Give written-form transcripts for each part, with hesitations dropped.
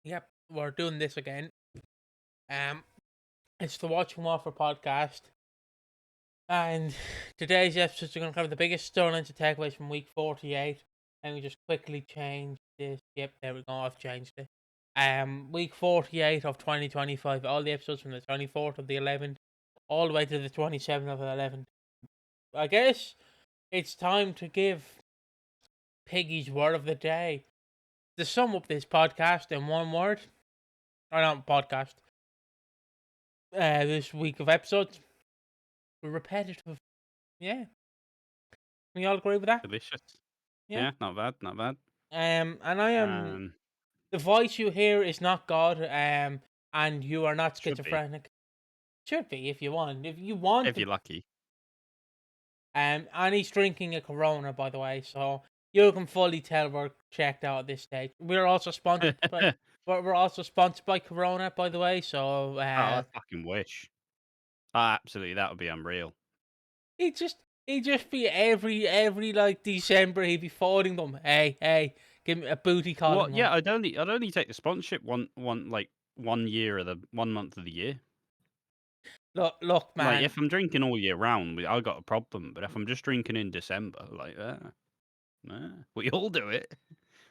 Yep, we're doing this again. Um, it's the Watching Walford podcast, and today's episode is going to cover the biggest storylines and takeaways from week 48. And we just quickly change this. Yep, there we go. I've changed it. Week 48 of 2025. All the episodes from the 24th of the 11th, all the way to the 27th of the 11th. I guess it's time to give Piggy's word of the day. To sum up this podcast in one word, or not podcast. This week of episodes, repetitive. Yeah, we all agree with that. Delicious. Yeah, not bad. And I am the voice you hear is not God. And you are not schizophrenic. Should be if you want. If you want. If you're lucky. And he's drinking a Corona, by the way, so you can fully tell we're checked out at this stage. We're also sponsored by. We're also sponsored by Corona, by the way. So. I fucking wish. Absolutely, that would be unreal. He'd just be every like December. He'd be phoning them. Hey, give me a booty call. Well, yeah, I'd only take the sponsorship one year of the 1 month of the year. Look, man. Like if I'm drinking all year round, I got a problem. But if I'm just drinking in December, like we all do it.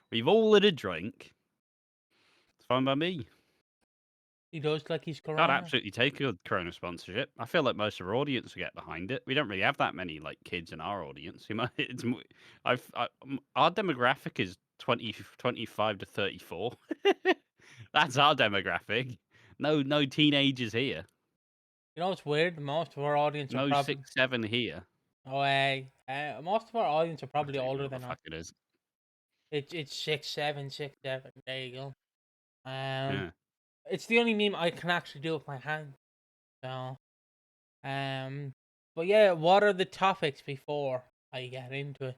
We've all had a drink. It's fine by me. He does like he's Corona. I'd absolutely take a Corona sponsorship. I feel like most of our audience will get behind it. We don't really have that many like kids in our audience. Our demographic is 25 to 34. That's our demographic. No teenagers here. You know what's weird? Most of our audience are probably 6, 7 here. Oh, most of our audience are probably older than us. It is. It's 6, 7, 6, 7. There you go. Yeah. It's the only meme I can actually do with my hand. So, but yeah, what are the topics before I get into it?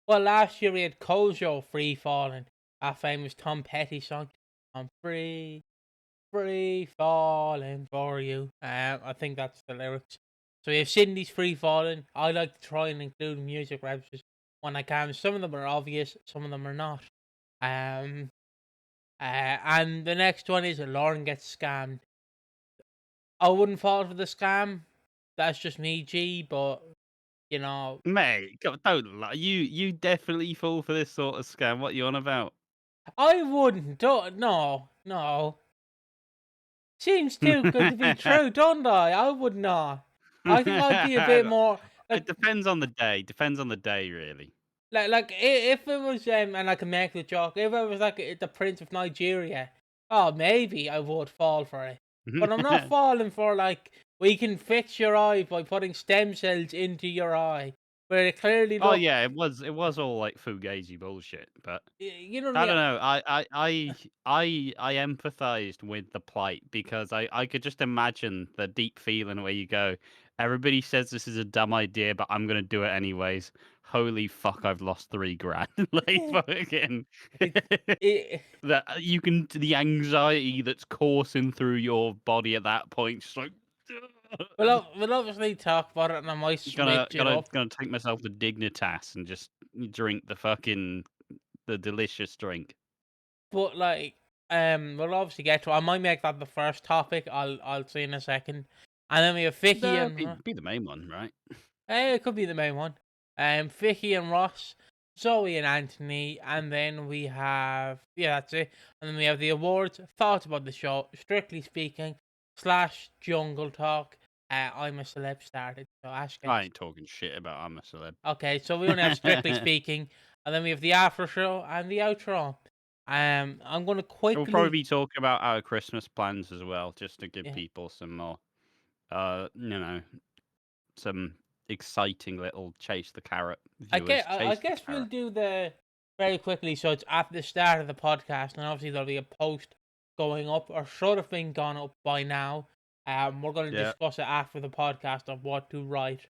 Well, last year we had Kojo Free Fallin', our famous Tom Petty song. I'm free falling for you. I think that's the lyrics. So we have Cindy's Free Fallin'. I like to try and include music references when I can. Some of them are obvious, some of them are not. And the next one is Lauren gets scammed. I wouldn't fall for the scam. That's just me, G. But you know, mate, don't lie. You definitely fall for this sort of scam. What are you on about? I wouldn't. No. Seems too good to be true, don't I? I would not. I think I'd be a bit more. It depends on the day. Depends on the day, really. Like if it was and I can make the joke, if it was like the Prince of Nigeria, maybe I would fall for it. But I'm not falling for like we can fix your eye by putting stem cells into your eye, where it clearly. Oh yeah, it was all like fugazi bullshit. But you know, I don't know. I empathized with the plight because I could just imagine the deep feeling where you go, everybody says this is a dumb idea, but I'm gonna do it anyways. Holy fuck, I've lost $3,000. Like fucking that you can the anxiety that's coursing through your body at that point, just like we'll obviously talk about it, and I might gonna take myself to Dignitas and just drink the delicious drink. But like, we'll obviously get to it. I might make that the first topic. I'll see in a second. And then we have Vikki and be the main one, right? It could be the main one. Vikki and Ross, Zoe and Anthony, and then we have that's it. And then we have the awards, thoughts about the show, strictly speaking, / jungle talk. I'm a celeb started. So Ash gets... I ain't talking shit about I'm a celeb. Okay, so we only have strictly speaking, and then we have the after show and the outro. I'm going to quickly. We'll probably be talking about our Christmas plans as well, just to give people some more, some exciting little chase the carrot. I guess we'll do the very quickly. So it's at the start of the podcast, and obviously there'll be a post going up, or should have been gone up by now. We're going to discuss it after the podcast of what to write.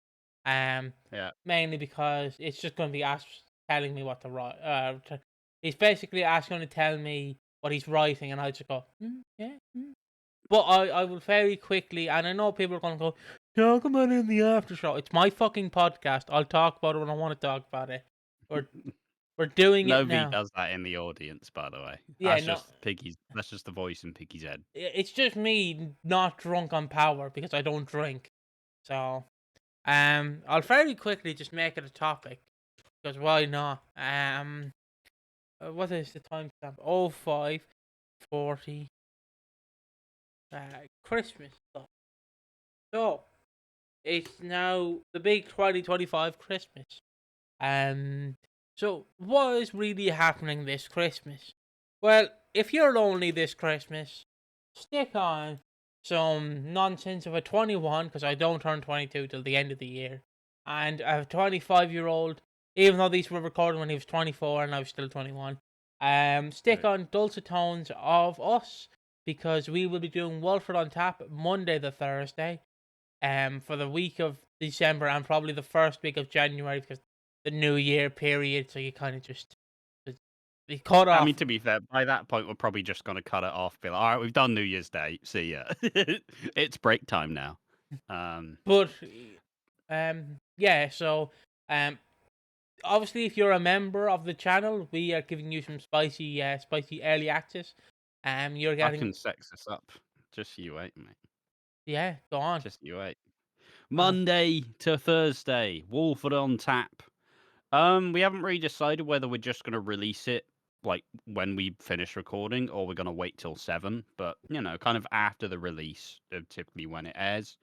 Mainly because it's just going to be Ash telling me what to write. He's basically asking to tell me what he's writing, and I just go, But I will very quickly, and I know people are going to go, talk about it in the after show. It's my fucking podcast. I'll talk about it when I want to talk about it. We're We're doing it Nobody now. does that in the audience, by the way. Yeah, no, That's just the voice in Piggy's head. it's just me not drunk on power because I don't drink. So, I'll very quickly just make it a topic because why not? What is the timestamp? 05:40. Christmas stuff. So it's now the big 2025 Christmas. So what is really happening this Christmas? Well, if you're lonely this Christmas, stick on some nonsense of a 21 because I don't turn 22 till the end of the year, and a 25-year-old. Even though these were recorded when he was 24 and I was still 21. Stick Right. on dulcet tones of us because we will be doing Walford on Tap Monday the Thursday. For the week of December and probably the first week of January because the New Year period. So you kind of just you cut I off. mean, to be fair, by that point, we're probably just going to cut it off. Be like, all right, we've done New Year's Day. See ya. It's break time now. But yeah. So obviously, if you're a member of the channel, we are giving you some spicy early access. You're I getting can sex this up. Just you wait, mate. yeah. Go on. Just you wait. Monday to Thursday, Walford on Tap. We haven't really decided whether we're just going to release it like when we finish recording or we're going to wait till 7, but kind of after the release of typically when it airs.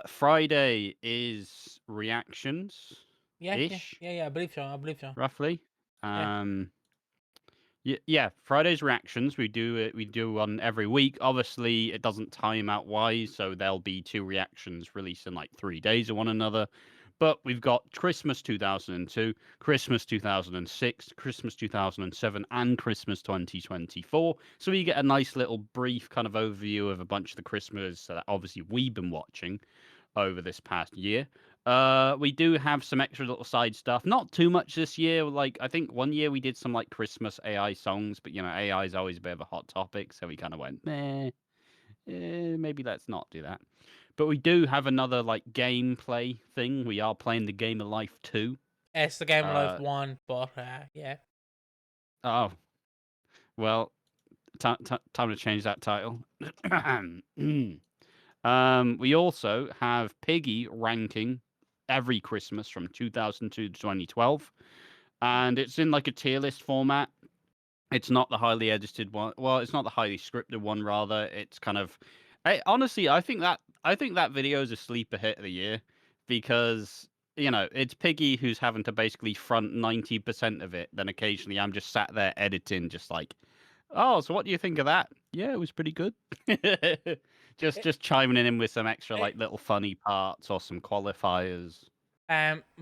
Friday is reactions Yeah, yeah, ish, yeah, yeah. I believe so. I believe so. roughly. Yeah. Yeah, Friday's reactions we do one every week. Obviously, it doesn't time out wise, so there'll be 2 reactions released in like 3 days of one another. But we've got Christmas 2002, Christmas 2006, Christmas 2007, and Christmas 2024. So you get a nice little brief kind of overview of a bunch of the Christmas that obviously we've been watching over this past year. We do have some extra little side stuff. Not too much this year. Like I think one year we did some like Christmas AI songs, but AI is always a bit of a hot topic, so we kind of went, maybe let's not do that. But we do have another like gameplay thing. We are playing the Game of Life 2. It's the Game of Life Uh, 1, but yeah. oh, well, time to change that title. We also have Piggy ranking every Christmas from 2002 to 2012, and it's in like a tier list format. It's not the highly edited one. Well, it's not the highly scripted one. Rather, it's kind of. Honestly, I think that video is a sleeper hit of the year because it's Piggy who's having to basically front 90% of it. Then occasionally I'm just sat there editing, just like, oh, so what do you think of that? Yeah, it was pretty good. Just chiming in with some extra like little funny parts or some qualifiers.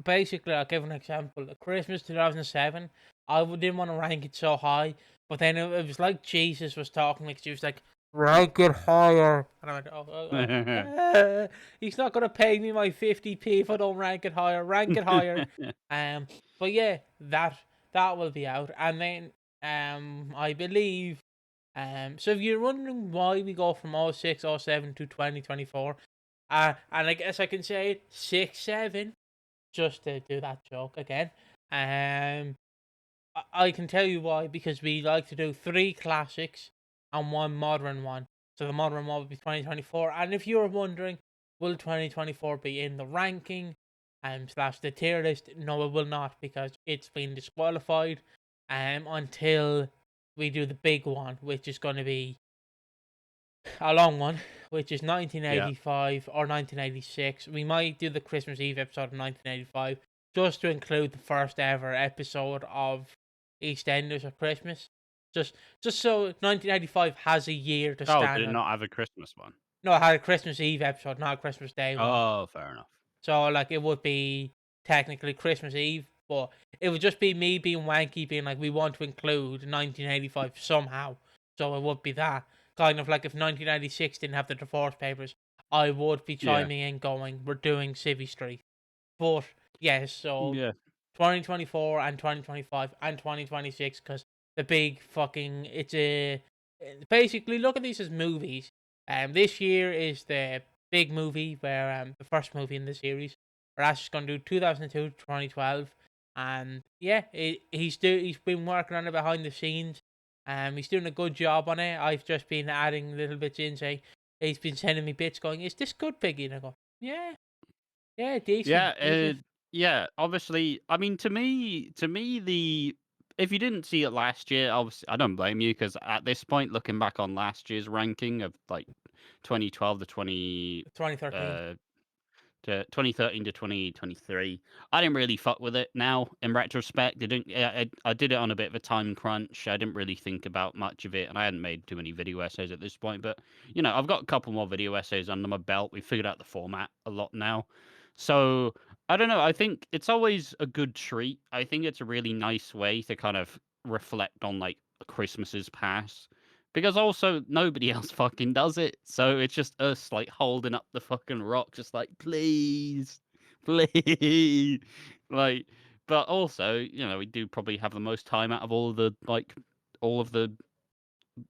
Basically, I'll give an example. Christmas 2007, I didn't want to rank it so high, but then it was like Jesus was talking, like she was like, rank it higher. And I went, he's not going to pay me my 50p if I don't rank it higher. Rank it higher. But yeah, that will be out. And then, I believe, so if you're wondering why we go from 06, 07 to 2024, and I guess I can say it, 6, 7, just to do that joke again. I can tell you why, because we like to do 3 classics and 1 modern one. So the modern one will be 2024. And if you're wondering, will 2024 be in the ranking slash the tier list? No, it will not, because it's been disqualified until we do the big one, which is going to be a long one, which is Yeah. 1985 or 1986. We might do the Christmas Eve episode of 1985 just to include the first ever episode of EastEnders of Christmas. Just so 1985 has a year to Oh, stand did it on. not have a Christmas one? No, it had a Christmas Eve episode, not a Christmas Day one. Oh, fair enough. So like it would be technically Christmas Eve, but it would just be me being wanky, being like, we want to include 1985 somehow. So it would be that. Kind of like if 1996 didn't have the divorce papers, I would be Yeah. chiming in going, we're doing Civvy Street. But yes, so Yeah. 2024 and 2025 and 2026, because the big fucking, it's a, basically look at these as movies. This year is the big movie where the first movie in the series. We're actually going to do 2002 to 2012, And yeah, he's been working on it behind the scenes. He's doing a good job on it. I've just been adding little bits in. Say he's been sending me bits, going, "Is this good, Piggy?" And I go, "Yeah, yeah, decent, Yeah, decent." yeah. Obviously, I mean, to me, the if you didn't see it last year, obviously, I don't blame you because at this point, looking back on last year's ranking of like 2012 to 2013. uh, 2013 to 2023. I didn't really fuck with it now in retrospect. I didn't. I did it on a bit of a time crunch. I didn't really think about much of it, and I hadn't made too many video essays at this point. But I've got a couple more video essays under my belt. We figured out the format a lot now, so I don't know. I think it's always a good treat. I think it's a really nice way to kind of reflect on like Christmases past because also nobody else fucking does it. So it's just us like holding up the fucking rock, just like, please, please. Like, but also, we do probably have the most time out of all of the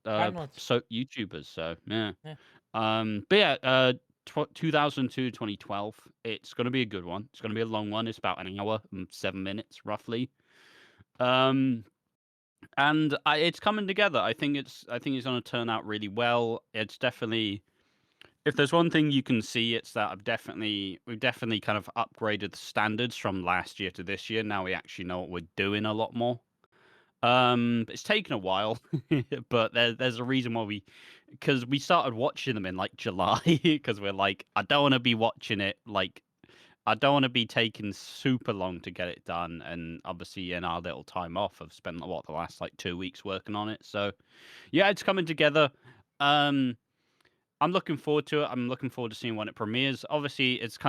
Channels. soap YouTubers. So yeah. Yeah. But yeah, 2002 2012. It's gonna be a good one. It's gonna be a long one. It's about an hour and 7 minutes roughly. Um, and it's coming together. I think it's going to turn out really well. It's definitely, if there's one thing you can see, it's that we've definitely kind of upgraded the standards from last year to this year. Now we actually know what we're doing a lot more. It's taken a while, but there's a reason why because we started watching them in like July because we're like, I don't want to be watching it like I don't want to be taking super long to get it done, and obviously in our little time off, I've spent the last like 2 weeks working on it. So yeah, it's coming together. Um, I'm looking forward to it. I'm looking forward to seeing when it premieres. Obviously, it's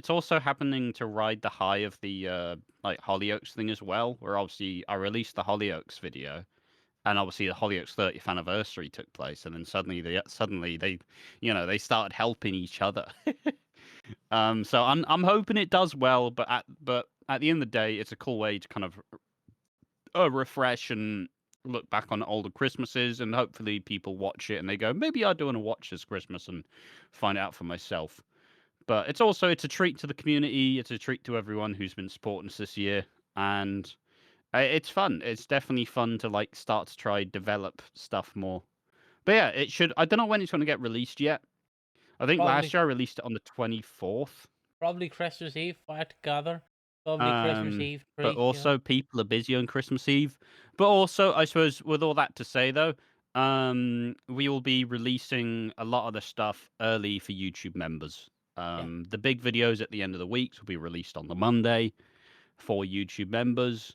also happening to ride the high of the like Hollyoaks thing as well. Where obviously I released the Hollyoaks video, and obviously the Hollyoaks 30th anniversary took place, and then suddenly they started helping each other. So I'm hoping it does well, but at the end of the day, it's a cool way to kind of refresh and look back on older Christmases, and hopefully people watch it and they go, maybe I do want to watch this Christmas and find out for myself. But it's a treat to the community. It's a treat to everyone who's been supporting us this year, and it's fun. It's definitely fun to like start to try develop stuff more. But yeah, it should. I don't know when it's going to get released yet. I think last Probably, year I released it on the 24th. probably Christmas Eve. If I had to gather, probably Christmas Eve But treat. also people are busy on Christmas Eve. But also, I suppose, with all that to say though, we will be releasing a lot of the stuff early for YouTube members. Yeah, The big videos at the end of the week will be released on the Monday for YouTube members.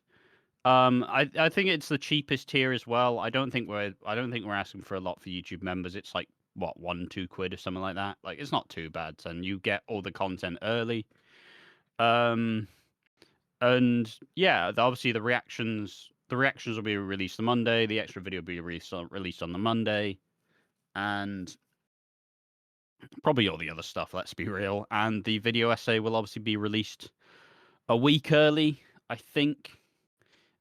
I think it's the cheapest tier as well. I don't think we're asking for a lot for YouTube members. It's like what, 1-2 quid or something like that. Like it's not too bad, and you get all the content early. Um, and yeah, obviously the reactions will be released on Monday. The extra video will be released on the Monday, and probably all the other stuff. Let's be real. And the video essay will obviously be released a week early. I think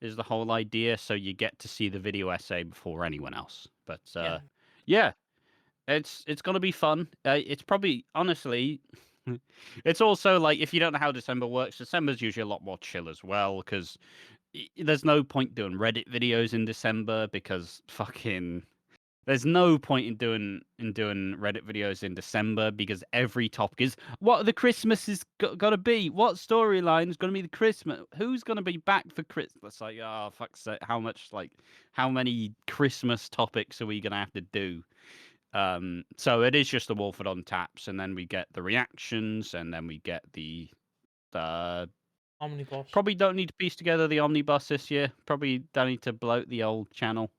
is the whole idea. So you get to see the video essay before anyone else. But yeah. yeah, it's gonna be fun. It's probably honestly. It's also like if you don't know how December works, December's usually a lot more chill as well because there's no point doing Reddit videos in December because fucking there's no point in doing Reddit videos in December because every topic is what are the Christmases got to be? What storyline is going to be the Christmas? Who's going to be back for Christmas? Like, oh fuck's sake, how many Christmas topics are we going to have to do? So it is just the Walford on taps, and then we get the reactions, and then we get the uh Omnibus. probably don't need to piece together the omnibus this year. Probably don't need to bloat the old channel.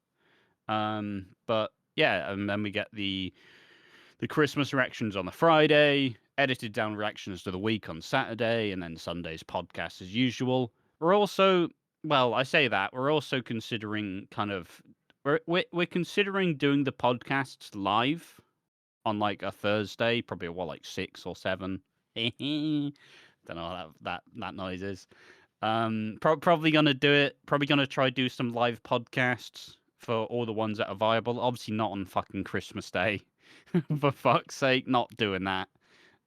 But yeah, and then we get the Christmas reactions on the Friday, edited down reactions to the week on Saturday, and then Sunday's podcast as usual. We're also, well, I say that we're also considering kind of we're considering doing the podcasts live on like a Thursday, probably like 6 or 7. Don't know what that noise is. Probably gonna do it. Probably gonna try do some live podcasts for all the ones that are viable. Obviously not on fucking Christmas Day. For fuck's sake, not doing that.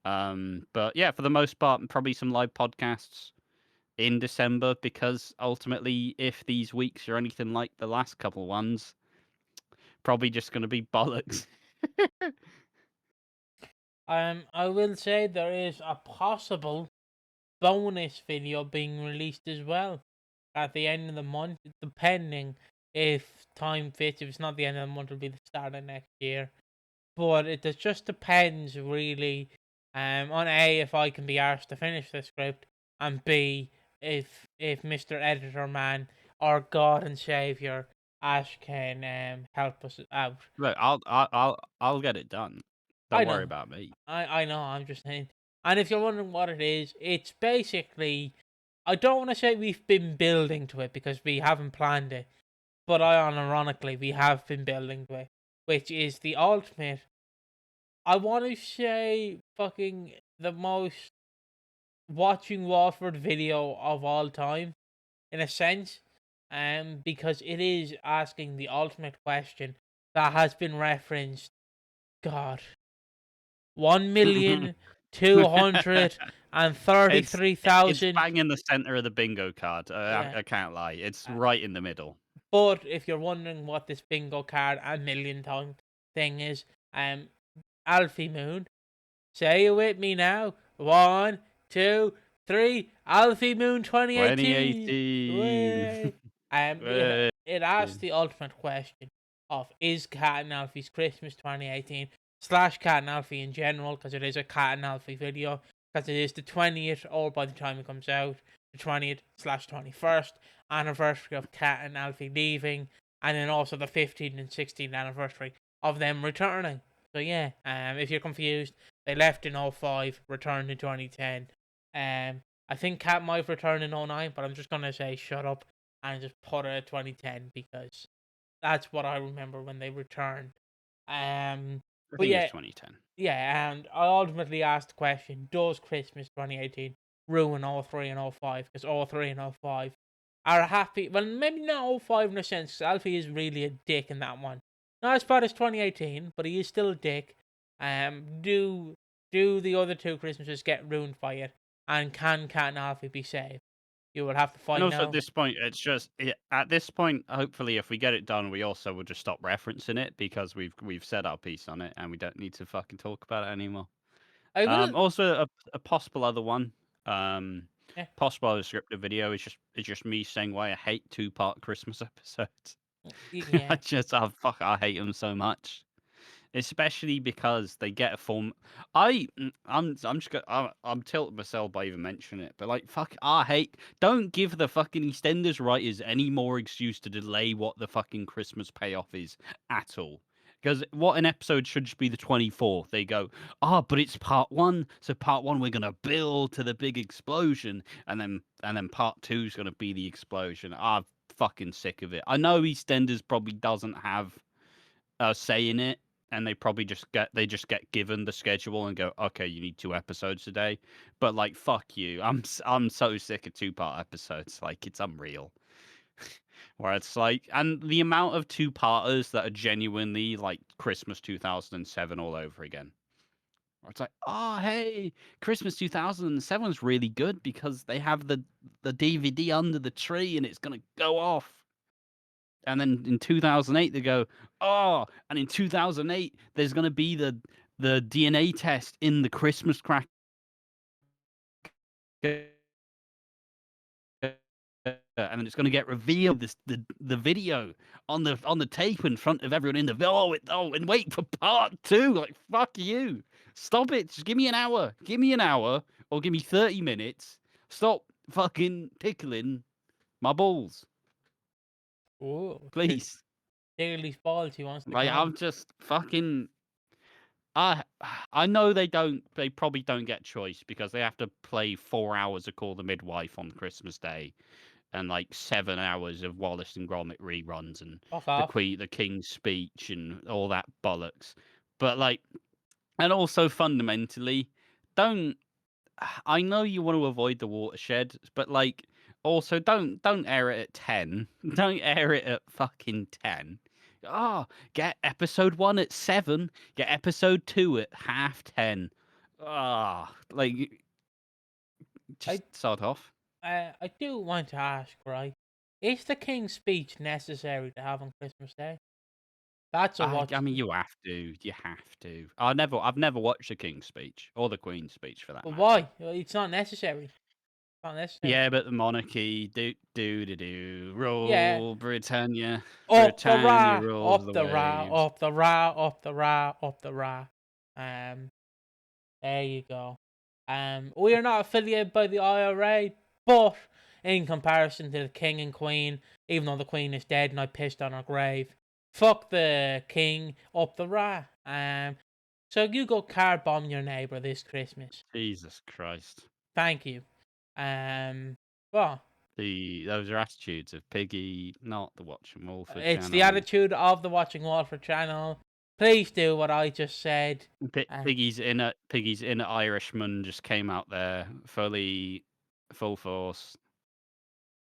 But yeah, for the most part, probably some live podcasts. in December, because ultimately, if these weeks are anything like the last couple ones, probably just going to be bollocks. I will say there is a possible bonus video being released as well at the end of the month, depending if time fits. If it's not the end of the month, it'll be the start of next year. But just depends really, on A, if I can be arsed to finish the script, and B, if Mr. Editor Man, our God and Savior Ash, can help us out. Look, I'll get it done. I Don't worry know, about me. I know. I'm just saying. And if you're wondering what it is, it's basically, I don't want to say we've been building to it because we haven't planned it, but ironically we have been building to it, which is the ultimate. I want to say fucking the most watching Walford video of all time, in a sense, because it is asking the ultimate question that has been referenced. God, 1,233,000. It's bang in the center of the bingo card. Yeah. I can't lie. It's Uh, right in the middle. but if you're wondering what this bingo card a million time thing is, Alfie Moon, say it with me now. 1, 2, 3. Alfie Moon 2018. 2018. Way. It asks the ultimate question of, is Cat and Alfie's Christmas 2018 slash Cat and Alfie in general, because it is a Cat and Alfie video, because it is the 20th, or by the time it comes out, the 20th slash 21st anniversary of Cat and Alfie leaving, and then also the 15th and 16th anniversary of them returning. So yeah, if you're confused, they left in 05, returned in 2010. I think Cat might return in 09, but I'm just gonna say shut up and just put it at 2010 because that's what I remember when they returned. I But think it's yeah, 2010. yeah, and I ultimately asked the question: does Christmas 2018 ruin 03 and 05? Because 03 and 05 are happy. Well, maybe not 05 in a sense, because Alfie is really a dick in that one. Not as bad as 2018, but he is still a dick. Do the other two Christmases get ruined by it? And can Cat and Alfie be saved? You will have to And find also at out. this point, it's just at this point, hopefully, if we get it done, we also will just stop referencing it because we've said our piece on it and we don't need to fucking talk about it anymore. I will. Also, a possible other one, Yeah, possible other scripted video is just me saying why I hate 2-part Christmas episodes. yeah. I hate them so much. Especially because they get a form. I'm just I'm tilting myself by even mentioning it, but like fuck, I hate. Don't give the fucking EastEnders writers any more excuse to delay what the fucking Christmas payoff is at all. Because what an episode should just be the 24th. They go, but it's part one, so part one we're gonna build to the big explosion, and then part two is gonna be the explosion. I'm fucking sick of it. I know EastEnders probably doesn't have say in it, and they just get given the schedule and go, okay, you need 2 episodes a day. But like, fuck you, I'm so sick of 2-part episodes. Like, it's unreal. Where it's like, and the amount of 2-parters that are genuinely like Christmas 2007 all over again. Where it's like, oh hey, Christmas 2007 is really good because they have the DVD under the tree and it's gonna go off. And then in 2008 they go, oh, and in 2008 there's going to be the DNA test in the Christmas cracker, and then it's going to get revealed the video on the tape in front of everyone in the and wait for part two. Like, fuck you, stop it, just give me an hour, or give me 30 minutes. Stop fucking tickling my balls, Oh, please. Daly's balls. He wants to Like, come. I'm just fucking. I I know they probably don't get choice because they have to play 4 hours of Call the Midwife on Christmas Day and like 7 hours of Wallace and Gromit reruns and Fuck off. the King's Speech and all that bollocks. But like, and also fundamentally, don't I know you want to avoid the watershed, but like, also don't air it at 10. Don't air it at fucking 10. Oh, get episode 1 at 7. Get episode 2 at 10:30. Like, I just sod off. I do want to ask, right? Is the King's speech necessary to have on Christmas Day? That's a I watch. mean, you have to. You have to. I've never watched the King's speech or the Queen's speech for that But matter. why? It's not necessary. It's not necessary. Yeah, but the monarchy, Yeah. rule Britannia, Up the Britannia Ra, rules up the the Ra, waves. up the Ra, up the Ra, up the Ra. Um, there you go. We are not affiliated by the IRA, but in comparison to the King and Queen, even though the Queen is dead and I pissed on her grave, fuck the King, up the Ra. So you go car bomb your neighbour this Christmas. Jesus Christ. Thank you. Well, Those are attitudes of Piggy, not the Watching Walford it's the channel. attitude of the Watching Walford channel. Please do what I just said. Piggy's inner Irishman just came out there full force.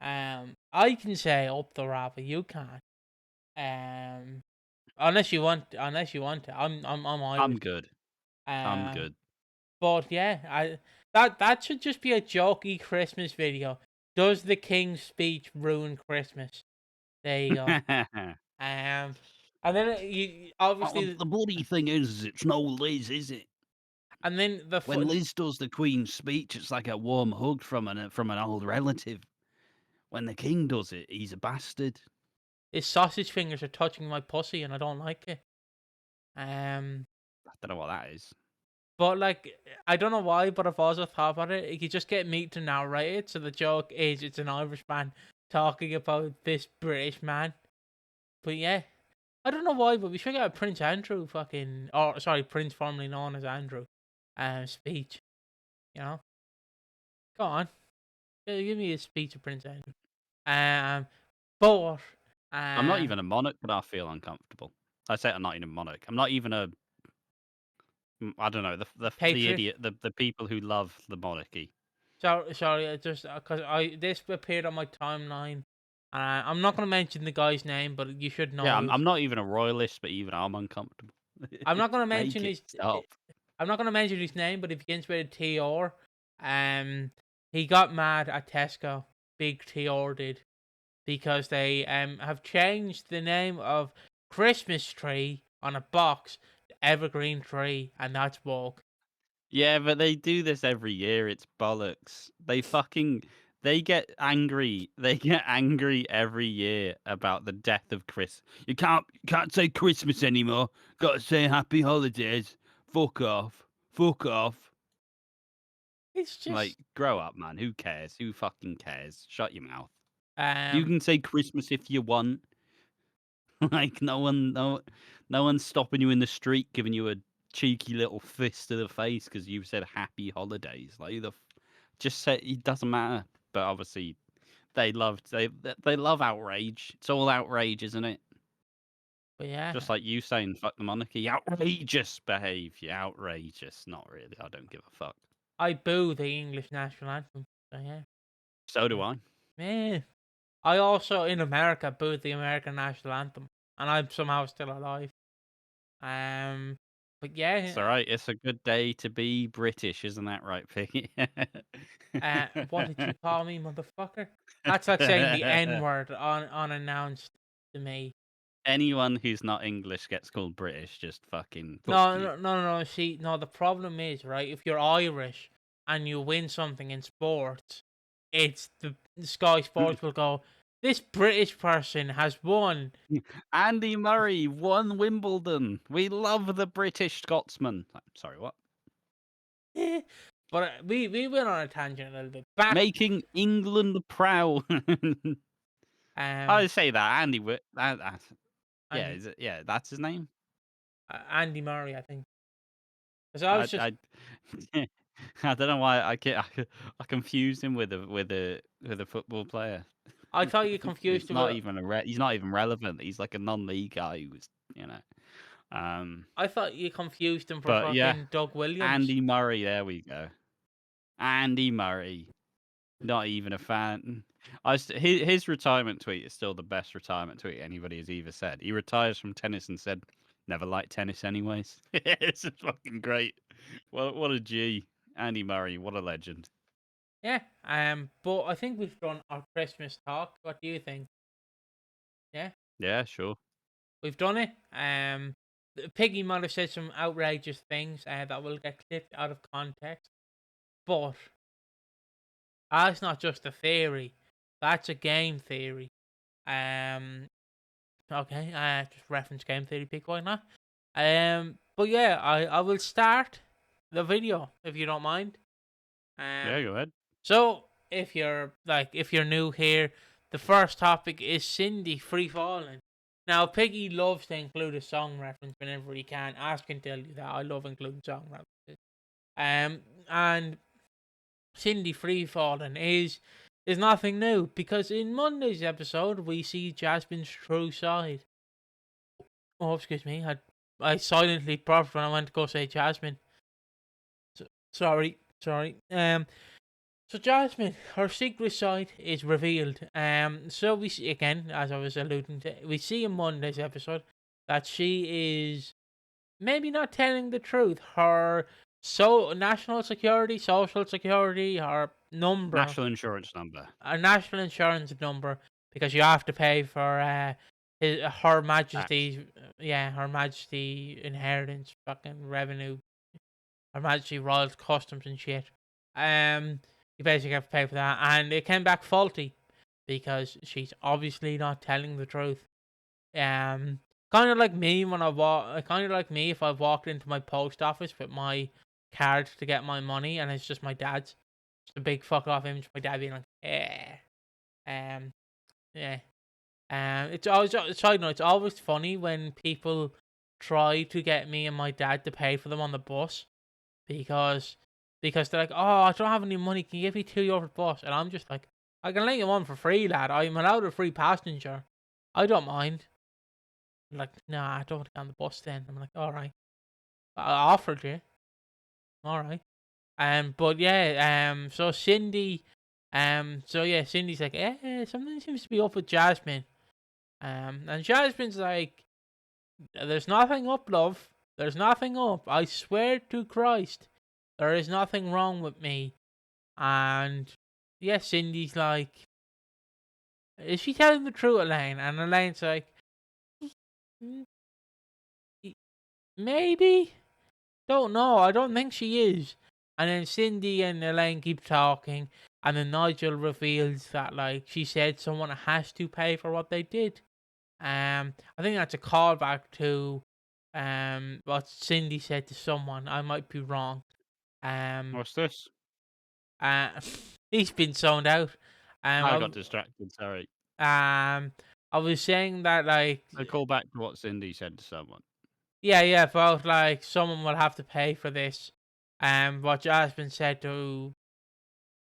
I can say up the Ra, but you can't. Unless you want to. I'm I'm Irish. good. I'm Um, good. but yeah, that should just be a jokey Christmas video. Does the King's speech ruin Christmas? There you go. And then you obviously, The bloody thing is, it's no Liz, is it? and then the When Liz does the Queen's speech, it's like a warm hug from an old relative. When the King does it, he's a bastard. his sausage fingers are touching my pussy, and I don't like it. I don't know what that is. But like, I don't know why, but I've also thought about it. You just get me to narrate it, so the joke is it's an Irish man talking about this British man. But yeah, I don't know why, but we should get a Prince Andrew fucking, or sorry, Prince formerly known as Andrew, speech. You know, go on, give me a speech of Prince Andrew. Um, but I'm not even a monarch, but I feel uncomfortable. I say I'm not even a monarch. I'm not even a. I don't know the Patriot. idiot, the people who love the monarchy. Sorry, I just because this appeared on my timeline. I'm not gonna mention the guy's name, but you should Yeah, know I'm not even a royalist, but even I'm uncomfortable. I'm not gonna Make mention it his. stop. I'm not gonna mention his name, but if he begins with a TR, he got mad at Tesco. Big TR did because they have changed the name of Christmas tree on a box to Evergreen Tree, and that's woke. Yeah, but they do this every year. It's bollocks. They get angry. They get angry every year about the death of Chris. You can't say Christmas anymore. Got to say Happy Holidays. Fuck off. Fuck off. It's Like, just grow up, man. Who cares? Who fucking cares? Shut your mouth. You um can say Christmas if you want. Like, no one's stopping you in the street, giving you a cheeky little fist to the face because you said Happy Holidays. Like, just say it doesn't matter. But obviously, they love outrage. It's all outrage, isn't it? but yeah, Just like you saying fuck the monarchy. Outrageous behaviour. Outrageous. Not really. I don't give a fuck. I boo the English national anthem. So yeah, So do I. man. I also in America booed the American national anthem, and I'm somehow still alive. But It's yeah, all right. It's a good day to be British, isn't that right, Piggy? what did you call me, motherfucker? That's like saying the N word unannounced to me. Anyone who's not English gets called British. Just fucking fuck No, you. no, no, no. See, no. The problem is, right? If you're Irish and you win something in sports, it's the Sky Sports will go. This British person has won. Andy Murray won Wimbledon. We love the British Scotsman. Sorry, what? But we went on a tangent a little bit. Back, Making England proud. I um, say that Andy. Yeah, Andy is it? Yeah, that's his name. Andy Murray, I think. So I was I just, I, I don't know why I confused him with a football player. I thought you confused He's him not with, even he's not even relevant. He's like a non-league guy who's Um, I thought you confused him for but yeah, fucking Doug Williams. Andy Murray. There we go. Andy Murray. Not even a fan. His retirement tweet is still the best retirement tweet anybody has ever said. He retires from tennis and said, "Never liked tennis, anyways." It's fucking great. What a G, Andy Murray. What a legend. Yeah. But I think we've done our Christmas talk. What do you think? Yeah, Yeah, sure. we've done it. Piggy might have said some outrageous things that will get clipped out of context, but that's not just a theory. That's a game theory. Um, okay, just reference game theory, pick why not? But yeah, I will start the video if you don't mind. Yeah, Um, go ahead. so if you're new here, the first topic is Cindy free falling. Now, Piggy loves to include a song reference whenever he can. Ask can tell you that I love including song references. And Cindy free falling is nothing new because in Monday's episode we see Jasmine's true side. Oh, excuse me, I silently burped when I went to go say Jasmine. Sorry. So Jasmine, her secret side is revealed. So we see again, as I was alluding to, we see in Monday's episode that she is maybe not telling the truth. Her national security, social security, her number, National insurance number. a national insurance number, because you have to pay for her Tax. Majesty's Her Majesty inheritance fucking revenue, Her Majesty Royal Customs and shit. You basically have to pay for that, and it came back faulty because she's obviously not telling the truth. Kind of like me when kind of like me if I walked into my post office with my card to get my money, and it's just my dad's, just a big fuck off image of my dad being like, um, yeah. It's always side note. It's always funny when people try to get me and my dad to pay for them on the bus because they're like, oh, I don't have any money. Can you give me €2 for the bus? And I'm just like, I can let you on for free, lad. I'm allowed a free passenger. I don't mind. I'm like, nah, I don't want to get on the bus then. I'm like, all right. I offered you. All right. But yeah, Cindy's like, something seems to be up with Jasmine. And Jasmine's like, there's nothing up, love. There's nothing up. I swear to Christ, there is nothing wrong with me. And yeah, Cindy's like, is she telling the truth, Elaine? And Elaine's like, "Mm, maybe. Don't know. I don't think she is." And then Cindy and Elaine keep talking, and then Nigel reveals that she said someone has to pay for what they did. I think that's a callback to what Cindy said to someone. I might be wrong. Um, What's this? uh, he's been zoned out. I got distracted, sorry. I was saying that I call back to what Cindy said to someone. yeah, about someone will have to pay for this. What Jasmine said to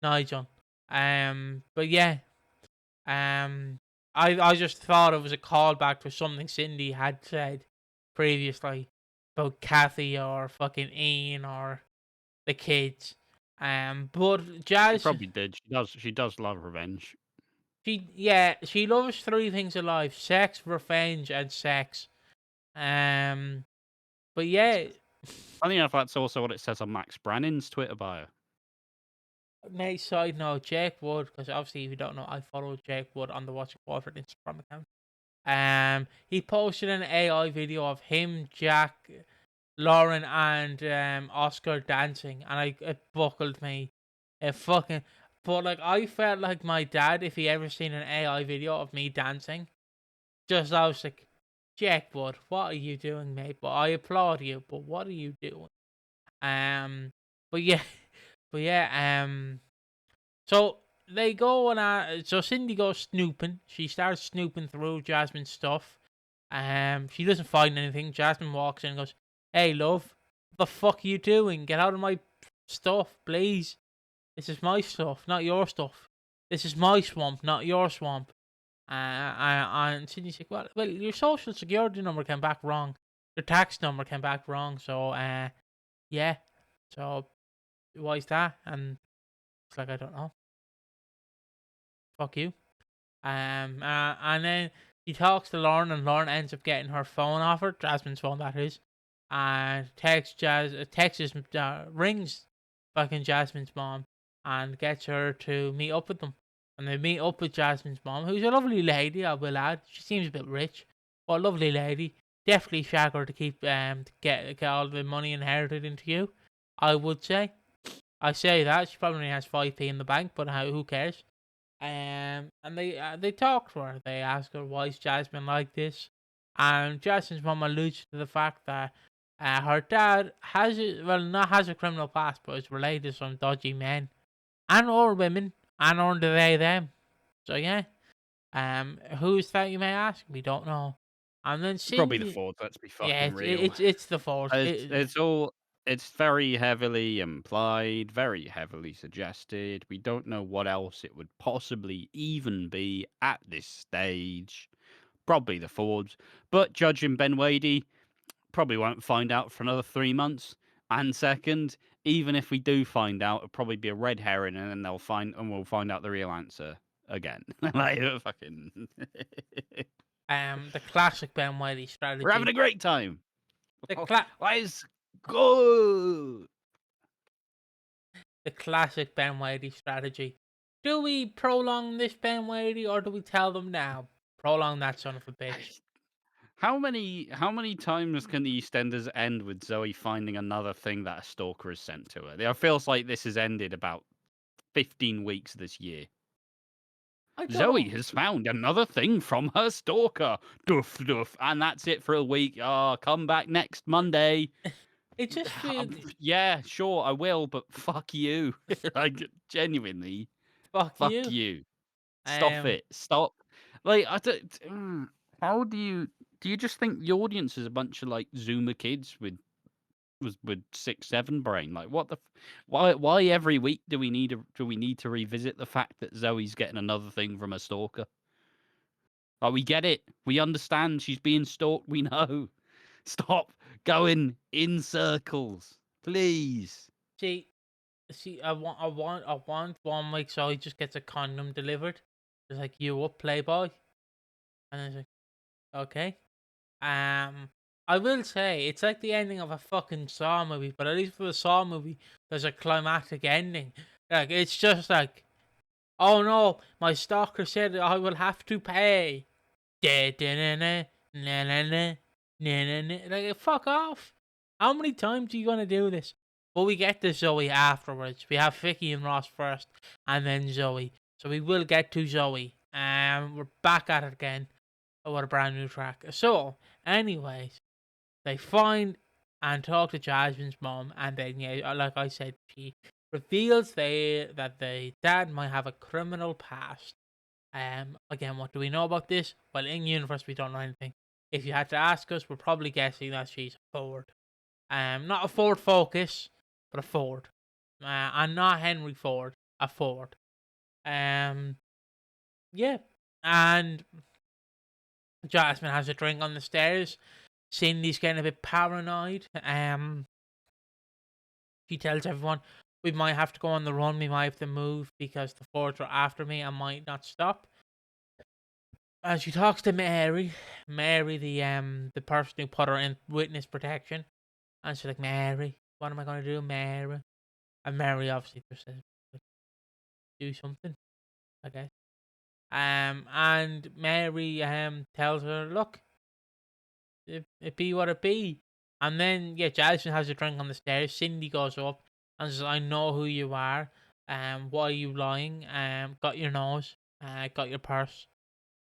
Nigel. But yeah, I just thought it was a callback to something Cindy had said previously about Kathy or fucking Ian or the kids. But She Jazz, probably did. She does love revenge. she loves three things in life: sex, revenge, and sex. Um, but yeah, Funny enough, that's also what it says on Max Brannan's Twitter bio. nice side note, Jake Wood, because obviously if you don't know, I follow Jake Wood on the Watching Walford Instagram account. He posted an AI video of him, Jack, Lauren, and Oscar dancing, and it buckled me. It fucking, but I felt like my dad if he ever seen an AI video of me dancing. Just I was like, Jack Wood, what are you doing, mate? But I applaud you. But what are you doing? Um, but yeah, but yeah. So they go on. So Cindy goes snooping. She starts snooping through Jasmine's stuff. She doesn't find anything. Jasmine walks in and goes, "Hey, love, what the fuck are you doing? Get out of my stuff, please. This is my stuff, not your stuff. This is my swamp, not your swamp." And Cindy's like, well, your social security number came back wrong. Your tax number came back wrong. So, yeah. So, why is that? And it's like, I don't know. Fuck you. And then he talks to Lauren, and Lauren ends up getting her phone off her, Jasmine's phone, that is. And rings fucking Jasmine's mom. and gets her to meet up with them. And they meet up with Jasmine's mom, who's a lovely lady, I will add. She seems a bit rich, but a lovely lady. Definitely shag her to keep to get all the money inherited into you, I would say. I say that she probably only has 5p in the bank, but who cares? And they talk to her. They ask her why is Jasmine like this, and Jasmine's mom alludes to the fact that her dad not has a criminal past, but is related to some dodgy men and or women and or they them. So yeah, who's that you may ask? We don't know. And then Probably the Cindy, Ford. Let's be yeah, fucking real. it's the force. It's very heavily implied, very heavily suggested. We don't know what else it would possibly even be at this stage. Probably the Fords, but judging Ben Wadey, probably won't find out for another 3 months. And second, even if we do find out, it'll probably be a red herring, and then we'll find out the real answer again. Like fucking, The classic Ben Whiteley we're having strategy. a great time. The cla- Let's go. the classic Ben Whiteley strategy. Do we prolong this Ben Whiteley or do we tell them now? Prolong that son of a bitch. How many times can the EastEnders end with Zoe finding another thing that a stalker has sent to her? It feels like this has ended about 15 weeks this year. I don't Zoe know. has found another thing from her stalker. Doof doof, and that's it for a week. Oh, come back next Monday. It just feels Yeah, sure, I will, but fuck you. Like genuinely, fuck fuck you. you. Stop Um, it. Stop. Like I don't. How do you just think the audience is a bunch of like Zoomer kids with 6-7 brain? Like what the why every week do we need to revisit the fact that Zoe's getting another thing from a stalker? Like we get it. We understand she's being stalked. We know. Stop going in circles. Please. see, I want 1 week so he just gets a condom delivered. It's like you up, Playboy, and it's like okay. I will say it's like the ending of a fucking Saw movie, but at least for the Saw movie, there's a climactic ending. Like it's just like, oh no, my stalker said I will have to pay. Da da na na na na na na na. Like fuck off. How many times are you gonna do this? But we get to Zoe afterwards. We have Vikki and Ross first, and then Zoe. So we will get to Zoe. We're back at it again. What a brand new track. So, anyways, they find and talk to Jasmine's mom, and then yeah, like I said, she reveals that the dad might have a criminal past. Again, what do we know about this? Well, in universe, we don't know anything. If you had to ask us, we're probably guessing that she's a Ford. Not a Ford Focus, but a Ford. And not Henry Ford, a Ford. Um, yeah, and Jasmine has a drink on the stairs. Cindy's getting a bit paranoid. She tells everyone we might have to go on the run. We might have to move because the Fords are after me and might not stop. And she talks to Mary, the person who put her in witness protection, and she's like, Mary, what am I going to do, Mary? And Mary obviously just says, like, do something, I guess. And Mary tells her, look, it be what it be. And then yeah, Jasmine has a drink on the stairs. Cindy goes up and says, I know who you are. Why are you lying? Got your nose, got your purse.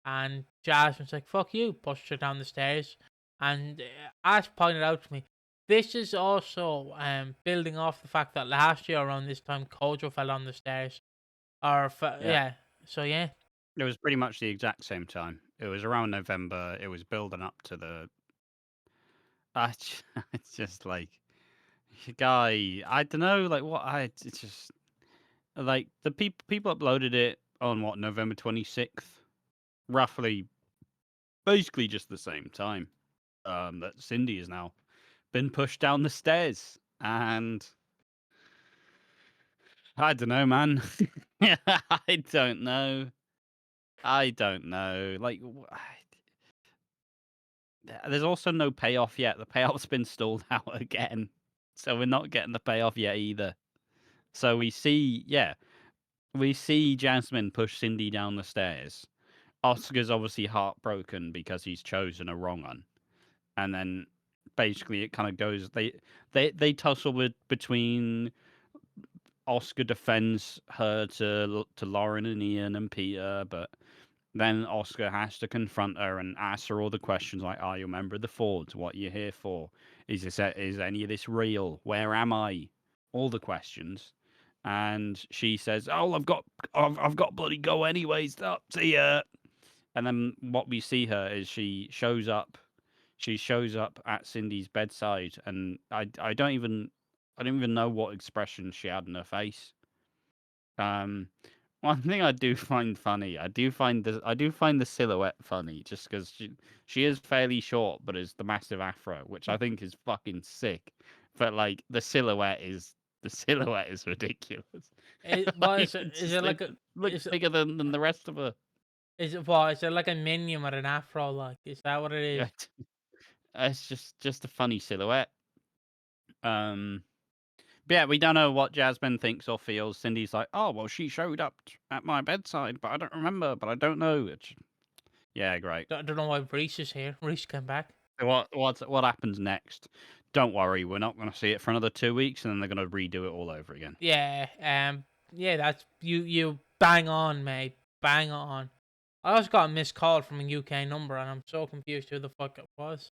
And Jasmine's like, fuck you, pushed her down the stairs. And as pointed out to me, this is also building off the fact that last year around this time, Kojo fell on the stairs. Yeah. Yeah. So yeah, It was pretty much the exact same time. It was around November. It was building up to the. It's just like, guy. I don't know. Like what? It's just like the people uploaded it on what November 26th, roughly, basically just the same time. That Cindy has now been pushed down the stairs, and I don't know, man. I don't know. I don't know. Like, there's also no payoff yet. The payoff's been stalled out again, so we're not getting the payoff yet either. So we see Jasmine push Cindy down the stairs. Oscar's obviously heartbroken because he's chosen a wrong one, and then basically it kind of goes. They tussle between Oscar defends her to Lauren and Ian and Peter, but then Oscar has to confront her and ask her all the questions like, "Are you a member of the Fords? What are you here for? Is any of this real? Where am I?" All the questions, and she says, "Oh, I've got bloody go anyways. Stop, see ya." And then what we see her is she shows up. She shows up at Cindy's bedside, and I don't even know what expression she had in her face. Um, One thing I do find funny, I do find the silhouette funny, just because she is fairly short, but is the massive afro, which I think is fucking sick. But like the silhouette is ridiculous. Like, it's Is just it like a looks is it bigger than the rest of her. is it like a minion with an afro? Like, is that what it is? Yeah, it's just a funny silhouette. Um, but yeah, we don't know what Jasmine thinks or feels. Cindy's like, "Oh well, she showed up at my bedside, but I don't remember, but I don't know." Yeah, great. Don't know why Reese is here. Reese came back. What happens next? Don't worry, we're not going to see it for another 2 weeks, and then they're going to redo it all over again. Yeah, yeah, that's you bang on, mate. Bang on. I also got a missed call from a UK number, and I'm so confused who the fuck it was.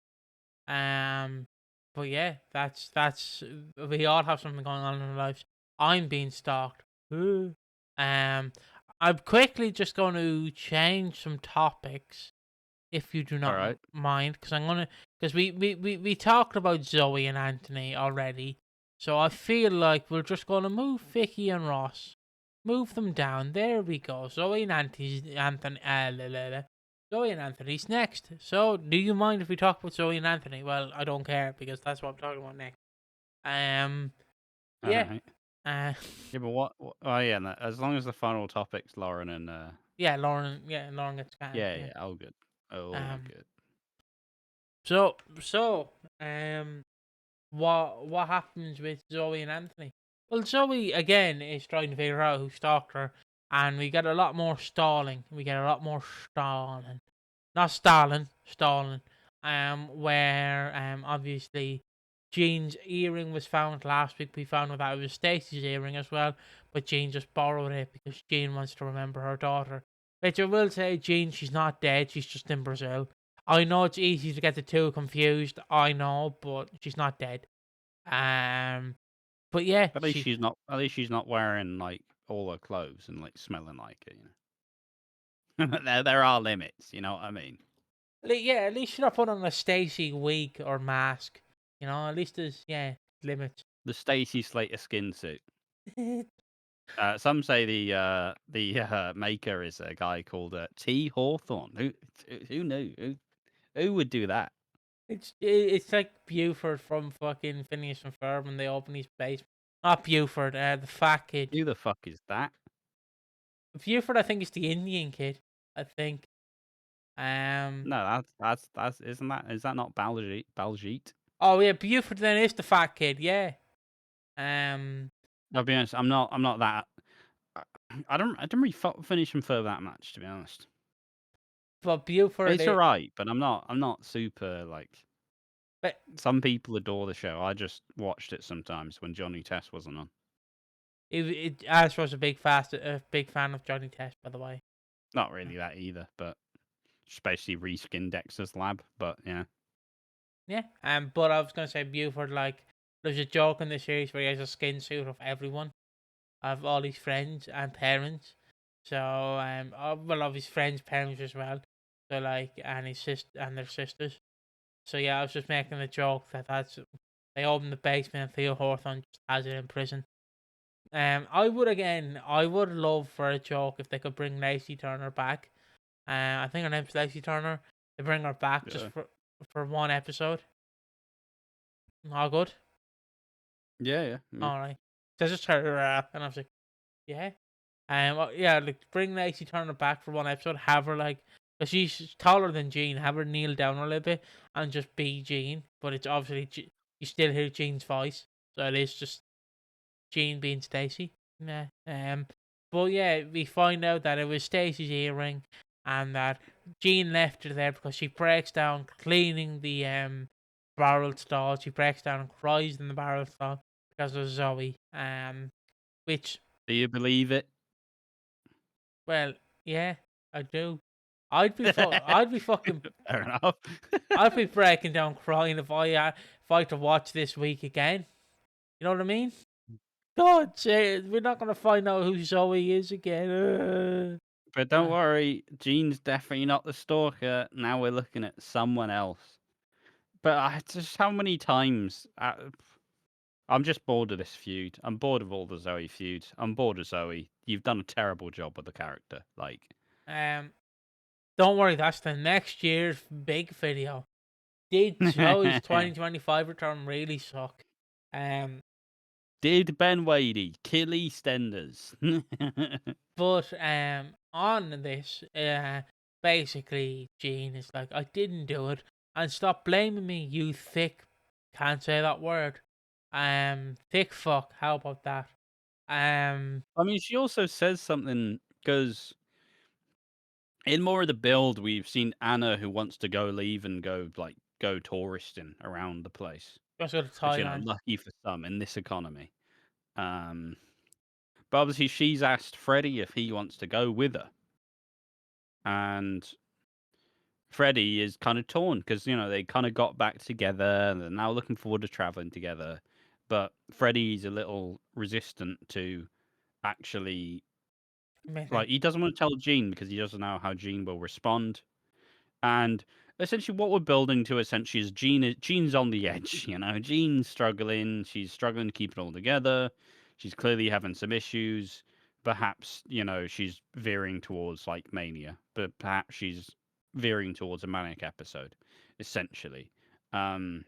Um, but yeah, that's we all have something going on in our lives. I'm being stalked. Ooh. I'm quickly just going to change some topics, if you do All not right. mind, because we talked about Zoe and Anthony already, so I feel like we're just gonna move Vikki and Ross, move them down. There we go. Zoe and Anthony's next. So, do you mind if we talk about Zoe and Anthony? Well, I don't care because that's what I'm talking about next. Um, All yeah, right. uh, Yeah, but oh yeah, as long as the final topic's Lauren and yeah, Lauren gets canned. yeah, Yeah. yeah, all good, all Um, good. so, what happens with Zoe and Anthony? Well, Zoe again is trying to figure out who stalked her, and we get a lot more stalling. We get a lot more stalling, not stalling, stalling. Where obviously Jean's earring was found last week. We found out that it was Stacey's earring as well, but Jean just borrowed it because Jean wants to remember her daughter. Which I will say, Jean, she's not dead. She's just in Brazil. I know it's easy to get the two confused. I know, but she's not dead. Um, but yeah, At least she's not. At least she's not wearing like all her clothes and like smelling like it. There are limits. You know what I mean? yeah, at least she's not putting on a Stacey wig or mask. You know, at least there's limits. The Stacey Slater skin suit. Some say the maker is a guy called T. Hawthorne. Who knew? Who would do that? It's like Buford from fucking Phineas and Ferb when they open his basement. Not Buford, the fat kid. Who the fuck is that? Buford, I think, is the Indian kid. I think. No, that's is that not Baljeet? Oh yeah, Buford then is the fat kid. Yeah. Um. I'll be honest. I'm not that. I don't really finish him for that much, to be honest. But Buford, It's alright, but I'm not super like. but Some people adore the show. I just watched it sometimes when Johnny Test wasn't on. Alice was a big fan of Johnny Test, by the way. Not really that either, but just basically reskin Dexter's Lab. But yeah, Yeah. But I was gonna say Buford, like, there's a joke in the series where he has a skin suit of everyone, of all his friends and parents. So well, of his friends' parents as well. So like, and his sister and their sisters. So yeah, I was just making a joke that's they open the basement and Theo Hawthorne just has it in prison. I would love for a joke if they could bring Lacey Turner back. I think her name's Lacey Turner. They bring her back just yeah, for one episode. All good. yeah. All right. So I just heard her and I was like, yeah. Yeah, like bring Lacey Turner back for one episode. Have her like, cause she's taller than Jean. Have her kneel down a little bit and just be Jean. But it's obviously you still hear Jean's voice, so it is just Jean being Stacy. Yeah. But yeah, we find out that it was Stacy's earring, and that Jean left her there because she breaks down cleaning the barrel stall. She breaks down and cries in the barrel stall because of Zoe. Which, Do you believe it? well, yeah, I do. I'd be fucking, Fair enough. I'd be breaking down crying if I had to watch this week again. You know what I mean? God, we're not gonna find out who Zoe is again. But don't worry, Jean's definitely not the stalker. Now we're looking at someone else. But just how many times? I'm just bored of this feud. I'm bored of all the Zoe feuds. I'm bored of Zoe. You've done a terrible job with the character. Like, Don't worry, that's the next year's big video. Did Zoe's 2025 return really suck? Did Ben Wadey kill EastEnders? But on this, basically, Jean is like, I didn't do it, and stop blaming me, you thick. Can't say that word. Thick fuck. How about that? I mean, she also says something because in more of the build, we've seen Anna who wants to go leave and go touristing around the place. Let's go to Which, Thailand. lucky for some in this economy. But obviously she's asked Freddie if he wants to go with her. And Freddie is kind of torn because, they kind of got back together and they're now looking forward to traveling together. But Freddie's a little resistant to actually, he doesn't want to tell Jean because he doesn't know how Jean will respond. And essentially what we're building to essentially is Jean's on the edge, Jean's struggling. She's struggling to keep it all together. She's clearly having some issues. Perhaps, she's veering towards mania, but perhaps she's veering towards a manic episode, essentially. And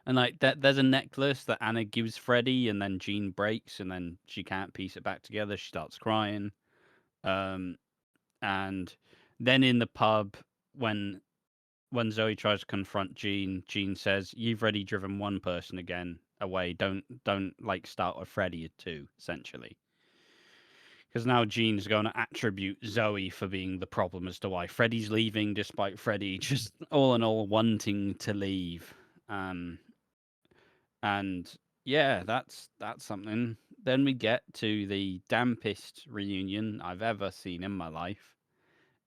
there's a necklace that Anna gives Freddie, and then Jean breaks, and then she can't piece it back together. She starts crying. And then in the pub, when Zoe tries to confront Jean, Jean says, "You've already driven one person again away. Don't start with Freddie too." Essentially, because now Jean's going to attribute Zoe for being the problem as to why Freddie's leaving, despite Freddie just all in all wanting to leave. And yeah, that's something. Then we get to the dampest reunion I've ever seen in my life,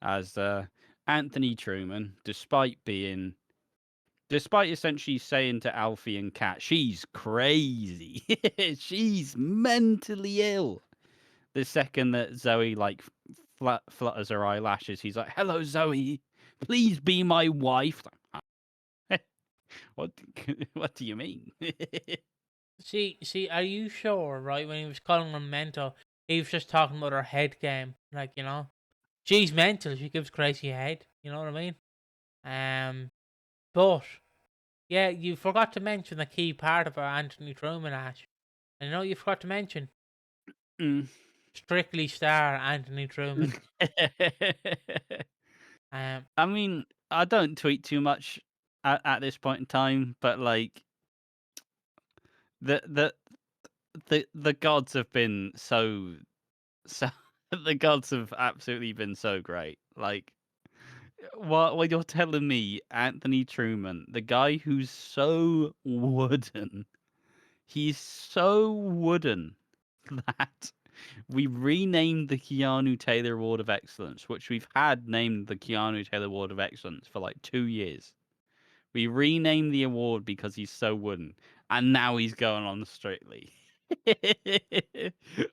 as Anthony Truman, despite essentially saying to Alfie and Kat, she's crazy, she's mentally ill. The second that Zoe flutters her eyelashes, he's like, "Hello, Zoe, please be my wife." What do you mean? See, are you sure, right, when he was calling her mental, he was just talking about her head game? She's mental, she gives crazy head, you know what I mean? But, yeah, you forgot to mention the key part of our Anthony Truman, Ash. I know you forgot to mention. Strictly star Anthony Truman. I mean, I don't tweet too much at this point in time, but the gods have been so the gods have absolutely been so great. What you're telling me, Anthony Truman, the guy who's so wooden, he's so wooden that we renamed the Keanu Taylor Award of Excellence, which we've had named the Keanu Taylor Award of Excellence for 2 years. We renamed the award because he's so wooden, and now he's going on Strictly.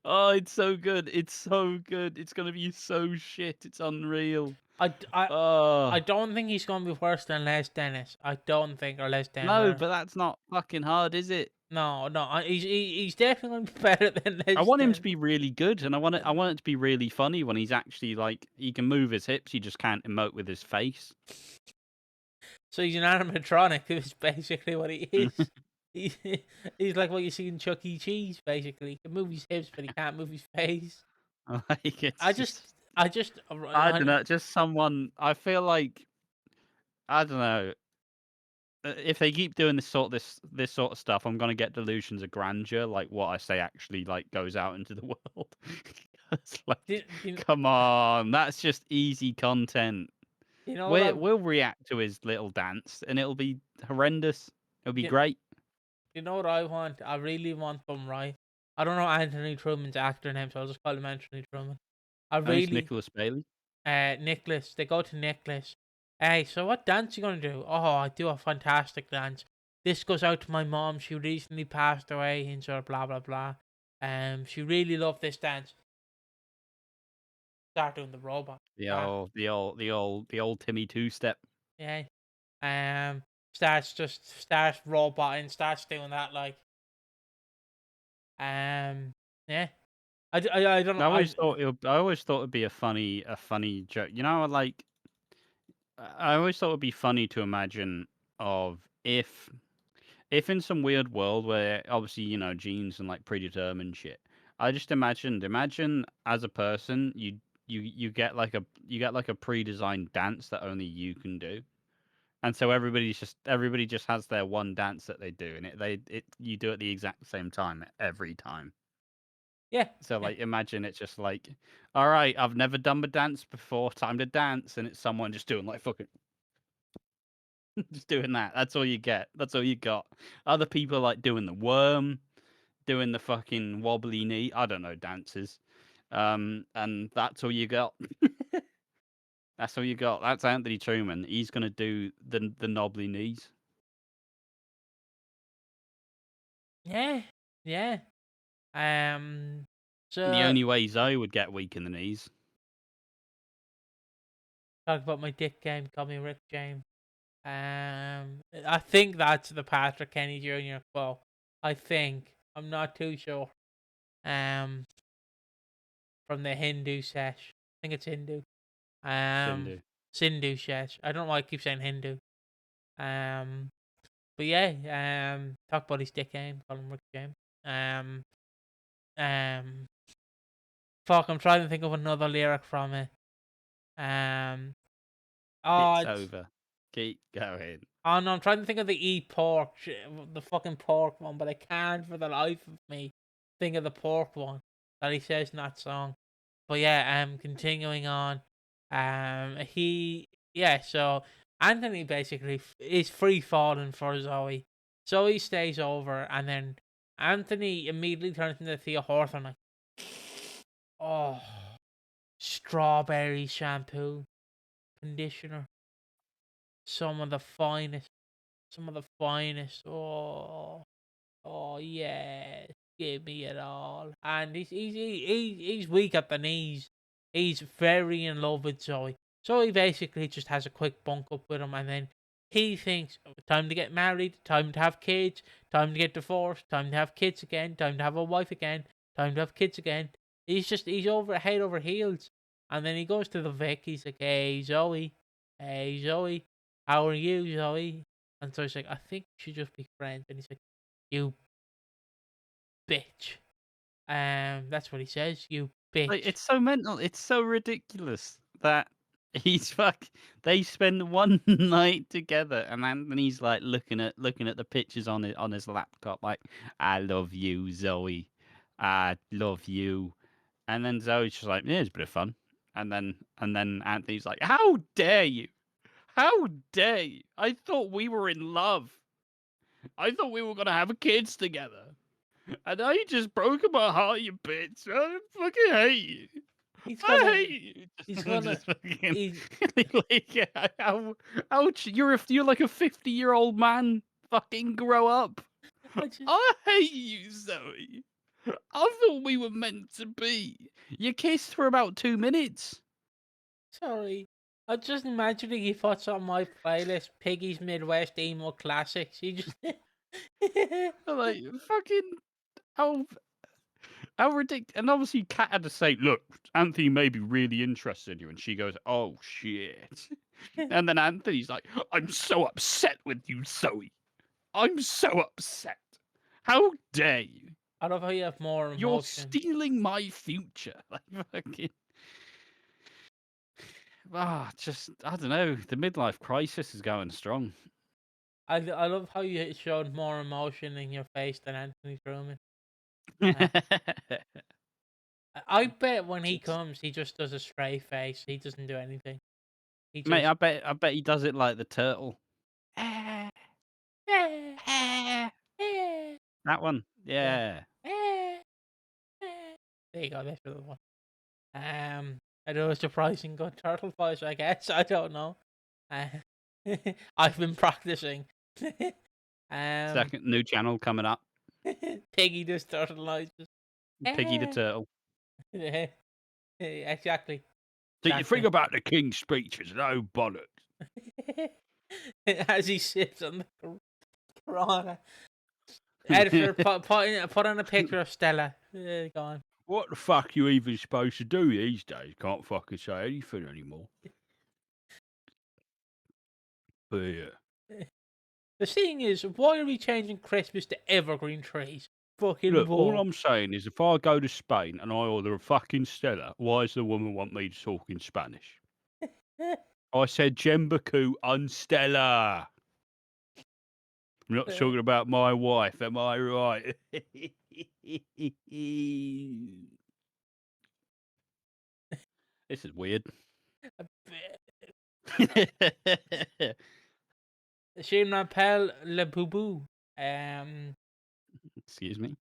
Oh, it's so good. It's so good. It's going to be so shit. It's unreal. I don't think he's going to be worse than Les Dennis. I don't think, or Les Dennis. No, but that's not fucking hard, is it? No, he's definitely going to be better than Les Dennis. I want him to be really good, and I want it to be really funny when he's actually he can move his hips, he just can't emote with his face. So he's an animatronic, is basically what he is. He's like what you see in Chuck E. Cheese, basically. He can move his hips, but he can't move his face. I don't know, just someone, I feel like, I don't know. if they keep doing this sort of stuff, I'm gonna get delusions of grandeur, like what I say actually like goes out into the world. It's Do, like, do, come on, that's just easy content. do you know what We'll react to his little dance, and it'll be horrendous. It'll be do, great. you know what I want? I really want them, right? I don't know Anthony Truman's actor name, so I'll just call him Anthony Truman. I And it's really, Nicholas Bailey. Nicholas. They go to Nicholas. Hey, so what dance you gonna do? Oh, I do a fantastic dance. This goes out to my mom. She recently passed away, and sort of blah blah blah. She really loved this dance. Start doing the robot. The Ah, old, the old, the old, the old Timmy two-step. yeah. Starts roboting, starts doing that like. Yeah. I don't know. I always thought it'd be a funny joke. You know, like I always thought it'd be funny to imagine of if in some weird world where obviously genes and like predetermined shit. I just imagine as a person you get like a pre-designed dance that only you can do. And so everybody just has their one dance that they do, and it you do it the exact same time every time. Yeah, So yeah. like imagine it's just like, all right, I've never done a dance before, time to dance, and it's someone just doing like fucking just doing that. That's all you get. That's all you got. Other people like doing the worm, doing the fucking wobbly knee. I don't know dances. And that's all you got. That's all you got. That's Anthony Truman. He's gonna do the knobbly knees. Yeah, yeah. Um, The so only way Zoe would get weak in the knees. talk about my dick game. Call me Rick James. I think that's the Patrick Kenny Jr. quote. I think I'm not too sure. Um, from the Hindu sesh. I think it's Hindu. Um, Sindhu. Sindhu sesh. I don't know why I keep saying Hindu. Um, but yeah. Talk about his dick game. Call him Rick James. Um, um, fuck. I'm trying to think of another lyric from it. Um, oh, It's it's over. Keep going. Oh no, I'm trying to think of the pork, the fucking pork one, but I can't for the life of me think of the pork one that he says in that song. But yeah, continuing on, so Anthony basically is free falling for Zoe. Zoe stays over, and then Anthony immediately turns into Thea Hawthorne, like, oh, strawberry shampoo, conditioner, some of the finest. Some of the finest. Oh yes, give me it all. And he's weak at the knees. He's very in love with Zoe. So he basically just has a quick bunk up with him, and then he thinks, "Oh, time to get married, time to have kids, time to get divorced, time to have kids again, time to have a wife again, time to have kids again." He's over head over heels, and then he goes to the Vic. He's like, hey Zoe, how are you, Zoe?" And so he's like, "I think we should just be friends." And he's like, "You bitch." That's what he says. "You Like, bitch." it's so mental. It's so ridiculous that he's fuck. They spend one night together, and Anthony's like looking at the pictures on his laptop, like, "I love you, Zoe. I love you." And then Zoe's just like, "Yeah, it's a bit of fun." And then Anthony's like, "How dare you? How dare you? I thought we were in love. I thought we were gonna have kids together. And now you just broke my heart, you bitch. I fucking hate you. He's I gonna, hate you." he's Just, gonna, just fucking he's, like, yeah, you're like a 50-year-old man. Fucking grow up. I just, I hate you, Zoe. I thought we were meant to be. You kissed for about 2 minutes. sorry. I'm just imagining he puts on my playlist, Piggy's Midwest Emo Classics. He just, Like, fucking how how ridiculous. And obviously, Kat had to say, "Look, Anthony may be really interested in you," and she goes, "Oh shit." And then Anthony's like, "I'm so upset with you, Zoe. I'm so upset. How dare you? I love how you have more You're emotion. stealing my future." Like, fucking, just, I don't know. The midlife crisis is going strong. I love how you showed more emotion in your face than Anthony Truman. I bet when he comes, he just does a straight face. He doesn't do anything. He Mate, just I bet he does it like the turtle. eh, Eh, eh, eh. eh. That one, Yeah. yeah. There you go. That's the one. I do a surprising good turtle voice. I guess I don't know. Uh, I've been practicing. um, Second new channel coming up. Piggy does turtle noises. Piggy the turtle. Yeah, exactly. Do you think about the King's speeches? No bollocks. As he sips on the Corona. Editor, put on a picture of Stella. Go on. What the fuck you even supposed to do these days? Can't fucking say anything anymore. But yeah. The thing is, why are we changing Christmas to evergreen trees? Fucking Look, all war. I'm saying is if I go to Spain and I order a fucking Stella, why does the woman want me to talk in Spanish? I said Jembaku un Stella. I'm not talking about my wife, am I right? This is weird. Je m'appelle le boubou. Excuse me.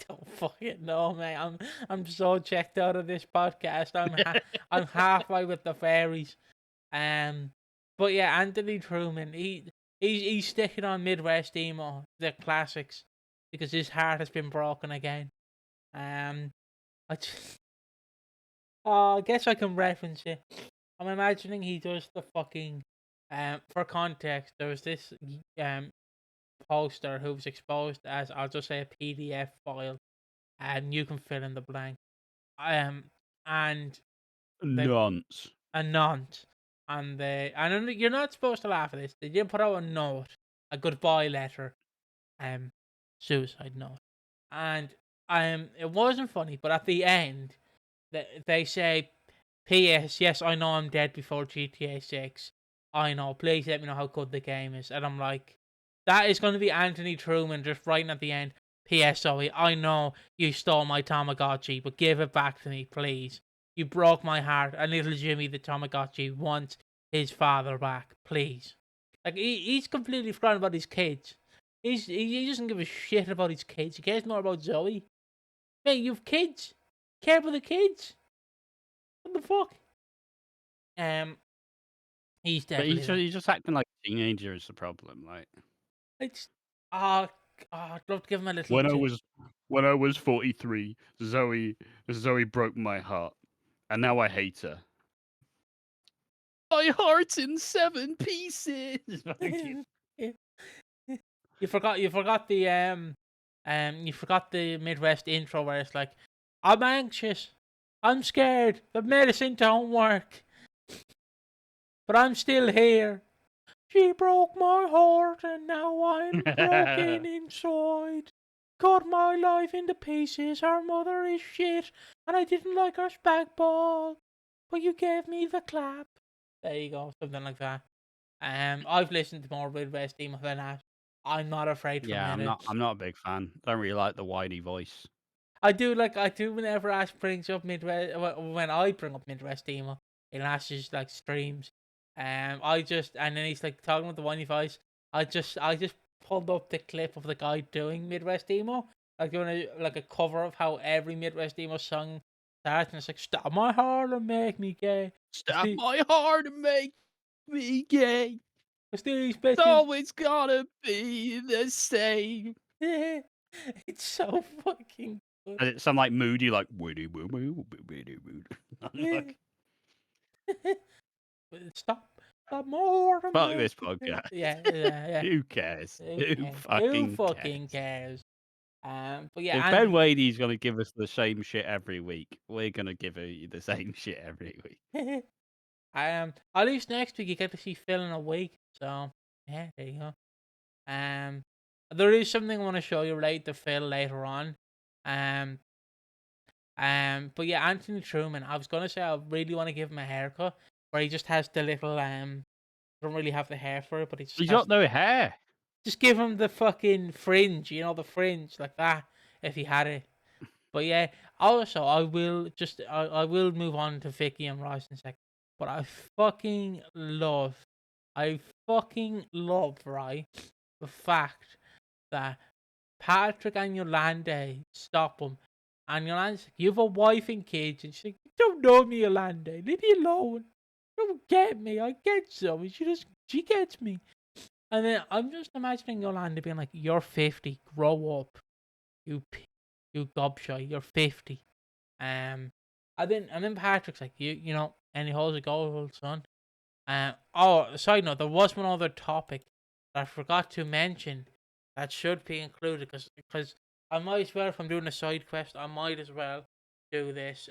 Don't fucking know, man. I'm so checked out of this podcast. I'm halfway with the fairies. But yeah, Anthony Truman. He's sticking on Midwest emo, the classics, because his heart has been broken again. I just, I guess I can reference it. I'm imagining he does the fucking. For context, there was this poster who was exposed as, I'll just say, a PDF file, and you can fill in the blank. And they Nonce. a nonce, and you're not supposed to laugh at this. They did put out a note, a goodbye letter, suicide note, and it wasn't funny, but at the end, they say, "P.S. Yes, I know I'm dead before GTA 6. I know. Please let me know how good the game is." And I'm like, that is going to be Anthony Truman just writing at the end. P.S. Zoe, I know you stole my Tamagotchi, but give it back to me, please. You broke my heart, and little Jimmy the Tamagotchi wants his father back, please. Like, he's completely forgotten about his kids. He doesn't give a shit about his kids. He cares more about Zoe. Mate, you have kids. Care about the kids. What the fuck? He's But definitely. he's just acting like a teenager is the problem. Like It's I'd love to give him a little. when I was 43, Zoe broke my heart, and now I hate her. My heart's in 7 pieces. You forgot you forgot the Midwest intro where it's like, I'm anxious, I'm scared, the medicine don't work, but I'm still here. She broke my heart and now I'm broken inside. Cut my life into pieces, her mother is shit, and I didn't like her spag ball, but you gave me the clap. There you go, something like that. I've listened to more Midwest emo than that. I'm not afraid for Yeah, minutes. I'm not a big fan. Don't really like the whiny voice. I do whenever Ash brings up Midwest, when I bring up Midwest emo in Ash's like streams. And then he's like talking with the whiny voice. I just pulled up the clip of the guy doing Midwest emo, like doing a cover of how every Midwest emo song starts, and it's like, "Stop my heart and make me gay. Stop my heart and make me gay. It's always gotta be the same." Yeah, it's so fucking good. And it's some like moody, like woody woo woo woody woo. Like, Stop more. fuck this podcast. Yeah. Who cares? Who Who fucking fucking cares? cares? But yeah, If Ben Wadey's gonna give us the same shit every week, we're gonna give you the same shit every week. at least next week you get to see Phil in a week. So yeah, there you go. There is something I want to show you related to Phil later on. But yeah, Anthony Truman. I was gonna say I really want to give him a haircut where he just has the little don't really have the hair for it, but he just He's has, got no hair. Just give him the fucking fringe, the fringe like that if he had it. But yeah, also I will move on to Vikki and Ross in a second. But I fucking love, right, the fact that Patrick and Yolande stop him. And Yolande's like, you have a wife and kids. And she's like, you don't know me, Yolande. Leave me alone. You don't get me. I get Zoe. She gets me. And then I'm just imagining Yolanda being like, you're 50. Grow up. You gobshite. You're 50. And then Patrick's like, any holes of gold, son. Side note, there was one other topic that I forgot to mention that should be included because I might as well, if I'm doing a side quest, I might as well do this.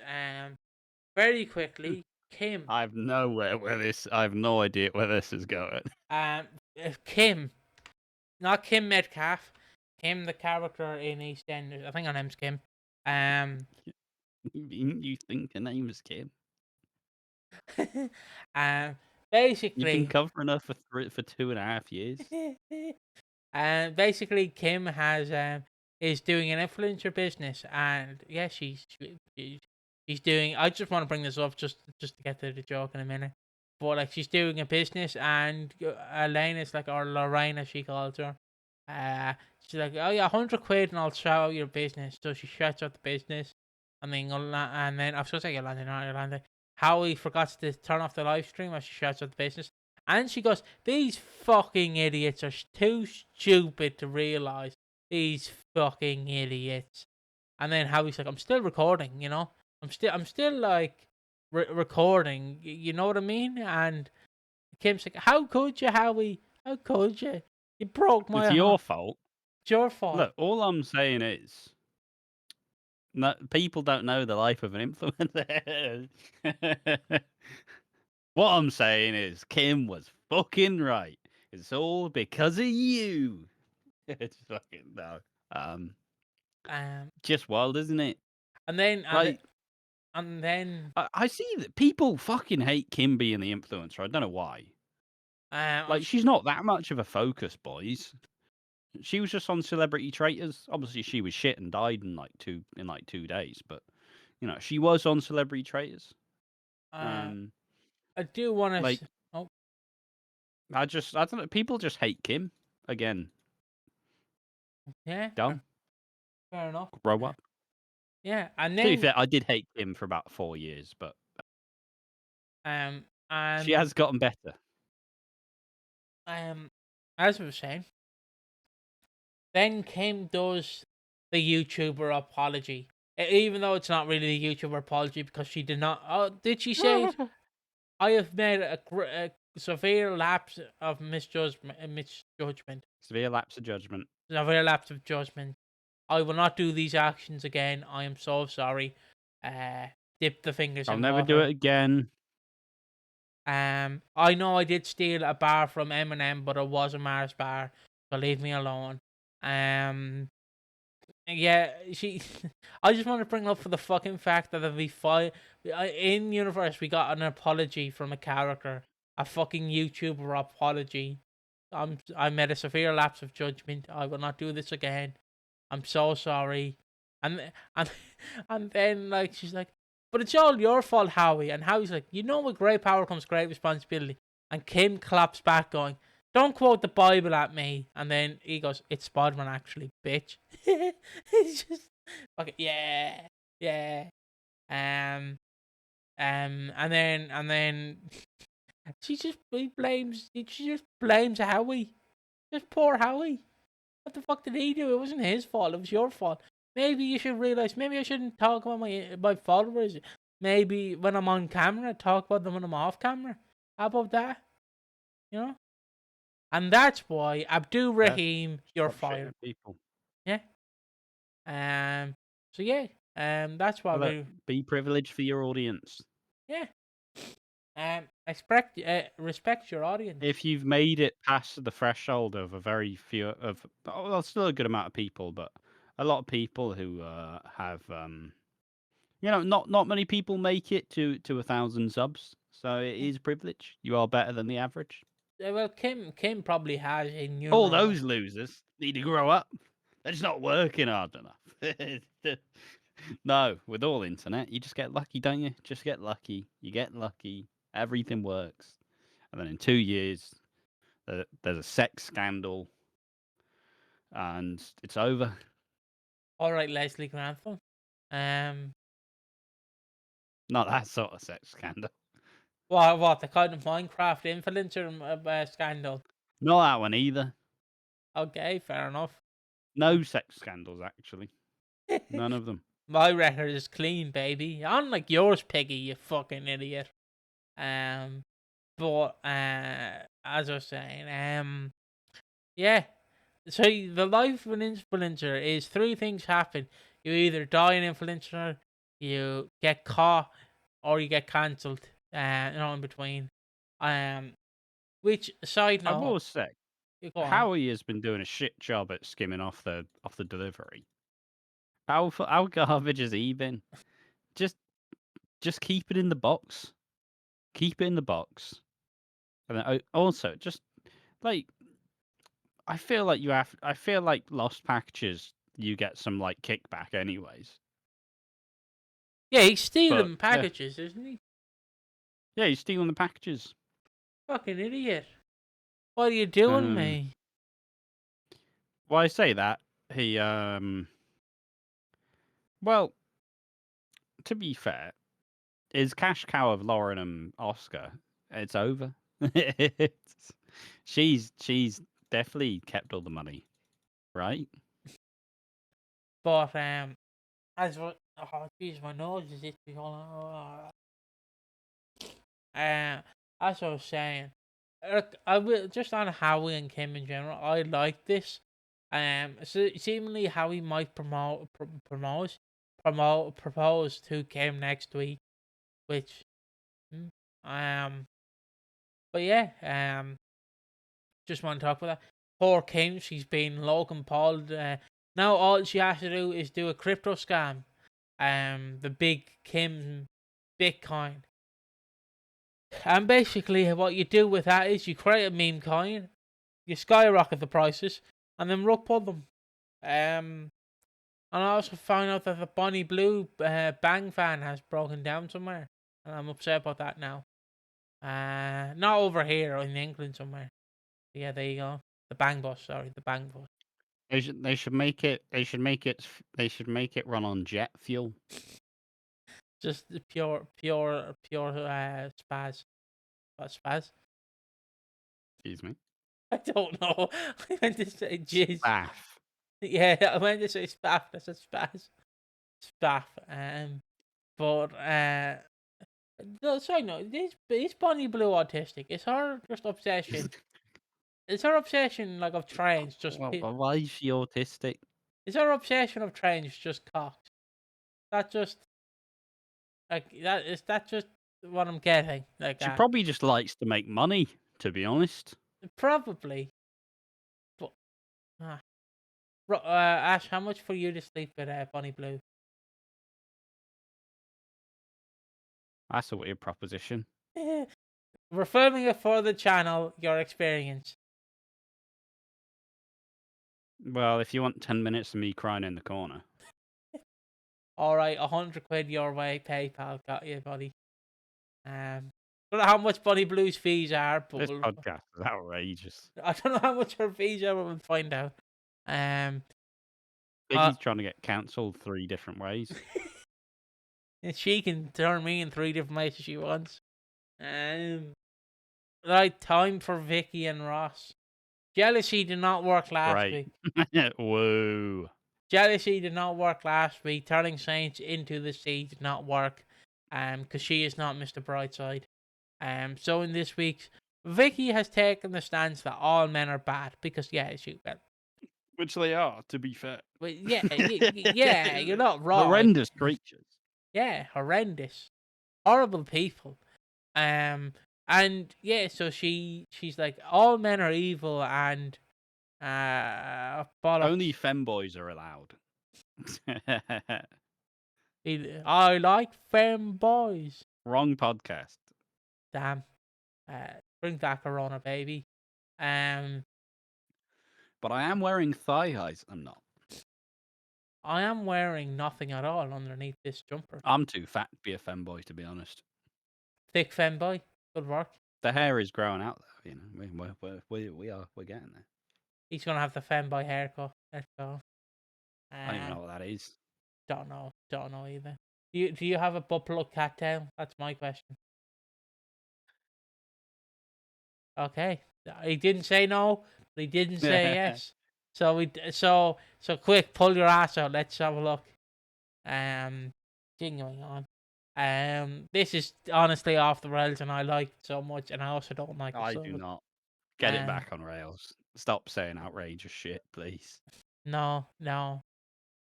Very quickly, Kim. I have no idea where this is going. Kim, not Kim Metcalf, Kim the character in EastEnders. I think her name's Kim. You think her name is Kim? Basically, You've been covering her for 2.5 years. Basically, Kim is doing an influencer business, and yeah, she's doing. I just want to bring this up just to get to the joke in a minute, but like she's doing a business, and Elena's like, or Lorraine as she calls her. She's like, oh yeah, 100 quid, and I'll shout out your business. So she shouts out the business, and then I was gonna say Yolanda. Howie forgot to turn off the live stream as she shouts out the business. And she goes, these fucking idiots are too stupid to realise. These fucking idiots. And then Howie's like, I'm still recording, I'm still like recording, you know what I mean? And Kim's like, how could you, Howie? How could you? You broke my heart. It's your fault. It's your fault. Look, all I'm saying is, no, people don't know the life of an influencer. What I'm saying is, Kim was fucking right. It's all because of you. It's fucking no. Just wild, isn't it? And then, I see that people fucking hate Kim being the influencer. I don't know why. She's not that much of a focus, boys. She was just on Celebrity Traitors. Obviously, she was shit and died in 2 days. But she was on Celebrity Traitors. I do want to. I don't know. People just hate Kim again. Yeah. Dumb. Fair enough. Grow up. Yeah, and then to be fair, I did hate Kim for about 4 years, but and she has gotten better. As we were saying, then Kim does the YouTuber apology, even though it's not really the YouTuber apology because she did not. Oh, did she say? I have made a severe lapse of misjudgment. Severe lapse of judgment. Severe lapse of judgment. I will not do these actions again. I am so sorry. Dip the fingers. I'll never do it again. I know I did steal a bar from Eminem, but it was a Mars bar, so leave me alone. Yeah, she. I just want to bring up for the fucking fact that if we fight in universe, we got an apology from a character, a fucking YouTuber apology. I made a severe lapse of judgment. I will not do this again. I'm so sorry. And then like she's like, but it's all your fault, Howie. And Howie's like, with great power comes great responsibility. And Kim claps back, going, don't quote the Bible at me. And then he goes, it's Spider-Man actually, bitch. It's just okay, yeah. And then she just blames Howie. Just poor Howie. What the fuck did he do? It wasn't his fault. It was your fault. Maybe you should realize. Maybe I shouldn't talk about my followers. Maybe when I'm on camera, talk about them when I'm off camera. How about that? And that's why Abdul Rahim, you're fired. People. Yeah. So yeah. That's why we be privileged for your audience. Yeah. Respect your audience. If you've made it past the threshold of a very few still a good amount of people, but a lot of people who have not many people make it to 1,000 subs, so it is privilege. You are better than the average. Well, Kim probably has in All numerous. those losers need to grow up. They're just not working hard enough. No, with all internet, you just get lucky, don't you? Just get lucky. You get lucky. Everything works. And then in 2 years, there's a sex scandal, and it's over. All right, Leslie Grantham. Not that sort of sex scandal. What the kind of Minecraft influencer scandal? Not that one either. Okay, fair enough. No sex scandals, actually. None of them. My record is clean, baby. Unlike yours, Piggy, you fucking idiot. But as I was saying, yeah. So the life of an influencer is 3 things happen. You either die an influencer, you get caught, or you get cancelled. In between. Which side I note? will say, You go on. Howie has been doing a shit job at skimming off the delivery. How garbage has he been? Just keep it in the box. Keep it in the box. And then also just like I feel like lost packages you get some like kickback anyways. Yeah, he's stealing But packages, isn't he? yeah, he's stealing the packages. Fucking idiot. What are you doing, me? Well, I say that he well, to be fair, his cash cow of Lauren and Oscar, it's over. It's, she's definitely kept all the money, right? But as what? Oh, jeez, my nose is itchy. Hold on. As I was saying, look, I will just on Howie and Kim in general. I like this. So seemingly Howie might propose to Kim next week, which, but yeah, just want to talk about that. Poor Kim, she's been Logan Paul. Now all she has to do is do a crypto scam. The big Kim Bitcoin. And basically, what you do with that is you create a meme coin, you skyrocket the prices, and then rug pull them. And I also found out that the Bonnie Blue Bang fan has broken down somewhere, and I'm upset about that now. Not over here in England somewhere. Yeah, there you go. The Bang Bus, sorry, the Bang Bus. They should make it run on jet fuel. Just the pure spaz. What spaz? Excuse me. I don't know. I meant to say jizz. Spaff. Yeah, I meant to say spaff. That's a spaz. Spaff. But no, sorry, no. This Bonnie Blue autistic. It's her just obsession. It's her obsession like of trains. Just why is she autistic? It's her obsession of trains just cocked. That just like that is that just what I'm getting. Like She that. probably just likes to make money, to be honest. Probably. But Ash, how much for you to sleep with Bonnie Blue? That's a weird proposition. We're filming it for the channel. Your experience. Well, if you want 10 minutes of me crying in the corner. All right, £100 your way. PayPal got you, buddy. Don't know how much Bonnie Blue's fees are, but This podcast is outrageous. I don't know how much her fees are, but we'll find out. Piggy's trying to get cancelled 3 different ways. She can turn me in 3 different ways if she wants. Right, time for Vikki and Ross. Jealousy did not work last week. Whoa. Jealousy did not work last week. Turning Saints into the sea did not work. Because she is not Mr. Brightside. So in this week's, Vikki has taken the stance that all men are bad. Because which they are, to be fair. But yeah, you're not wrong. Horrendous creatures. Yeah, horrendous, horrible people. And yeah, so she's like all men are evil and bollocks. Only femboys are allowed. I like femboys. Wrong podcast. Damn. Drink that Corona, baby. But I am wearing thigh highs. I'm not. I am wearing nothing at all underneath this jumper. I'm too fat to be a femboy, to be honest. Thick femboy, good work. The hair is growing out, though. You know, we're getting there. He's gonna have the femboy haircut. Let's go. I don't even know what that is. Don't know either. Do you have a butt plug cattail? That's my question. Okay, he didn't say no, but he didn't say yes. So quick, pull your ass out. Let's have a look. Continuing on. This is honestly off the rails, and I like it so much, and I also don't like it. I do not. Get it back on rails. Stop saying outrageous shit, please. No.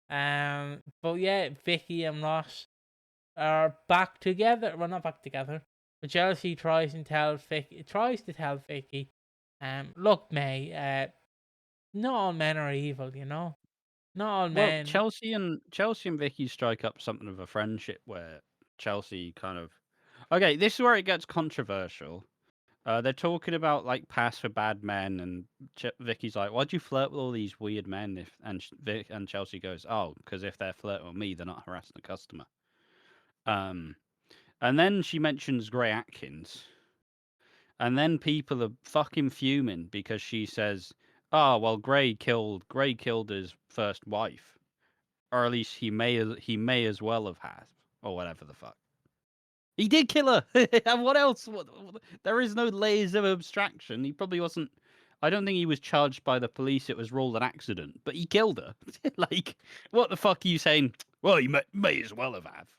But yeah, Vikki and Ross are back together. Well, not back together. But Chelsea tries to tell Vikki, look, May, not all men are evil, you know. Not all men. Well, Chelsea and Vikki strike up something of a friendship where Chelsea kind of. Okay, this is where it gets controversial. They're talking about like pass for bad men, and Vicky's like, "Why'd you flirt with all these weird men?" And Chelsea goes, "Oh, because if they're flirting with me, they're not harassing the customer." And then she mentions Gray Atkins, and then people are fucking fuming because she says, "Oh, well, Gray killed his first wife, or at least he may as well have had, or whatever the fuck." He did kill her. And what else? There is no layers of abstraction. He probably wasn't. I don't think he was charged by the police. It was ruled an accident, but he killed her. Like, what the fuck are you saying? Well, you may as well have.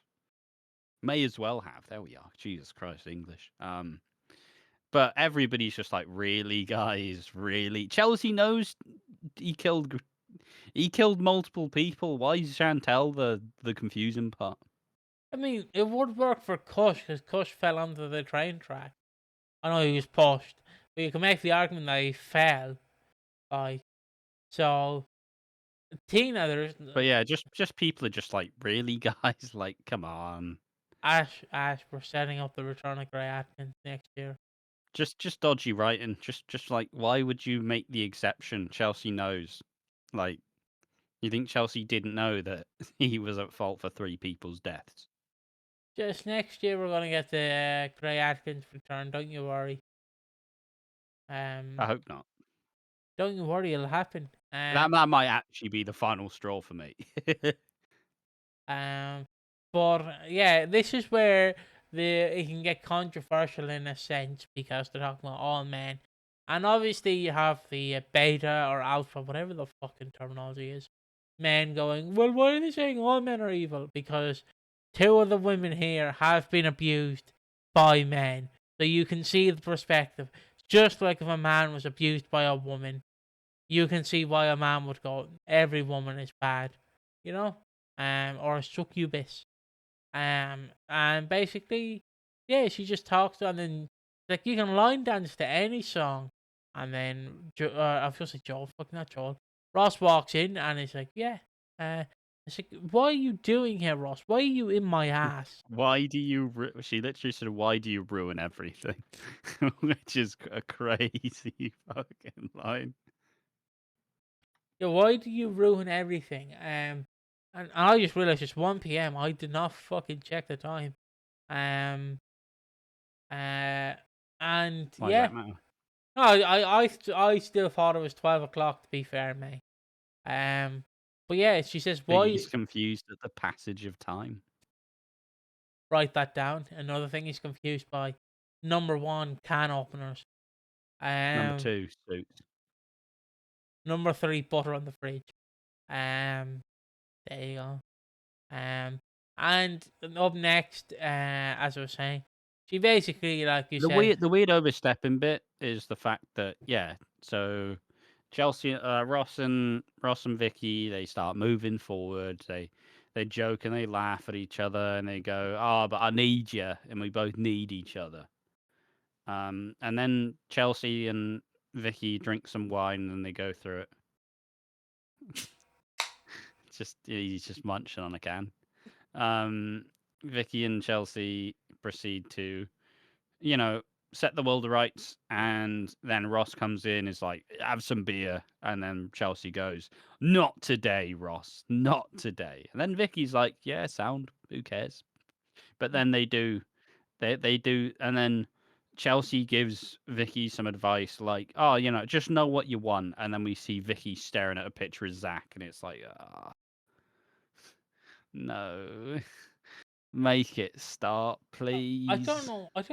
May as well have. There we are. Jesus Christ, English. But everybody's just like, really, guys, really. Chelsea knows he killed multiple people. Why is Chantel the confusing part? I mean, it would work for Kush because Kush fell onto the train track. I know he was pushed, but you can make the argument that he fell. Like, so Tina, there's. But yeah, just people are just like, really, guys, like, come on. Ash, we're setting up the return of Gray Atkins next year. Just dodgy writing. Just like, why would you make the exception? Chelsea knows. Like, you think Chelsea didn't know that he was at fault for 3 people's deaths? Just next year, we're gonna get the Gray Atkins return. Don't you worry. I hope not. Don't you worry, it'll happen. That might actually be the final straw for me. But yeah, this is where it can get controversial in a sense because they're talking about all men, and obviously you have the beta or alpha, whatever the fucking terminology is, men going, well, why are they saying all men are evil? Because 2 of the women here have been abused by men, so you can see the perspective. Just like if a man was abused by a woman, you can see why a man would go, every woman is bad, you know, or a succubus. And basically, yeah, she just talks, and then like you can line dance to any song, and then I feel like Joel, fucking not Joel. Ross walks in, and it's like, yeah, it's like, what are you doing here, Ross? Why are you in my ass? Why do you? She literally said, "Why do you ruin everything?" Which is a crazy fucking line. Yeah, why do you ruin everything? And I just realized it's 1 p.m. I did not fucking check the time. And Why yeah, does that matter? no, I still thought it was 12 o'clock. To be fair, mate. But yeah, she says, why? He's confused at the passage of time. Write that down. Another thing he's confused by. Number 1, can openers. Number 2, suits. Number 3, butter on the fridge. There you go. And up next, as I was saying, she basically, like you said, The weird overstepping bit is the fact that, yeah, so Chelsea, Ross and Vikki, they start moving forward. They joke and they laugh at each other and they go, "Oh, but I need you," and we both need each other. And then Chelsea and Vikki drink some wine and they go through it. He's just munching on a can. Vikki and Chelsea proceed to, you know, set the world to rights, and then Ross comes in, is like, have some beer, and then Chelsea goes, not today, Ross, not today. And then Vicky's like, yeah, sound, who cares? But then they do, they do, and then Chelsea gives Vicky some advice, like, oh, just know what you want. And then we see Vicky staring at a picture of Zach, and it's like, no, make it start, please. I don't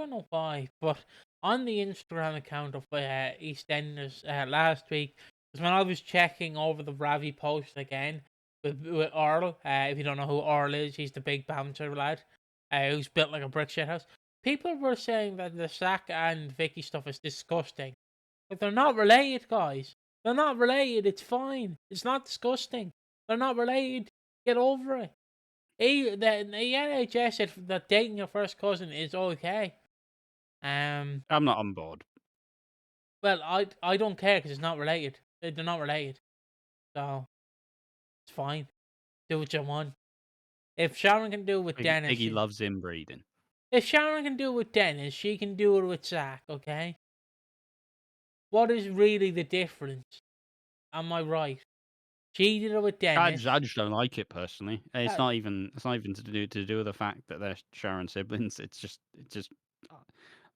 know why, but on the Instagram account of EastEnders last week, was when I was checking over the Ravi post again with Earl. If you don't know who Earl is, he's the big bouncer lad who's built like a brick shit house. People were saying that the Zach and Vicky stuff is disgusting, but they're not related, guys. They're not related. It's fine. It's not disgusting. They're not related. Get over it. The NHS said that dating your first cousin is okay. I'm not on board. Well, I don't care because it's not related. They're not related, so it's fine. Do what you want. If Sharon can do it with Dennis, Piggy loves inbreeding. if Sharon can do it with Dennis, she can do it with Zach. Okay. What is really the difference? Am I right? She did it with Dennis. I just don't like it personally. It's Uh, not even to do with the fact that they're Sharon siblings. It's just uh,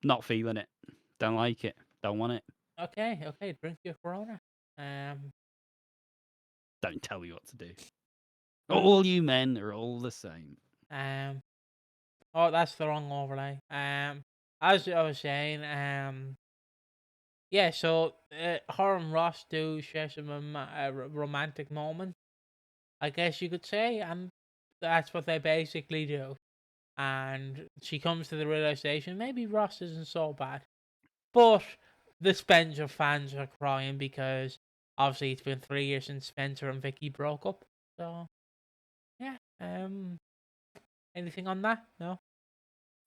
not feeling it. Don't like it. Don't want it. okay. Drink your Corona. Um. Don't tell me what to do. All you men are all the same. Um. Oh, that's the wrong overlay. As I was saying, yeah. So, her and Ross do share some romantic moments, I guess you could say, and that's what they basically do. And she comes to the realization maybe Ross isn't so bad, but the Spencer fans are crying because obviously it's been 3 years since Spencer and Vicky broke up. So, yeah. Anything on that? No.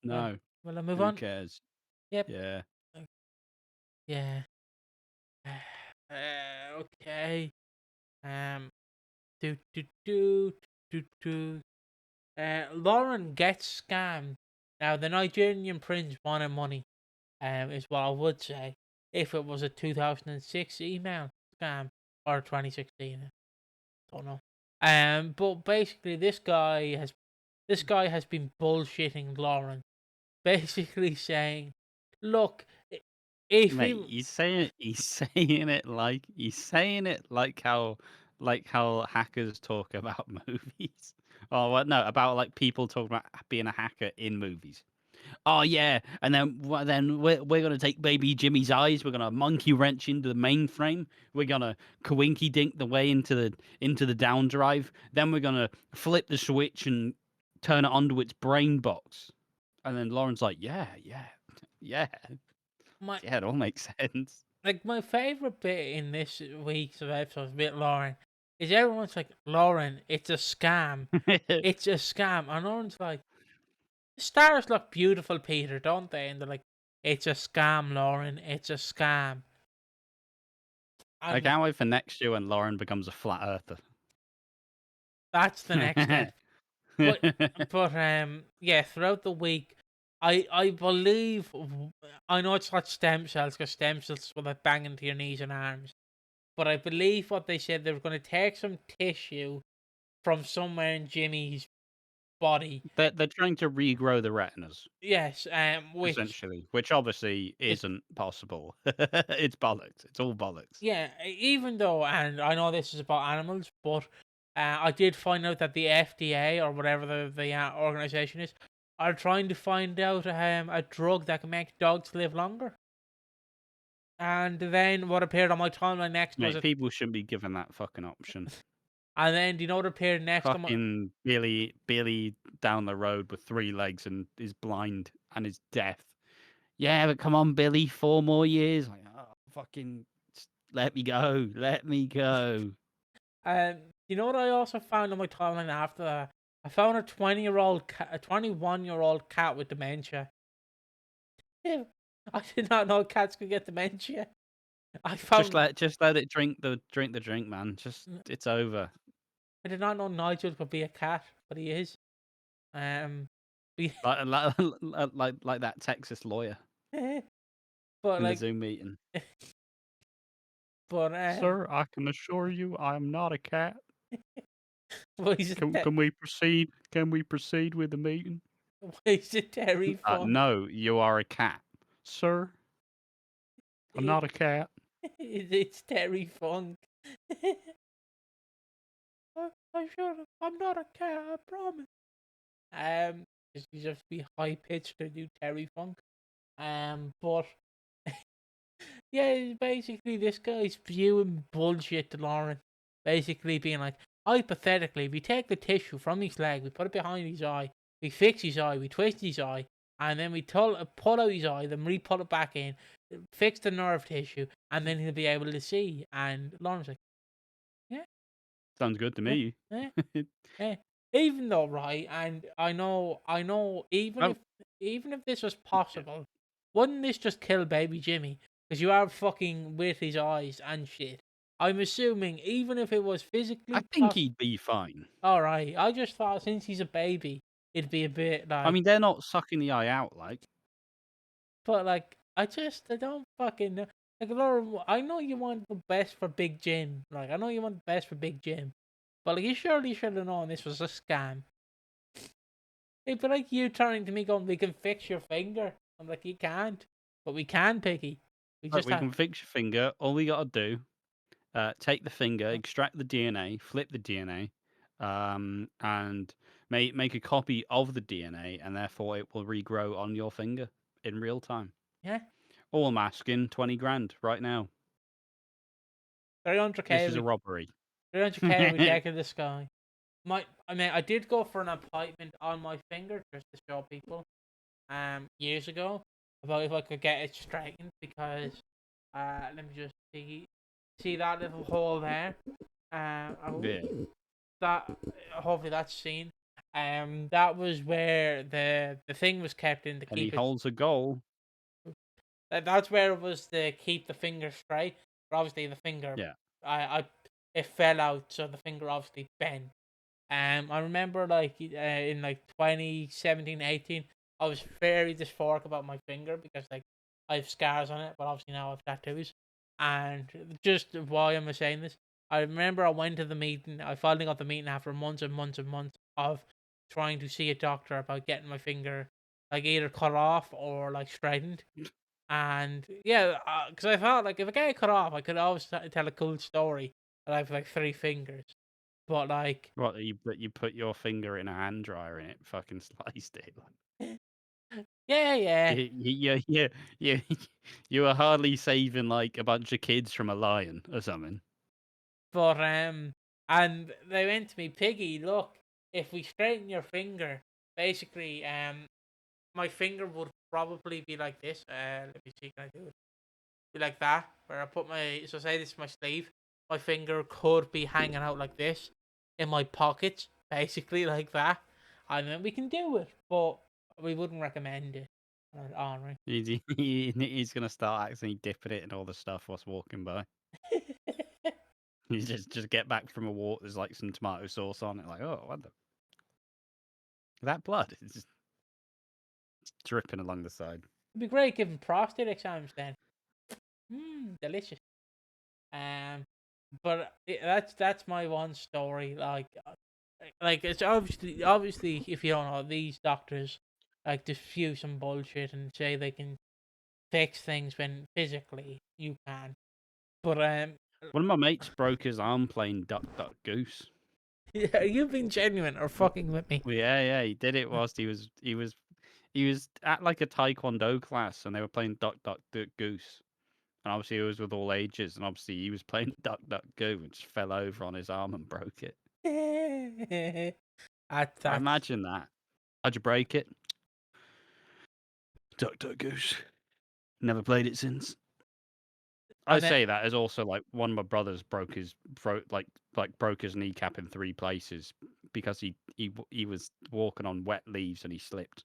Well, No. will I move Who on? cares? Yep. Yeah. Yeah. Okay. Um. Do. Lauren gets scammed. Now the Nigerian prince wanted money. Is what I would say if it was a 2006 email scam or 2016. Don't know. But basically this guy has been bullshitting Lauren, basically saying, look, if Mate, we he's saying it like how hackers talk about movies. Oh, well, no, about like people talking about being a hacker in movies. Oh yeah, and then we're gonna take baby Jimmy's eyes. We're gonna monkey wrench into the mainframe. We're gonna coinky dink the way into the down drive. Then we're gonna flip the switch and turn it onto its brain box. And then Lauren's like, yeah, my yeah, it all makes sense. like my favorite bit in this week's of episodes with Lauren is everyone's like, Lauren, it's a scam. It's a scam. And Lauren's like, the stars look beautiful, Peter, don't they? And they're like, it's a scam, Lauren. It's a scam. I And can't wait for next year when Lauren becomes a flat earther. that's the next step. But yeah, throughout the week, I believe I know it's not stem cells because stem cells will like bang into your knees and arms. But I believe what they said they were going to take some tissue from somewhere in Jimmy's body. They're trying to regrow the retinas, Yes, which essentially, which obviously is isn't possible. It's bollocks. It's all bollocks. yeah. Even though, and I know this is about animals, but I did find out that the FDA or whatever the organization is are trying to find out a drug that can make dogs live longer. And then what appeared on my timeline next was Mate, people shouldn't be given that fucking option. and then do you know what appeared next on my Fucking Billy down the road with 3 legs and is blind and is deaf. Yeah, but come on, Billy, 4 more years. Like, oh, fucking let me go. Let me go. you know what I also found on my timeline after that? I found a 20-year-old a 21-year-old cat with dementia. Ew. I did not know cats could get dementia. I found Just let it drink, man. Just it's over. I did not know Nigel could be a cat, but he is. Um, but Like like that Texas lawyer. yeah. But in the like, Zoom meeting. but Sir, I can assure you I am not a cat. why is it Can we proceed? Can we proceed with the meeting? why is it Terry Funk? No, you are a cat. Sir, I'm It, not a cat. it's Terry Funk. I should. I'm not a cat. I promise. Um, you have to be high pitched to do Terry Funk. But yeah, basically this guy's spewing bullshit to Lauren. Basically being like, hypothetically, if we take the tissue from his leg, we put it behind his eye, we fix his eye, we twist his eye, and then we pull out his eye, then re-put it back in, fix the nerve tissue, and then he'll be able to see. And Lauren's like, yeah, Sounds good to yeah, me. yeah. Yeah, even though, right, and I know, Oh, even if this was yeah. possible, wouldn't this just kill baby Jimmy? Because you are fucking with his eyes and shit. I'm assuming even if it was I physically think possible, he'd be fine. all right. I just thought since he's a baby, it'd be a bit I like, mean, they're not sucking the eye out like. but like I don't fucking know. Like Laura, I know you want the best for Big Jim. Like I know you want the best for Big Jim, but like you surely should have known this was a scam. It'd be like you turning to me going, "We can fix your finger." I'm like, "You can't," but we can, Piggy. We Like, just we have. can fix your finger. All we gotta do, take the finger, extract the DNA, flip the DNA, and make a copy of the DNA, and therefore it will regrow on your finger in real time. Yeah, All I'm asking, 20 grand right now. 300k. This is a robbery. 300k. We take it to the sky. I mean, I did go for an appointment on my finger just to show people, years ago about if I could get it straightened because, let me just see that little hole there. Yeah. That hopefully that's seen. That was where the thing was kept in to And he keep it. holds a goal. That's where it was to keep the finger straight. But obviously the finger, Yeah. I it fell out, so the finger obviously bent. I remember like in like 2017, 18, I was very dysphoric about my finger because like I have scars on it, but obviously now I have tattoos. And just why am I saying this? I remember I went to the meeting. I finally got the meeting after months and months and months of trying to see a doctor about getting my finger like either cut off or like straightened. And yeah, because I felt like if I get it cut off, I could always tell a cool story that I have like three fingers. But like, What, you put your finger in a hand dryer and it fucking sliced it. yeah, yeah. You you were hardly saving like a bunch of kids from a lion or something. But and they went to me, Piggy. Look, if we straighten your finger, basically, my finger would probably be like this. Let me see, can I do it? Be like that, where I put my. So say this is my sleeve. My finger could be hanging out like this in my pockets, basically like that, and then we can do it. But we wouldn't recommend it. Alright. He's gonna start accidentally dipping it in all the stuff whilst walking by. You just get back from a walk. There's like some tomato sauce on it. Like, oh, what the? That blood is just dripping along the side. It'd be great giving prostate exams then. Delicious. Um, but that's my one story. Like it's obviously if you don't know, these doctors like diffuse some bullshit and say they can fix things when physically you can. But One of my mates broke his arm playing Duck Duck Goose. are you being genuine or fucking with me? Well, yeah, he did it whilst he was at like a taekwondo class, and they were playing Duck Duck Goose. And obviously, it was with all ages, and obviously, he was playing Duck Duck Go and just fell over on his arm and broke it. I That's imagine that. How'd you break it? Duck Duck Goose. Never played it since. I and then say that as also like one of my brothers broke his broke his kneecap in 3 places because he was walking on wet leaves and he slipped.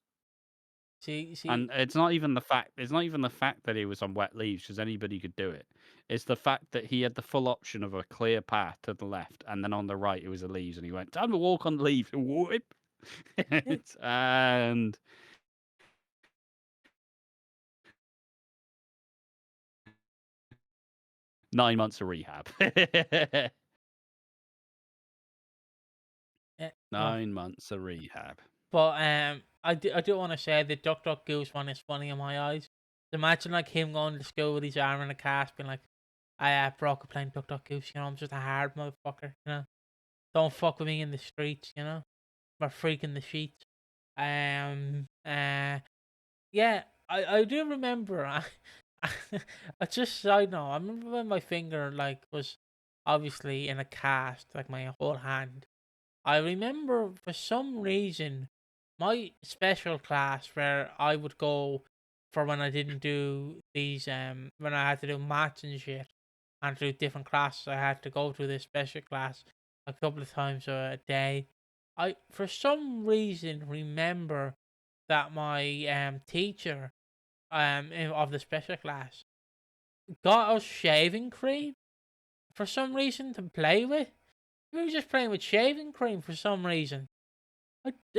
see And it's not even the fact that he was on wet leaves because anybody could do it. It's the fact that he had the full option of a clear path to the left, and then on the right it was the leaves, and he went, "Time to walk on the leaves." Whoop. And 9 months of rehab. Yeah, well, 9 months of rehab. but I do want to say the Duck Duck Goose one is funny in my eyes. Imagine like him going to school with his arm in a cast, being like, "I broke a playing Duck Duck Goose. I'm just a hard motherfucker. Don't fuck with me in the streets. We're freaking the sheets." Um. Yeah. I do remember. I just side note. I remember when my finger was obviously in a cast, like my whole hand. I remember for some reason my special class where I would go for when I didn't do these when I had to do maths and shit and do different classes. I had to go to this special class a couple of times a day. I for some reason remember that my teacher of the special class got us shaving cream for some reason to play with. We were just playing with shaving cream for some reason.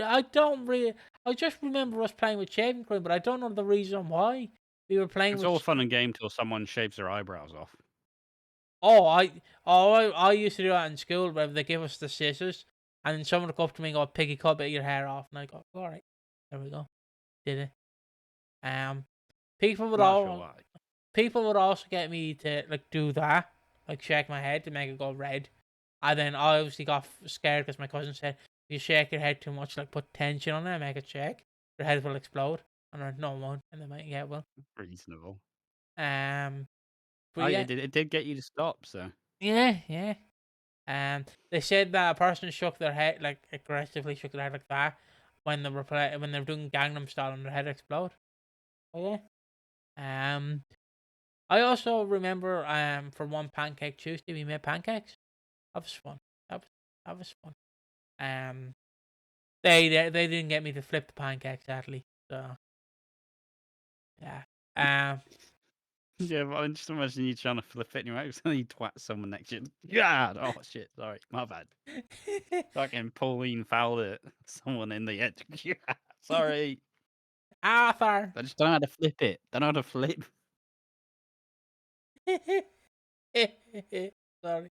I don't really. I just remember us playing with shaving cream, but I don't know the reason why we were playing It's with. all fun and game till someone shaves their eyebrows off. Oh, I used to do that in school where they give us the scissors, and then someone would go up to me and go, "Piggy, cut a bit of your hair off," and I go, "All right, there we go, did it." Um, people would Not sure all why. people would also get me to do that, like shake my head to make it go red. And then I obviously got scared because my cousin said, if you shake your head too much, like put tension on it and make it shake, your head will explode. And I went, no, it won't. And they went, yeah, well. Reasonable. Um, but Oh, yeah, it did get you to stop, so. yeah, yeah. They said that a person shook their head, like aggressively shook their head like that when they were when they were doing Gangnam Style and their head explode. Oh yeah. I also remember for one Pancake Tuesday we made pancakes. That was fun. That was fun. Um, they didn't get me to flip the pancakes sadly. So yeah. Um, Yeah, but I'm just imagining you trying to flip it in your mouth and you twat someone next to you. God, oh shit, sorry, my bad. Fucking Pauline fouled it. Someone in the edge. Yeah, sorry. Arthur. I just don't know how to flip it. Don't know how to flip. Sorry,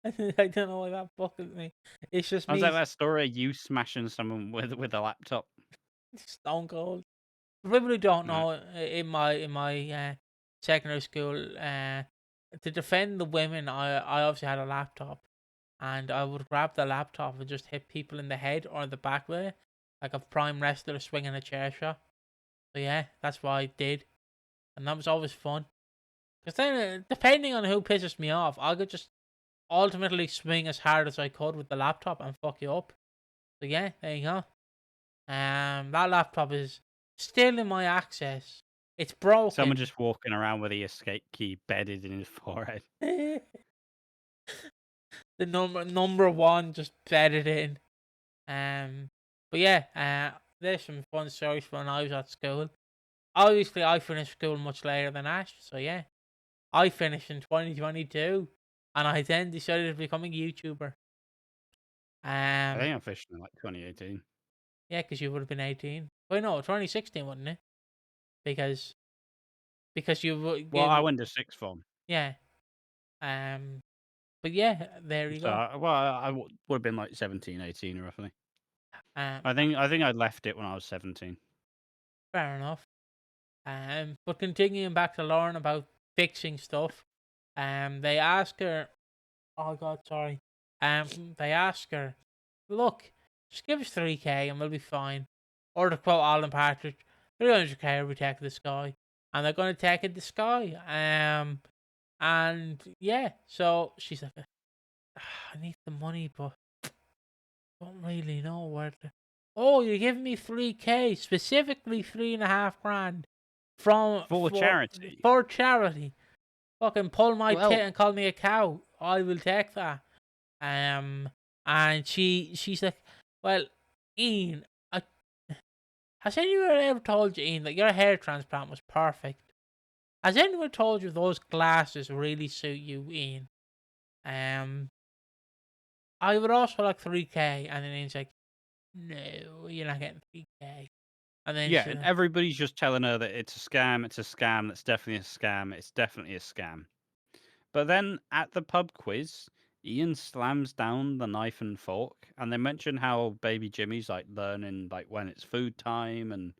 I don't know why that fucked me. It's just I was like me that story of you smashing someone with a laptop. stone cold. For people who don't Right. know, in my secondary school, to defend the women, I obviously had a laptop, and I would grab the laptop and just hit people in the head or the back with it, like a prime wrestler swinging a chair shot. So yeah, that's what I did, and that was always fun. Because then, depending on who pisses me off, I could just ultimately swing as hard as I could with the laptop and fuck you up. So yeah, there you go. That laptop is still in my access. It's Someone broken. just walking around with the escape key bedded in his forehead. The number one just bedded in. Um, but yeah, there's some fun stories from when I was at school. Obviously, I finished school much later than Ash, so yeah, I finished in 2022, and I then decided to become a YouTuber. I Um, think I'm fishing in like 2018. yeah, because you would have been 18. Wait, no, 2016, wouldn't it? Because you Well, I went to sixth form. yeah. Um, but yeah, there you So, go. I would have been like 17, 18 roughly. Um, I think I left it when I was 17. fair enough. But continuing back to Lauren about fixing stuff. They ask her. Oh God, sorry. They ask her, look, just give us 3K and we'll be fine. Or to quote Alan Partridge, 300K will take the sky, and they're going to take it the sky. And yeah, so she's like, I need the money, but don't really know where to. Oh, you're giving me 3K, specifically 3.5 grand from For charity. for charity. Fucking pull my tit Well, and call me a cow. I will take that. Um, and she's like, well, Ian, has anyone ever told you, Ian, that your hair transplant was perfect? Has anyone told you those glasses really suit you, Ian? Um, I would also like 3K, and then Ian's like, no, you're not getting 3K. And then yeah, she's and like, everybody's just telling her that it's a scam. It's a scam. That's definitely a scam. It's definitely a scam. But then at the pub quiz, Ian slams down the knife and fork, and they mention how baby Jimmy's like learning like when it's food time and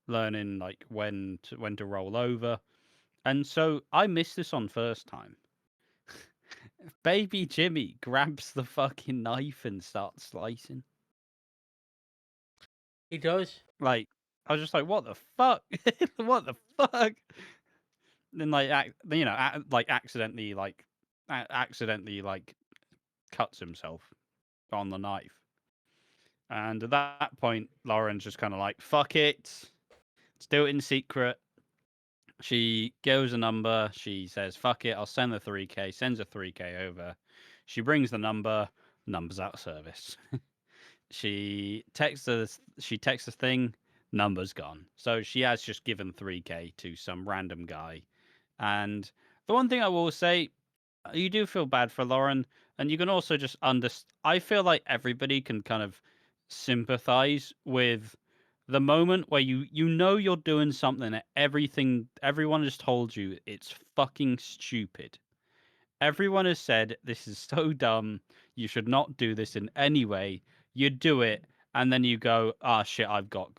learning like when to roll over. And so I missed this on first time. Baby Jimmy grabs the fucking knife and starts slicing. He does. Like I was just like, what the fuck? What the fuck? Then like like accidentally like cuts himself on the knife. And at that point, Lauren's just kind of like, fuck it. Let's do it in secret. She gives a number. She says, fuck it. I'll send the 3K. Sends a 3K over. She brings the number. Number's out of service. She texts a thing. Number's gone. So she has just given 3K to some random guy. And the one thing I will say, you do feel bad for Lauren, and you can also just understand. I feel like everybody can kind of sympathize with the moment where you know you're doing something that everyone has told you it's fucking stupid. Everyone has said this is so dumb. You should not do this in any way. You do it, and then you go, "Ah, shit, I've got."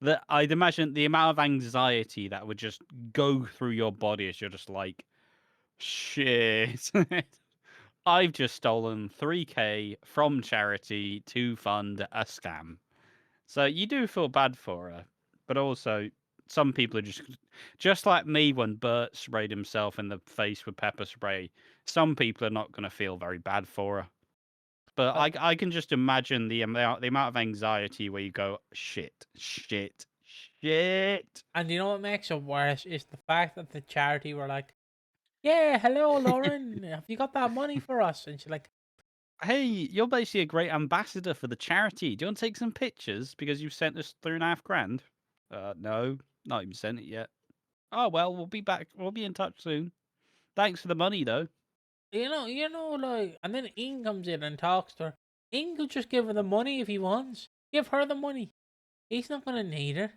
That I'd imagine the amount of anxiety that would just go through your body as you're just like, "Shit, I've just stolen 3K from charity to fund a scam." So you do feel bad for her, but also some people are just like me when Bert sprayed himself in the face with pepper spray. Some people are not going to feel very bad for her, but Well, I can just imagine the amount of anxiety where you go shit, shit, shit. and you know what makes it worse is the fact that the charity were like, "Yeah, hello, Lauren. Have you got that money for us?" And she's like, Hey, you're basically a great ambassador for the charity. Do you want to take some pictures because you've sent us 3.5 grand? No, not even sent it yet. Oh well, we'll be back. We'll be in touch soon. Thanks for the money though. like, and then Ian comes in and talks to her. Ian could just give her the money if he wants. Give her the money. He's not gonna need her.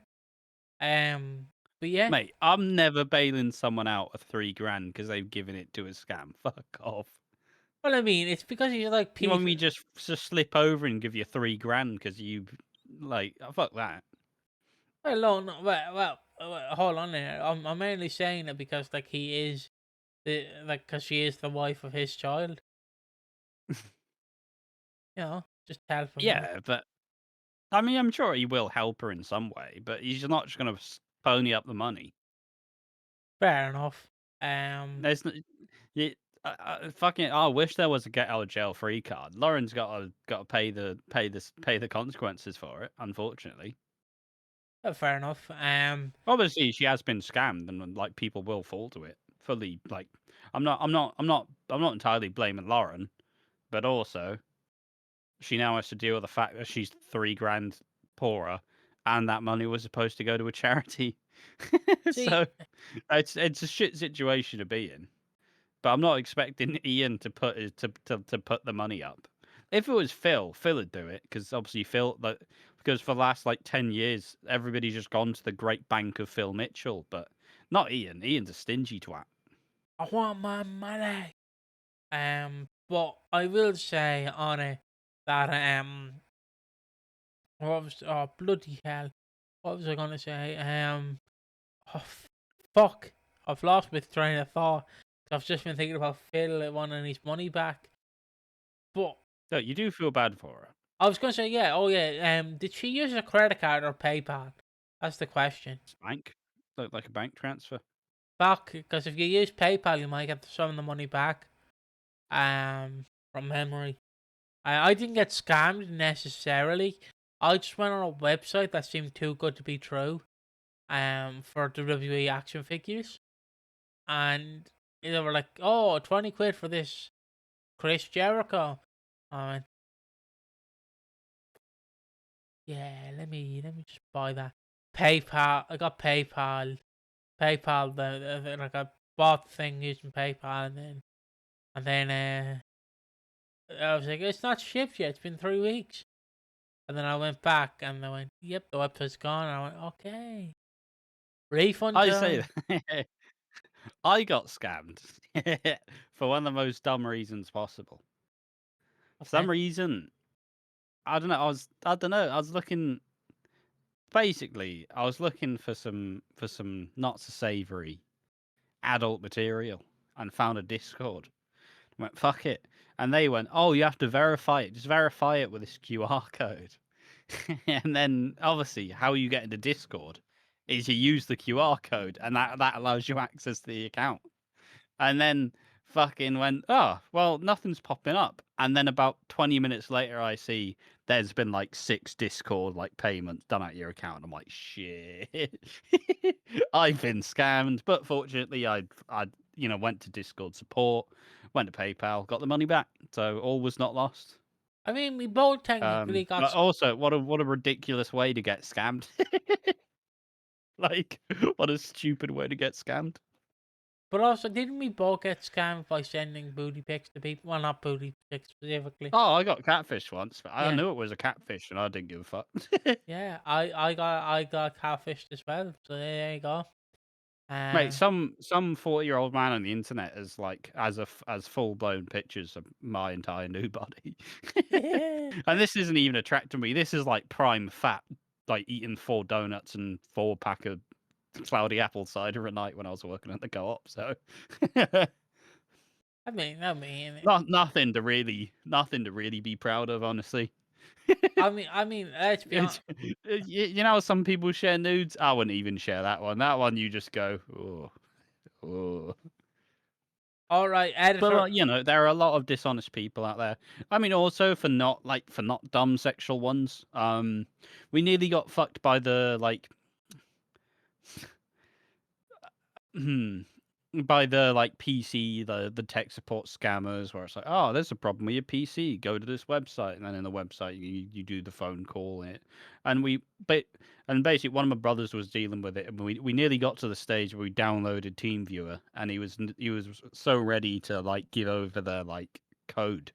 But yeah. Mate, I'm never bailing someone out of 3 grand because they've given it to a scam. Fuck off. Well, I mean, it's because he's like You want Peter. me just slip over and give you 3 grand because you like fuck that. Well, no, well, hold on there. I'm mainly saying it because like he is because she is the wife of his child. Just help him out. Yeah, but I mean, I'm sure he will help her in some way, but he's not just gonna pony up the money. Fair enough. Um, There's no, you, fucking. I wish there was a get out of jail free card. Lauren's got to pay the consequences for it. Unfortunately. fair enough. Obviously, she has been scammed, and like people will fall to it fully. Like, I'm not entirely blaming Lauren, but also she now has to deal with the fact that she's 3 grand poorer, and that money was supposed to go to a charity. See, So it's a shit situation to be in. But I'm not expecting Ian to put the money up. If it was Phil would do it because obviously because for the last like 10 years everybody's just gone to the great bank of Phil Mitchell, but not Ian. Ian's a stingy twat. I want my money. But I will say on it that oh bloody hell, what was I gonna say? Oh fuck, I've lost my train of thought. I've just been thinking about Phil wanting his money back. But No, you do feel bad for her. I was gonna say, yeah, oh yeah. Did she use a credit card or PayPal? That's the question. It's bank, look like a bank transfer. Fuck, because if you use PayPal, you might get some of the money back. From memory, I didn't get scammed necessarily. I just went on a website that seemed too good to be true. For WWE action figures, and they were like, "Oh, 20 quid for this Chris Jericho." I went, "Yeah, let me just buy that." PayPal. I got PayPal. PayPal. Like I bought the thing using PayPal, and then I was like, "It's not shipped yet. It's been 3 weeks." And then I went back, and they went, "Yep, the website's gone." And I went, "Okay, refund I say time." that. I got scammed for one of the most dumb reasons possible. For some Okay. reason, I was looking basically, I was looking for some not so savory adult material and found a Discord. Went, fuck it. And they went, oh, you have to verify it. Just verify it with this QR code. And then, obviously, how you get into Discord is you use the QR code, and that allows you access to the account. And then fucking went, oh, well, nothing's popping up. And then about 20 minutes later, I see there's been like 6 Discord like payments done at your account. I'm like, shit, I've been scammed. But fortunately, I went to Discord support, went to PayPal, got the money back. So all was not lost. I mean, we both technically But got. also, what a ridiculous way to get scammed. Like, what a stupid way to get scammed. But also, didn't we both get scammed by sending booty pics to people? Well, not booty pics specifically. Oh, I got catfish once. But I Yeah, knew it was a catfish, and I didn't give a fuck. yeah. I got catfished as well. So there you go. Mate, Um, some 40-year-old man on the internet as full blown pictures of my entire new body, yeah. and this isn't even attracting me. This is like prime fat, like eating 4 donuts and 4-pack of cloudy apple cider a night when I was working at the co-op. So, I mean, nothing to really be proud of, honestly. I mean. Let's be honest. You know, some people share nudes. I wouldn't even share that one. That one you just go, oh, oh. All right, But editor. there are a lot of dishonest people out there. I mean, also for not dumb sexual ones. We nearly got fucked by the hmm, by the PC, the tech support scammers, where it's like, oh, there's a problem with your PC. Go to this website, and then in the website you do the phone call it, and basically one of my brothers was dealing with it, and we nearly got to the stage where we downloaded TeamViewer, and he was so ready to give over the code,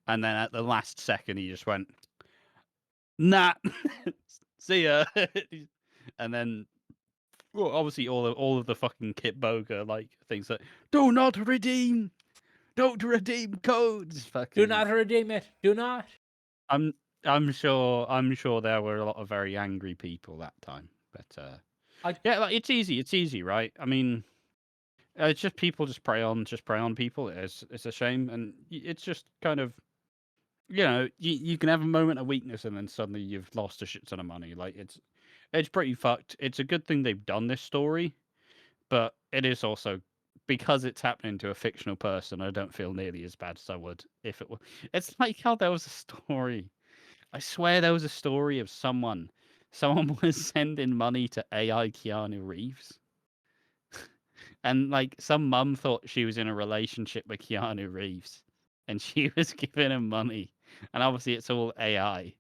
and then at the last second he just went, nah, see ya, and then well, obviously all of the fucking Kit Boga things that don't redeem codes. Do Fucking, not redeem it. Do not. I'm I'm sure there were a lot of very angry people that time. But I yeah, it's easy, right? I mean, it's just people just prey on people. It's a shame, and it's just kind of you can have a moment of weakness, and then suddenly you've lost a shit ton of money. It's pretty fucked. It's a good thing they've done this story. But it is also because it's happening to a fictional person, I don't feel nearly as bad as I would if it were. It's like how there was a story. I swear there was a story of someone. Someone was sending money to AI Keanu Reeves. And some mum thought she was in a relationship with Keanu Reeves. And she was giving him money. And obviously it's all AI.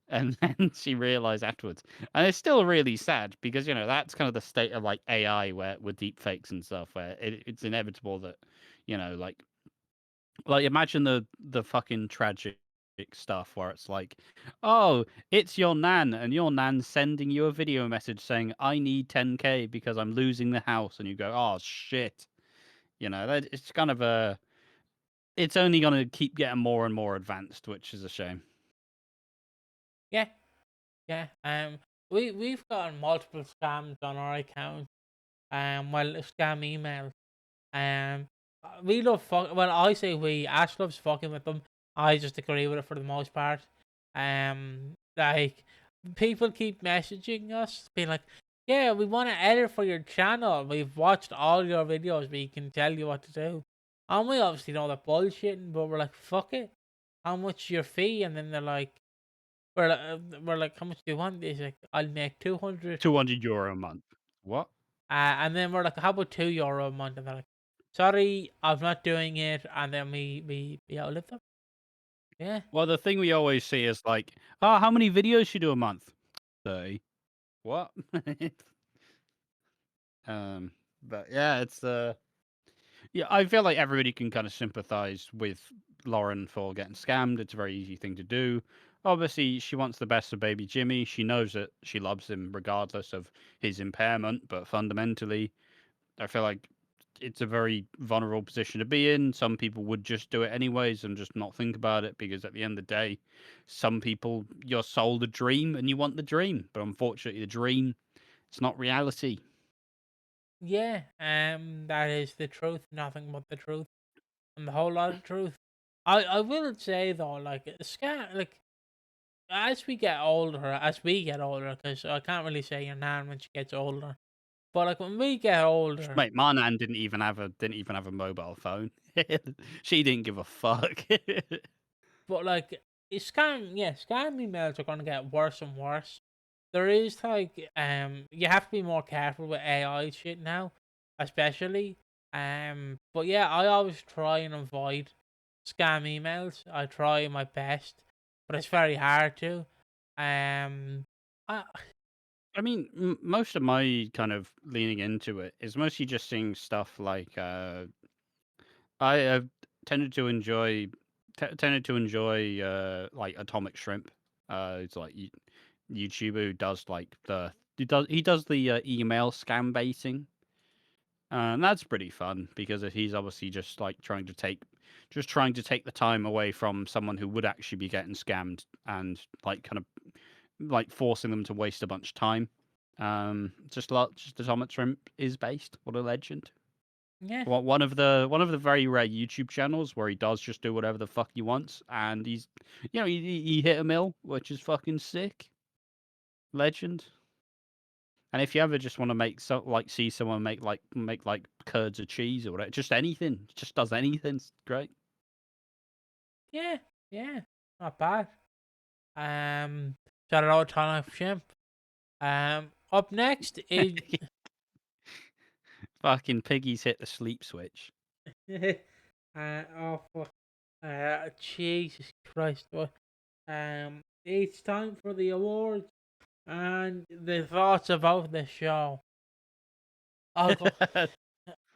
And then she realized afterwards, and it's still really sad because that's kind of the state of AI where with deep fakes and stuff, where it's inevitable that you know imagine the fucking tragic stuff where it's like, oh, it's your nan, and your nan's sending you a video message saying I need 10K because I'm losing the house, and you go, oh shit, that it's kind of it's only going to keep getting more and more advanced, which is a shame. yeah, yeah. We've gotten multiple scams on our account. Well, scam emails. We love fuck. Well, I say we. Ash loves fucking with them. I just agree with it for the most part. Like people keep messaging us, being like, "Yeah, we want to edit for your channel. We've watched all your videos. We can tell you what to do." And we obviously know they're bullshitting, but we're like, "Fuck it. How much your fee?" And then they're like, we're like, "How much do you want?" He's like, "I'll make 200." €200 a month. What? And then we're like, "How about €2 a month?" And they're like, "Sorry, I'm not doing it." And then we outlive them. Yeah, Well, the thing we always see is like, oh, how many videos you do a month? 30. What? um, but yeah, it's yeah, I feel like everybody can kind of sympathize with Lauren for getting scammed. It's a very easy thing to do. Obviously, she wants the best of baby Jimmy. She knows that she loves him regardless of his impairment, but fundamentally, I feel like it's a very vulnerable position to be in. Some people would just do it anyways and just not think about it because at the end of the day, some people you're sold a dream and you want the dream, but unfortunately, the dream it's not reality. Yeah, that is the truth, nothing but the truth, and the whole lot of truth. I will say though, like like as we get older, because I can't really say your nan when she gets older, but like when we get older, Mate, my nan didn't even have a mobile phone. She didn't give a fuck. but like scam emails are gonna get worse and worse. There is like you have to be more careful with AI shit now, especially. But yeah, I always try and avoid scam emails. I try my best, but it's very hard to. Um, I, I mean, most of my kind of leaning into it is mostly just seeing stuff like I have tended to enjoy like Atomic Shrimp. It's like YouTuber who does like he does the email scam baiting. And that's pretty fun because he's obviously just like trying to take the time away from someone who would actually be getting scammed and like kind of like forcing them to waste a bunch of time. Just Atomic Shrimp is based. What a legend. yeah, One of the very rare YouTube channels where he does just do whatever the fuck he wants, and he's he hit a mill, which is fucking sick. Legend. And if you ever just want to see someone make like curds of cheese or whatever, just anything, just does anything, it's great. yeah, yeah, not bad. Shout out to Tonic Shrimp. Up next is Fucking piggies hit the sleep switch. oh fuck, Jesus Christ, what? It's time for the awards and the thoughts about the show. I'll go.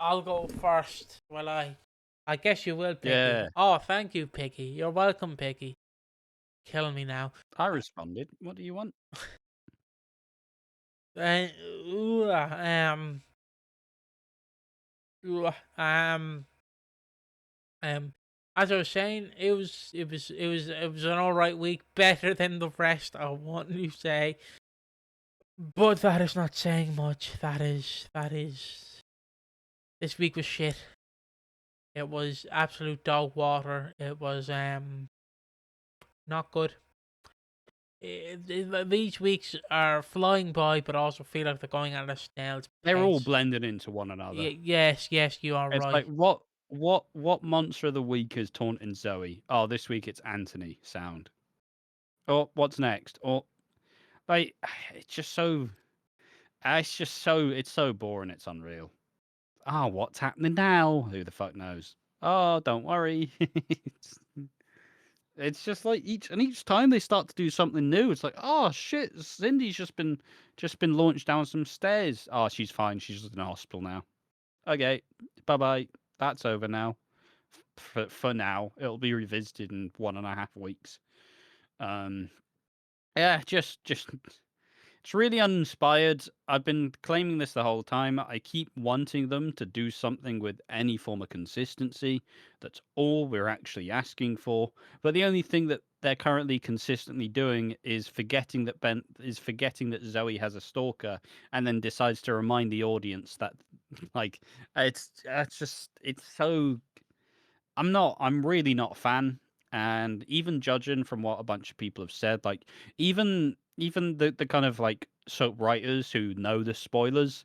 I'll go first. Well, I guess you will, Piggy. Yeah, Oh, thank you, Piggy. You're welcome, Piggy. Kill me now. I responded. What do you want? Uh, ooh, ooh, um, as I was saying, it was an alright week, better than the rest. I want to say, but that is not saying much. That is. This week was shit. It was absolute dog water. It was not good. These weeks are flying by, but also feel like they're going at a snail's They're all pace. blended into one another. Yes, yes, you are It's right. like what monster of the week is taunting Zoe? Oh, this week it's Anthony. Sound. Oh, what's next? Oh, like it's just so it's so boring. It's unreal. Oh, what's happening now? Who the fuck knows? Oh, don't worry. It's just like each time they start to do something new, it's like, oh shit, Cindy's just been launched down some stairs. Oh, she's fine. She's just in a hospital now. Okay, bye bye. That's over now. For now, it'll be revisited in 1.5 weeks. Um, yeah, just it's really uninspired. I've been claiming this the whole time. I keep wanting them to do something with any form of consistency. That's all we're actually asking for. But the only thing that they're currently consistently doing is forgetting that Zoe has a stalker, and then decides to remind the audience that, like, it's so. I'm really not a fan. And even judging from what a bunch of people have said, like even the kind of like soap writers who know the spoilers,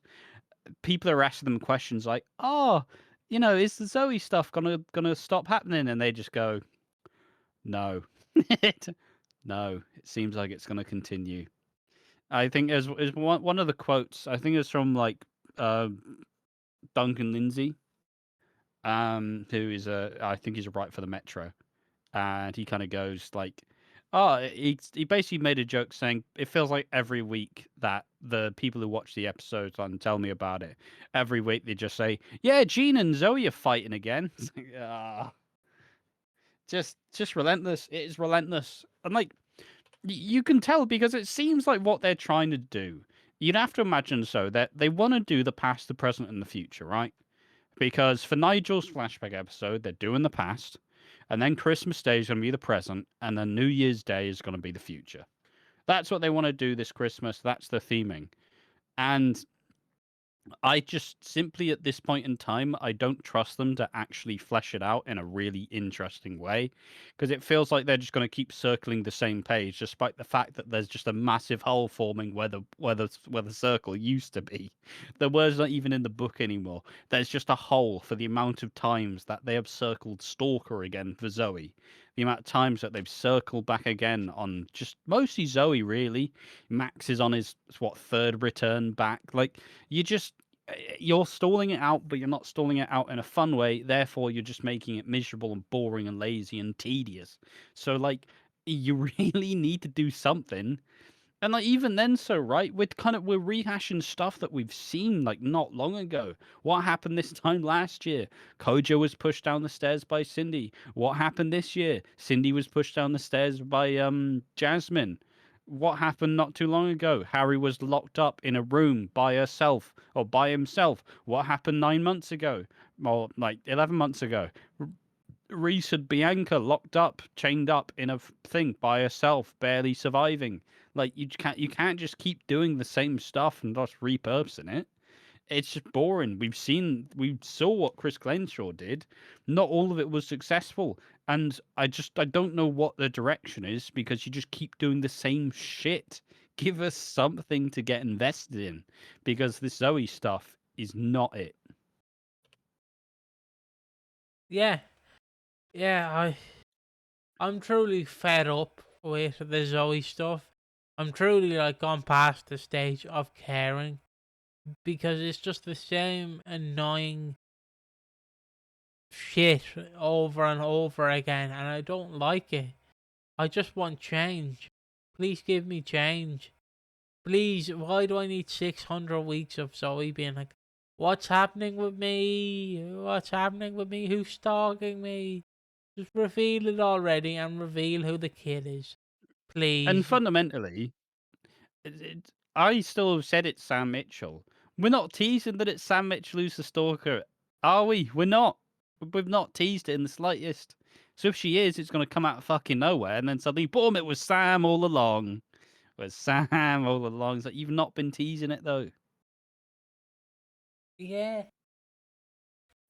people are asking them questions like, "Oh, is the Zoe stuff gonna stop happening?" And they just go, "No, no. It seems like it's gonna continue." I think is one of the quotes. I think it's from like uh, Duncan Lindsay, who is I think he's a writer for the Metro, and he kind of goes like, "Oh, he basically made a joke saying it feels like every week that the people who watch the episodes and tell me about it, every week they just say, yeah, Gene and Zoe are fighting again.' It's like, just relentless. It is relentless, and like you can tell because it seems like what they're trying to do. You'd have to imagine so that they want to do the past, the present, and the future, right? Because for Nigel's flashback episode, they're doing the past, and then Christmas Day is going to be the present, and then New Year's Day is going to be the future. That's what they want to do this Christmas. That's the theming. And I just simply at this point in time, I don't trust them to actually flesh it out in a really interesting way because it feels like they're just going to keep circling the same page, despite the fact that there's just a massive hole forming where the circle used to be. The word's not even in the book anymore. There's just a hole for the amount of times that they have circled Stalker again for Zoe. The amount of times that they've circled back again on just mostly Zoe, really. Max is on his third return back. Like you're stalling it out, but you're not stalling it out in a fun way. Therefore, you're just making it miserable and boring and lazy and tedious. So, like, you really need to do something. And like even then, so right, we're rehashing stuff that we've seen like not long ago. What happened this time last year? Kojo was pushed down the stairs by Cindy. What happened this year? Cindy was pushed down the stairs by Jasmine. What happened not too long ago? Harry was locked up in a room by herself or by himself. What happened 9 months ago? Or like 11 months ago? Reese had Bianca locked up, chained up in a thing by herself, barely surviving. Like you can't just keep doing the same stuff and just repurposing it. It's just boring. We saw what Chris Glenshaw did. Not all of it was successful, and I don't know what the direction is because you just keep doing the same shit. Give us something to get invested in, because this Zoe stuff is not it. Yeah, yeah. I'm truly fed up with the Zoe stuff. I'm truly like gone past the stage of caring because it's just the same annoying shit over and over again, and I don't like it. I just want change. Please give me change. Please, why do I need 600 weeks of Zoe being like, what's happening with me? What's happening with me? Who's stalking me? Just reveal it already and reveal who the kid is. And Please. fundamentally, I still have said it's Sam Mitchell. We're not teasing that it's Sam Mitchell who's the stalker, are we? We're not. We've not teased it in the slightest. So if she is, it's going to come out of fucking nowhere, and then suddenly, boom! It was Sam all along. It was Sam all along. It's like you've not been teasing it though. Yeah.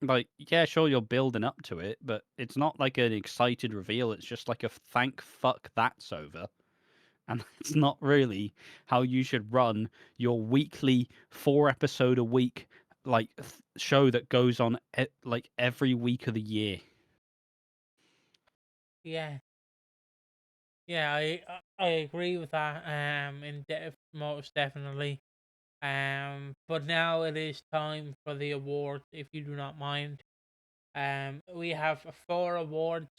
Like, yeah, sure, you're building up to it, but it's not like an excited reveal. It's just like a thank fuck that's over. And that's not really how you should run your weekly 4 episode a week like show that goes on like every week of the year. Yeah. Yeah, I agree with that. Most definitely. But now it is time for the award, if you do not mind. We have 4 awards: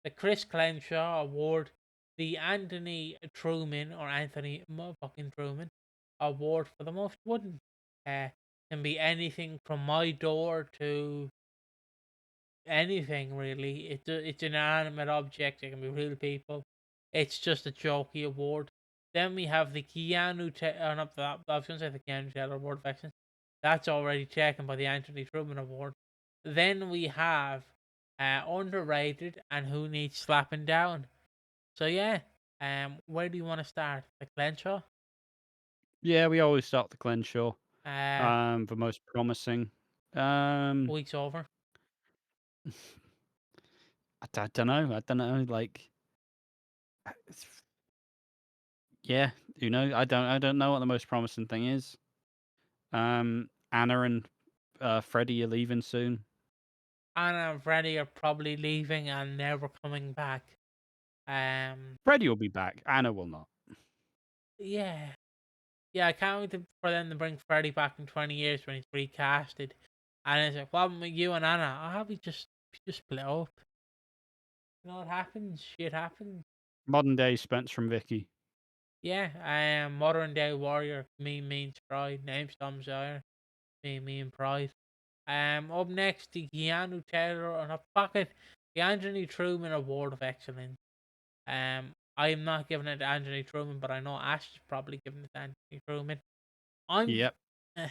the Chris Clenshaw Award, the Anthony motherfucking Truman Award for the most wooden. Can be anything from my door to anything really. It's an inanimate object. It can be real people. It's just a jokey award. Then we have the not that. I was going to say the Keanu Taylor Award of Excellence. That's already taken by the Anthony Truman Award. Then we have underrated and who needs slapping down. So yeah, where do you want to start? The Glenshaw? Yeah, we always start the Glenshaw. Uh, The most promising. Um, week's over. I don't know. I don't know. Like, yeah, I don't know what the most promising thing is. Anna and Freddie are leaving soon. Anna and Freddie are probably leaving and never coming back. Freddie will be back. Anna will not. Yeah, yeah. I can't wait for them to bring Freddie back in 20 years when he's recasted. And it's like, what happened with you and Anna? We just split up. You know what happens? Shit happens. Modern day Spence from Vikki. Yeah, modern day warrior. Me means pride. Name's Tom Sawyer. Me and pride. Up next, the Keanu Taylor on a pocket. The Anthony Truman Award of Excellence. I am not giving it to Anthony Truman, but I know Ash is probably giving it to Anthony Truman. I'm Yep. I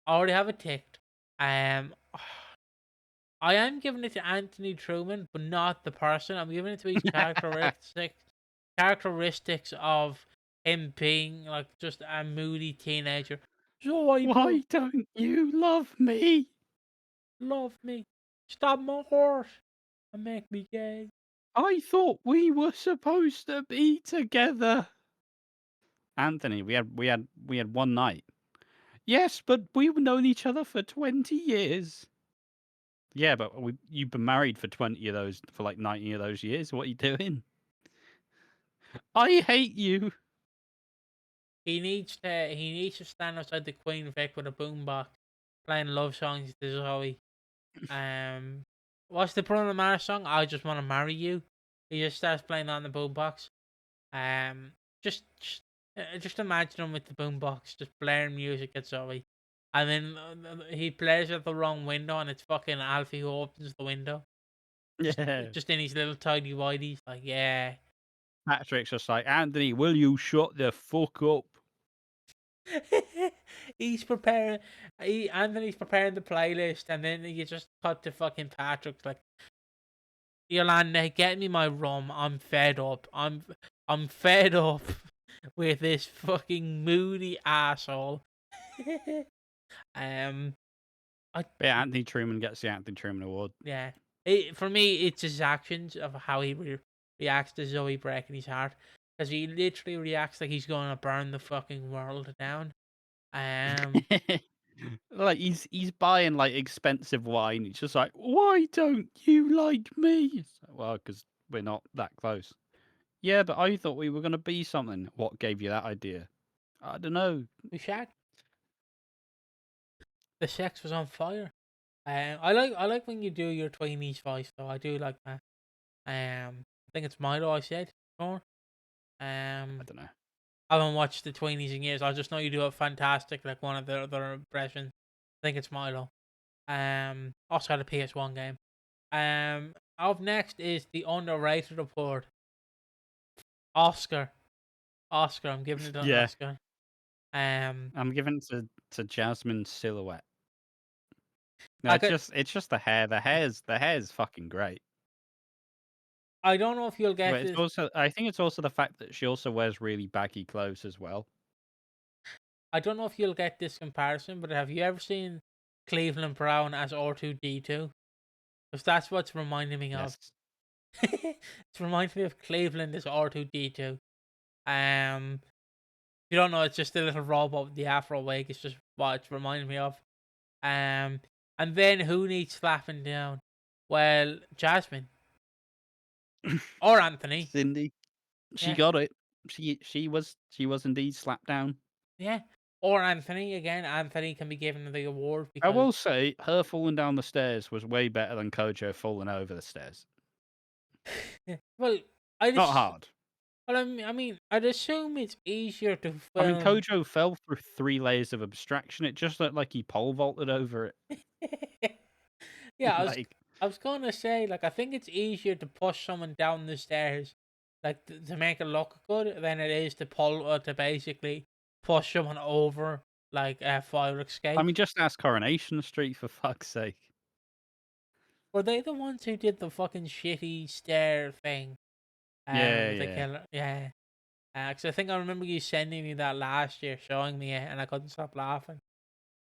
already have it ticked. Um, I am giving it to Anthony Truman, but not the person. I'm giving it to his characteristics of him being like just a moody teenager. Zoe, Why don't you love me? love me, stop my horse, and make me gay. I thought we were supposed to be together. Anthony, we had one night. Yes, but we've known each other for 20 years. Yeah, but you've been married for 20 of those, for like 90 of those years. What are you doing? I hate you. He needs to stand outside the Queen Vic with a boombox, playing love songs to Zoe. What's the Bruno Mars song? I just want to marry you. He just starts playing on the boombox. Um, just imagine him with the boombox, just blaring music at Zoe, and then he plays at the wrong window, and it's fucking Alfie who opens the window. Just, Yeah. just in his little tidy whities, like yeah. Patrick's just like, Anthony, will you shut the fuck up? He's preparing. Anthony's preparing the playlist, and then you just cut to fucking Patrick's like, Yolanda, get me my rum. I'm fed up. I'm fed up with this fucking moody asshole. um, Yeah, Anthony Truman gets the Anthony Truman Award. yeah. For me, it's his actions of how he reacts to Zoe breaking his heart, because he literally reacts like he's going to burn the fucking world down. Like he's buying like expensive wine. He's just like, why don't you like me? It's like, well, because we're not that close. Yeah, but I thought we were gonna be something. What gave you that idea? I don't know. We shagged. The sex was on fire. I like when you do your Tweeny's voice though. I do like that. I think it's Milo. I said more. I don't know. I haven't watched the Tweenies in years. I just know you do it fantastic, like one of the other impressions. I think it's Milo. Also had a PS1 game. Up next is the underrated report. Oscar. I'm giving it an Yeah, Oscar. I'm giving it to Jasmine's silhouette. No, I it's could. just the hair. The hair's fucking great. I don't know if you'll But get it's this. also I think it's also the fact that she also wears really baggy clothes as well. I don't know if you'll get this comparison, but have you ever seen Cleveland Brown as R2D2? Because that's what's reminding me of. Yes. It's reminding me of Cleveland as R2D2. If you don't know, it's just a little robot with the afro wig. It's just what it's reminding me of. Um, and then who needs slapping down? Well, Jasmine or Anthony. Cindy, she Yeah, got it. She was indeed slapped down. yeah. Or Anthony again. Anthony can be given the award I because will say her falling down the stairs was way better than Kojo falling over the stairs. well, I Not just hard. well, I'd assume it's easier to I mean, film. Kojo fell through 3 layers of abstraction. It just looked like he pole vaulted over it. Yeah, Like, I was gonna say like I think it's easier to push someone down the stairs, like to make it look good, than it is to pull to basically push someone over like a fire I escape. mean, just ask Coronation Street for fuck's sake. Were they the ones who did the fucking shitty stair thing? Yeah, With the yeah. killer, yeah. Because I think I remember you sending me that last year, showing me it, and I couldn't stop laughing.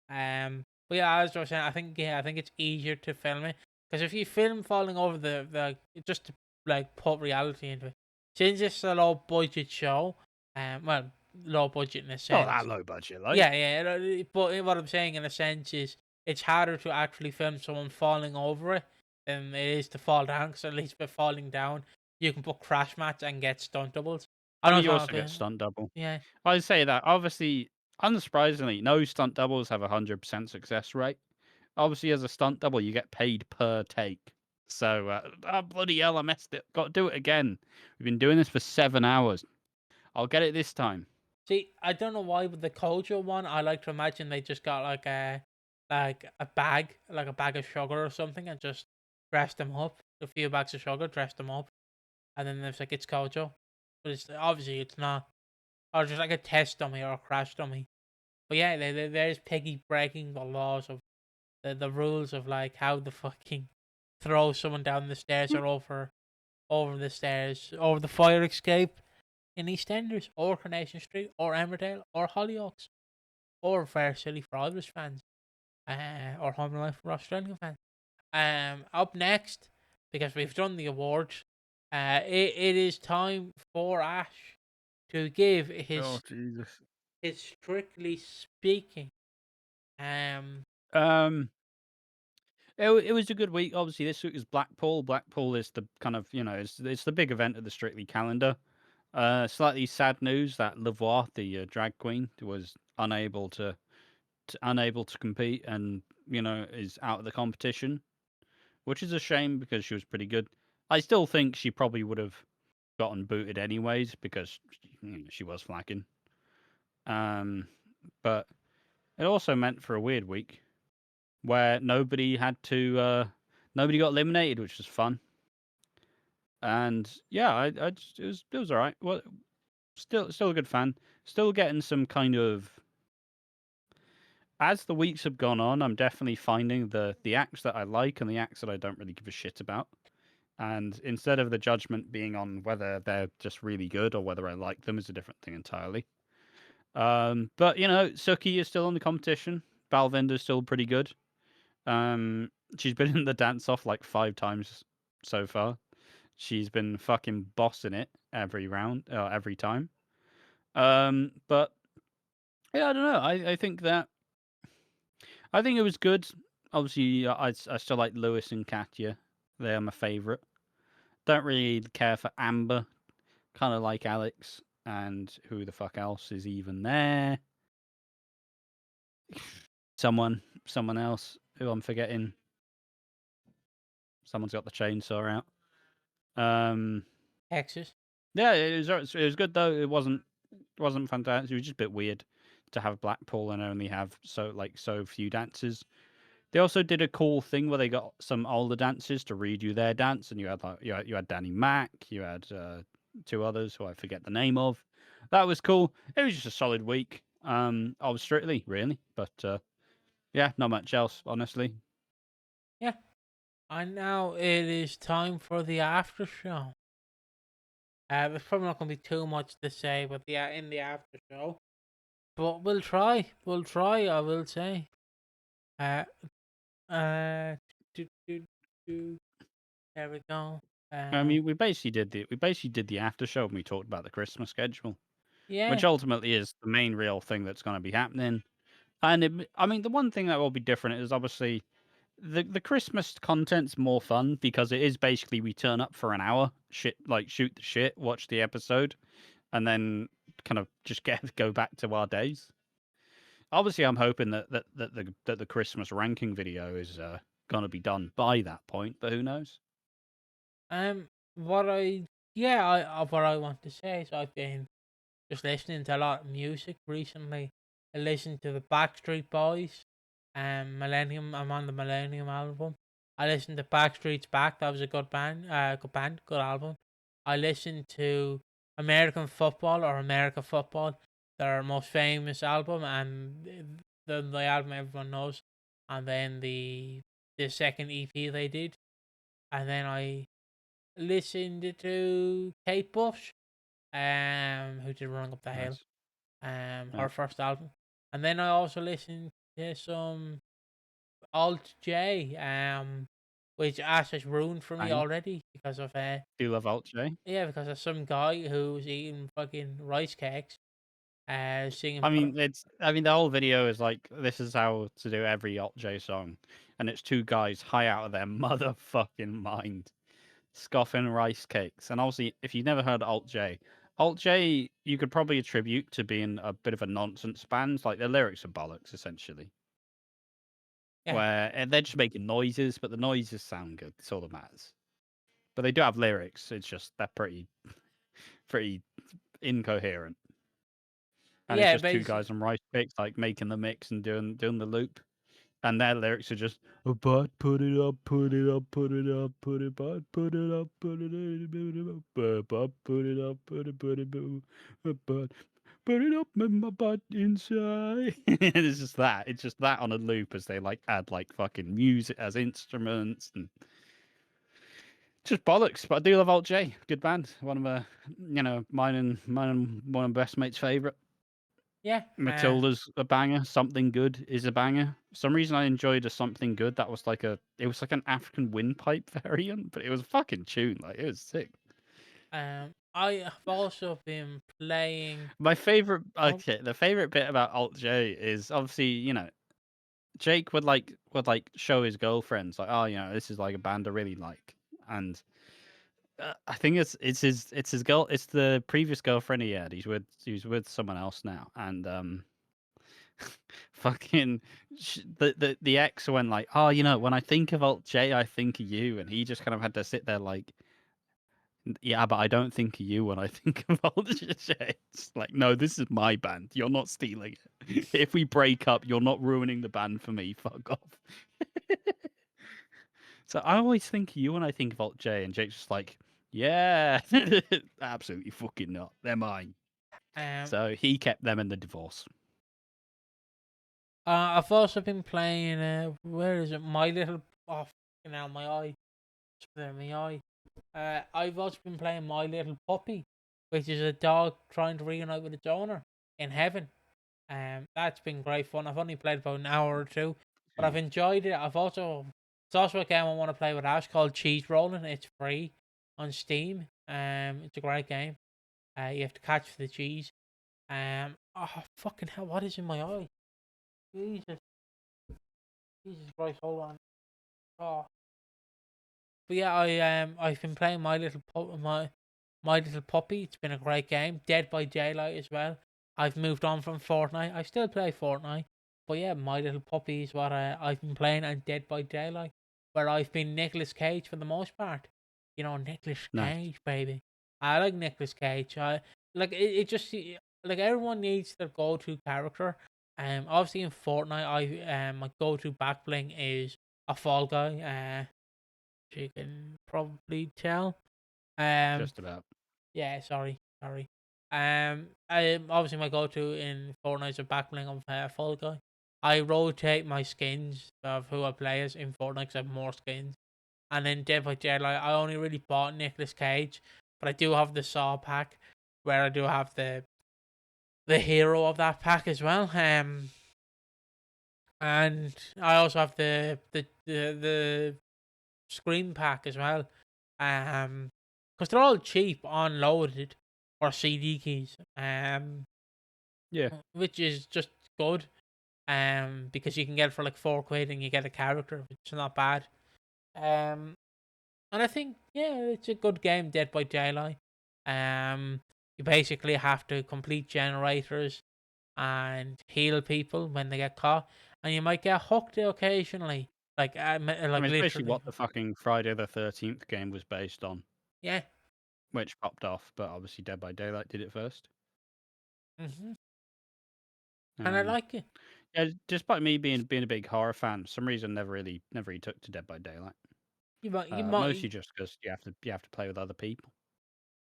But yeah, as I was saying, I think it's easier to film it because if you film falling over the just to like put reality into it, since it's a low budget show, well, low budget in a Not that sense. low budget, like. Yeah, yeah. But what I'm saying in a sense is it's harder to actually film someone falling over it than it is to fall down. Because at least by falling down, you can put crash mats and get stunt doubles. I I mean, don't you know also if get stunt double. yeah. I'd say that, obviously, unsurprisingly, no stunt doubles have a 100% success rate. Obviously, as a stunt double, you get paid per take. So, oh, bloody hell, I messed it. Got to do it again. We've been doing this for 7 hours. I'll get it this time. See, I don't know why, but the Kojo one, I like to imagine they just got like a bag, like a bag of sugar or something, and just dressed them up. A few bags of sugar, dressed them up, and then it's like it's Kojo, but it's obviously it's not, or just like a test dummy or a crash dummy. But yeah, there's Piggy breaking the laws of the rules of like how the fucking throw someone down the stairs or over the stairs, over the fire escape in EastEnders, or Coronation Street, or Emmerdale, or Hollyoaks, or Fair Silly for Irish fans, or Home and Life for Australian fans. Up next, because we've done the awards, it is time for Ash to give Oh Jesus. his strictly speaking. Um, Um, it was a good week. Obviously, this week was Blackpool. Blackpool is the kind of it's the big event of the Strictly calendar. Slightly sad news that Lavoie, the drag queen, was unable to compete, and is out of the competition, which is a shame because she was pretty good. I still think she probably would have gotten booted anyways because she was flagging. Um, but it also meant for a weird week where nobody got eliminated, which was fun. And yeah, it was all right. Well, still a good fan. Still getting some kind of as the weeks have gone on. I'm definitely finding the acts that I like and the acts that I don't really give a shit about. And instead of the judgment being on whether they're just really good or whether I like them is a different thing entirely. But Suki is still in the competition. Balvinder's still pretty good. She's been in the dance off like 5 times so far. She's been fucking bossing it every round, every time. But yeah, I don't know. I think it was good. Obviously, I still like Lewis and Katya. They're my favorite. Don't really care for Amber. Kind of like Alex. And who the fuck else is even there? Someone else who I'm forgetting. Someone's got the chainsaw out. Texas. Yeah, it was good though. It wasn't fantastic. It was just a bit weird to have Blackpool and only have so few dancers. They also did a cool thing where they got some older dancers to redo their dance, and you had you had Danny Mac, you had two others who I forget the name of. That was cool. It was just a solid week. I was Strictly really, but yeah, not much else honestly. Yeah. And now it is time for the after show. There's probably not going to be too much to say, but in the after show, but we'll try. We'll try. I will say. Uh, uh, do, do, do. There we go. I mean, we basically did the after show when we talked about the Christmas schedule, Yeah. which ultimately is the main real thing that's going to be happening. And I mean, the one thing that will be different is obviously the Christmas content's more fun because it is basically we turn up for an hour, shoot the shit, watch the episode, and then kind of just go back to our days. Obviously, I'm hoping that the Christmas ranking video is going to be done by that point, but who knows? What I yeah, what I want to say is I've been just listening to a lot of music recently. I listened to the Backstreet Boys, Millennium. I'm on the Millennium album. I listened to Backstreet's Back. That was a good band. Good album. I listened to American Football or America Football, their most famous album, and the album everyone knows. And then the second EP they did, and then I listened to Kate Bush, who did Running Up the Hill, Nice. her first album, and then I also listened to some Alt J, which Ash has ruined for me Bang. already because of Do you love Alt J? yeah, because of some guy who's eating fucking rice cakes, singing. I mean the whole video is like this is how to do every Alt J song, and it's two guys high out of their motherfucking mind, scoffing rice cakes. And obviously, if you've never heard Alt J you could probably attribute to being a bit of a nonsense band. Like their lyrics are bollocks essentially, Yeah, where they're just making noises, but the noises sound good. That's all that matters. But they do have lyrics. It's just they're pretty incoherent. And it's yeah, just two basically. guys on rice cakes, like making the mix and doing the loop. And their lyrics are just but put it up, put it up, put it up, put it but put it up, put it up, but put it up, put it but put it up in my butt inside. It's just that. It's just that on a loop as they like add like fucking music as instruments and Just bollocks, but I do love Alt J. Good band. One of mine and one of my best mates' favourite. Yeah. Matilda's a banger. Something Good is a banger. For some reason I enjoyed a Something Good. That was like an African windpipe variant, but it was a fucking tune. Like, it was sick. I have also been playing. My favorite, Oh, the favorite bit about Alt J is obviously, Jake would show his girlfriends like, oh, this is like a band I really like, and I think it's the previous girlfriend he had. He's with someone else now, and fucking the ex went like, oh, when I think of Alt J, I think of you, and he just kind of had to sit there like, yeah, but I don't think of you when I think of Alt J. It's like, no, this is my band. You're not stealing it. If we break up, you're not ruining the band for me. Fuck off. So I always think of you when I think of Alt J, and Jake's just like, yeah, absolutely fucking not. They're mine. um, So he kept them in the divorce. I've also been playing. Where is it? My Little. Oh, fucking hell, my eye. It's there, my eye. I've also been playing My Little Puppy, which is a dog trying to reunite with its owner in heaven. That's been great fun. I've only played about an hour or two, but I've enjoyed it. It's also a game I want to play with Ash called Cheese Rolling. It's free on Steam. It's a great game. You have to catch the cheese. Oh fucking hell! What is in my eye? Jesus, Jesus Christ! Hold on. Oh, but yeah, I've been playing My Little Puppy. It's been a great game. Dead by Daylight as well. I've moved on from Fortnite. I still play Fortnite, but yeah, My Little Puppy is what I've been playing, and Dead by Daylight, where I've been Nicolas Cage for the most part. Nicolas Nice. Cage, baby. I like Nicolas Cage. I like it. Just like everyone needs their go-to character. Obviously in Fortnite, my go-to back bling is a Fall Guy. You can probably tell. Um, Just about. yeah, sorry. I obviously my go-to in Fortnite is a back bling of Fall Guy. I rotate my skins of who I play as in Fortnite because I have more skins. And then Dead by Daylight, I only really bought Nicolas Cage, but I do have the Saw pack, where I do have the hero of that pack as well. And I also have the Scream pack as well. Because they're all cheap, unloaded, or CD keys. Yeah. Which is just good. Because you can get it for like £4 and you get a character, which is not bad. And I think, yeah, it's a good game, Dead by Daylight. You basically have to complete generators and heal people when they get caught, and you might get hooked occasionally, like I mean, it's basically literally. what the fucking Friday the 13th game was based on, Yeah. which popped off, but obviously Dead by Daylight did it first. And I Um, like it. yeah, despite me being a big horror fan, for some reason never really took to Dead by Daylight. You Mostly might. just because you have to play with other people.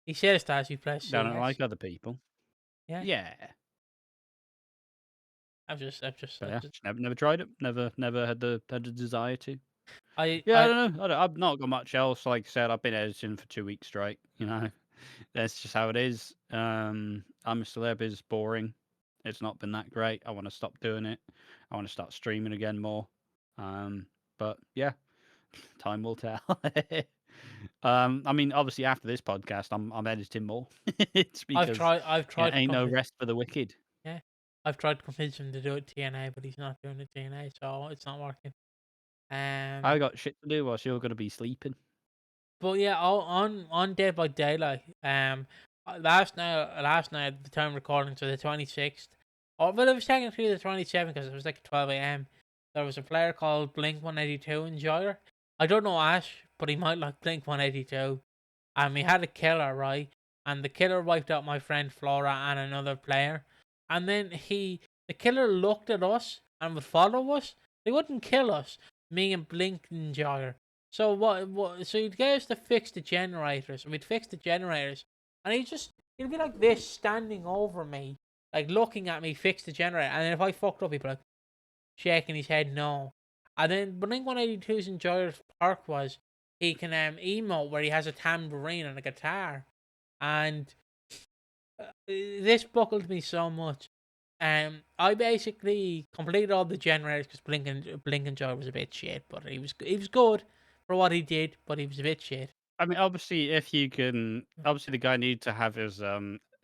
He says that as you play I don't CS. like other people. Yeah. Yeah, I've but yeah, just. just never tried it. Never had the desire to. I Yeah, I I don't know. I've not got much else. Like I said, I've been editing for 2 weeks straight. That's just how it is. I'm a celeb is boring. It's not been that great. I want to stop doing it. I want to start streaming again more. But yeah, time will tell. I mean, obviously after this podcast, I'm editing more. It's because I've tried to ain't no convince. rest for the wicked. Yeah. I've tried to convince him to do it TNA, but he's not doing it TNA, so it's not working. I Um. got shit to do whilst you're gonna be sleeping. But yeah, on Dead by Daylight. Last night at the time recording, so the 26th. Or well, it was technically the 27th because it was like 12 a.m. There was a player called Blink 182 Enjoyer. I don't know Ash, but he might like Blink 182. And we had a killer, right? And the killer wiped out my friend Flora and another player. And then the killer looked at us and would follow us. They wouldn't kill us, me and Blink Enjoyer. So so he'd get us to fix the generators, and we'd fix the generators, and he'd be like this, standing over me, like looking at me, fix the generator, and then if I fucked up, he'd be like shaking his head no. And then Blink 182's Enjoyer's perk was he can emote where he has a tambourine and a guitar, and this buckled me so much. I basically completed all the generators because Blink and Joy was a bit shit, but he was good for what he did, but he was a bit shit. I mean, obviously, if you can, obviously, the guy needed to have his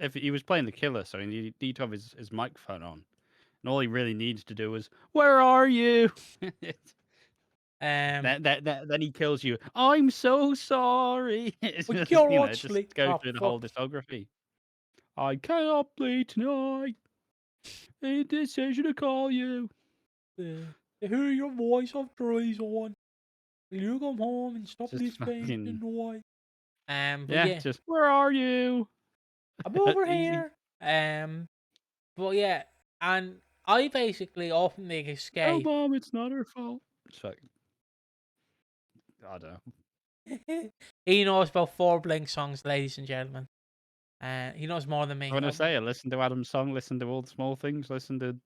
if he was playing the killer, so he need to have his microphone on, and all he really needs to do is, "Where are you?" Um, Then he kills you. I'm so sorry. It's but just, you're just actually go through the whole fuck. discography. I cannot play tonight. A decision to call you. To hear your voice after he's on. Will you come home and stop Just this pain fucking tonight? But yeah. yeah, Just where are you? I'm over Easy. here. But yeah, and I basically often make Oh, escape. mom, it's not her fault. It's like I don't know. He knows about 4 Blink songs, ladies and gentlemen. He knows more than I'm me. gonna say, I listen to Adam's song, listen to all the small things, listen to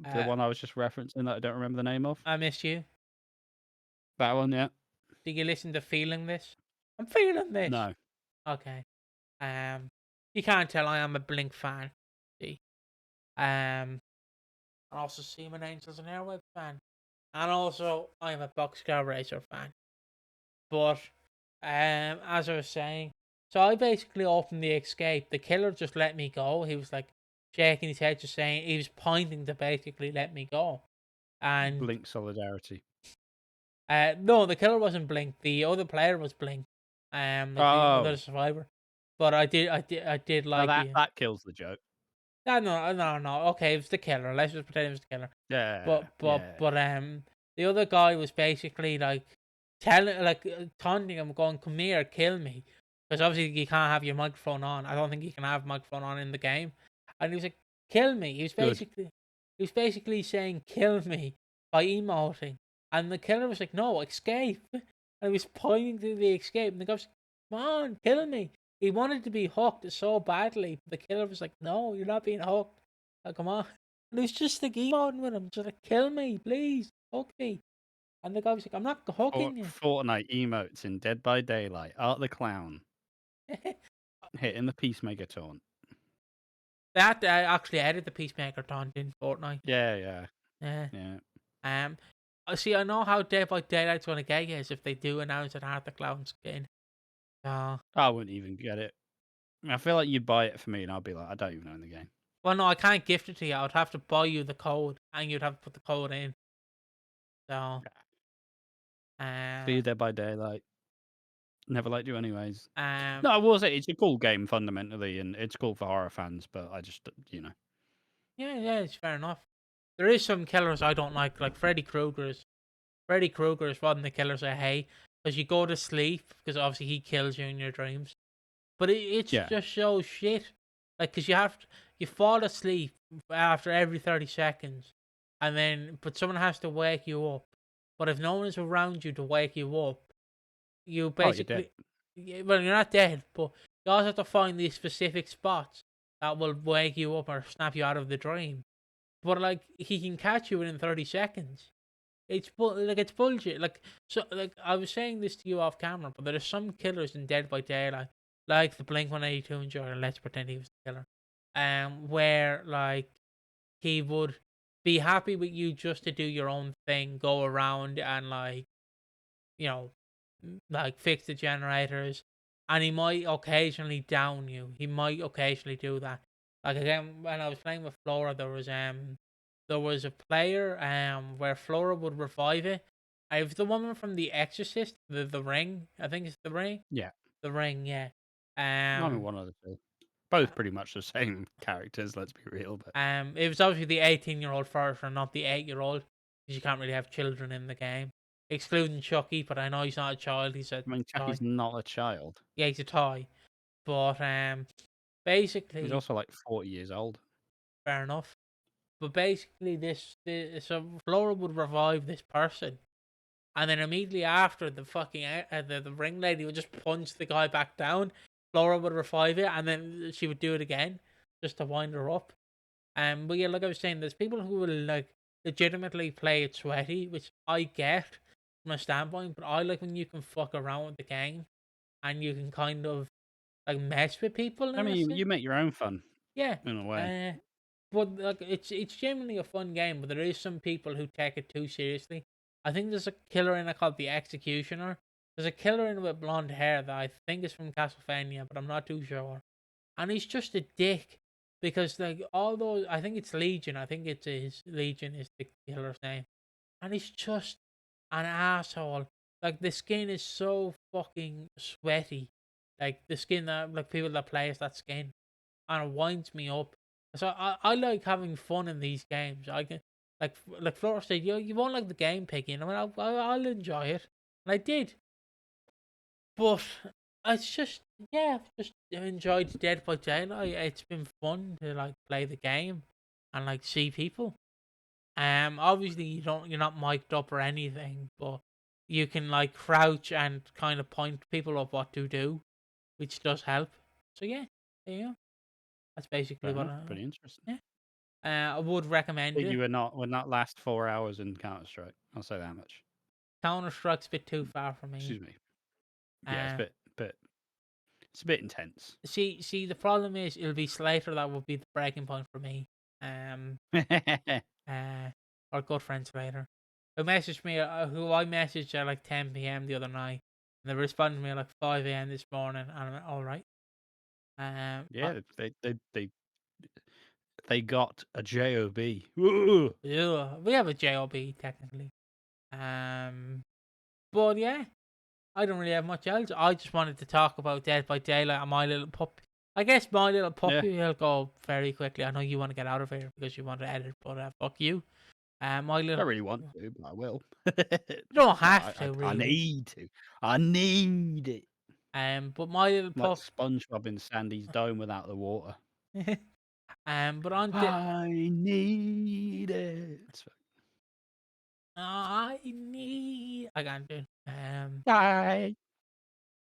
the Uh, one I was just referencing that I don't remember the name of. I miss you. That one, yeah. Did you listen to Feeling This? I'm feeling this. No. Okay. You can't tell I am a Blink fan. See. And also Seaman Angels and Airwave fan. And also I am a Boxcar Racer fan. But as I was saying, so I basically opened the escape. The killer just let me go. He was like shaking his head, just saying he was pointing to basically let me go. And Blink Solidarity. no, the killer wasn't Blink. The other player was Blink. Like the other Oh. survivor. But I did Now like you. that kills the joke. No. Okay, it was the killer. Let's just pretend it was the killer. Yeah, But the other guy was basically like telling, like taunting him, going, "Come here, kill me," because obviously you can't have your microphone on. I don't think you can have microphone on in the game. And he was like, "Kill me." Good. He was basically saying, "Kill me," by emoting. And the killer was like, "No, escape." And he was pointing to the escape. And the guy was like, "Come on, kill me." He wanted to be hooked so badly. But the killer was like, "No, you're not being hooked. Like, come on." And he was just like emoting with him, just like, "Kill me, please, hook me." And the guy was like, "I'm not Or hooking you." Fortnite emotes in Dead by Daylight. Art the Clown. Hitting the Peacemaker taunt. That actually added the Peacemaker taunt in Fortnite. Yeah. Yeah. Yeah. See, I know how Dead by Daylight's going to get you is if they do announce an Art the Clown skin. So, I wouldn't even get it. I feel like you'd buy it for me and I'd be like, I don't even know the game. well, no, I can't gift it to you. I would have to buy you the code, and you'd have to put the code in. So, See you uh, Dead by Daylight. Never liked you anyways. um, No, I will say it's a cool game fundamentally, and it's cool for horror fans. But I just, yeah, it's fair enough. There is some killers I don't like Freddy Krueger's. Freddy Krueger is one of the killers I hate because you go to sleep because obviously he kills you in your dreams. But it's yeah. just so shit. Like, because you fall asleep after every 30 seconds, and then, but someone has to wake you up. But if no one is around you to wake you up, you Oh, you're dead. basically, well, you're not dead, but you also have to find these specific spots that will wake you up or snap you out of the dream. But, like, he can catch you within 30 seconds. It's bullshit. Like I was saying this to you off camera, but there are some killers in Dead by Daylight, like the Blink-182 enjoyer. Let's pretend he was the killer. Where like he would be happy with you just to do your own thing, go around and like you know, like fix the generators, and he might occasionally down you. He might occasionally do that. Like again, when I was playing with Flora, there was a player where Flora would revive it. I was the woman from The Exorcist, the ring. I think it's the ring. Yeah. The ring, yeah. I mean, Um, one of the two. Both pretty much the same characters. Let's be real. But it was obviously the 18-year-old first, and not the 8-year-old, because you can't really have children in the game, excluding Chucky. But I know he's not a child; he's a I mean, toy. Chucky's not a child. Yeah, he's a toy. But He's basically, also like 40 years old. fair enough. But basically, so Flora would revive this person, and then immediately after, the fucking the ring lady would just punch the guy back down. Flora would revive it, and then she would do it again just to wind her up. But yeah, like I was saying, there's people who will like legitimately play it sweaty, which I get. from a standpoint, but I like when you can fuck around with the game and you can kind of like mess with people I in a mean, sense. you make your own fun Yeah. in a way. But like it's genuinely a fun game, but there is some people who take it too seriously. I think there's a killer in it called the Executioner. There's a killer in it with blonde hair that I think is from Castlevania, but I'm not too sure. And he's just a dick because like all those, I think it's Legion. I think it's his Legion is the killer's name, and he's just an asshole. Like the skin is so fucking sweaty, like the skin that like people that play as that skin, and it winds me up. So I like having fun in these games. I can like Flora said, you won't like the game, Piggy, and I mean I'll enjoy it, and I did. But it's just yeah, I've just enjoyed Dead by Daylight. It's been fun to like play the game and like see people. Obviously you're not mic'd up or anything, but you can like crouch and kind of point people up what to do, which does help. So yeah, there you go. That's basically Fair what enough. I Pretty interesting. yeah. I would recommend Think it. you would not last 4 hours in Counter Strike. I'll say that much. Counter Strike's a bit too far for me. Excuse me. Yeah, Uh, it's a bit intense. see, the problem is it'll be Slater that will be the breaking point for me. Um, our good friend Slater, who messaged me, who I messaged at like 10 p.m. the other night, and they responded to me at like 5 a.m. this morning, and I'm like, all right. Yeah, they got a job. Ooh. Yeah, we have a job technically. But yeah, I don't really have much else. I just wanted to talk about Dead by Daylight and My Little Puppy. I guess My Little Yeah, Puppy will go very quickly. I know you want to get out of here because you want to edit, but fuck you. My I Little, really want to, but I will. you don't No, have I, to I, I really. need to. I need it. But My Little Like Pup. SpongeBob in Sandy's dome without the water. But on I need it. I can't do. Die.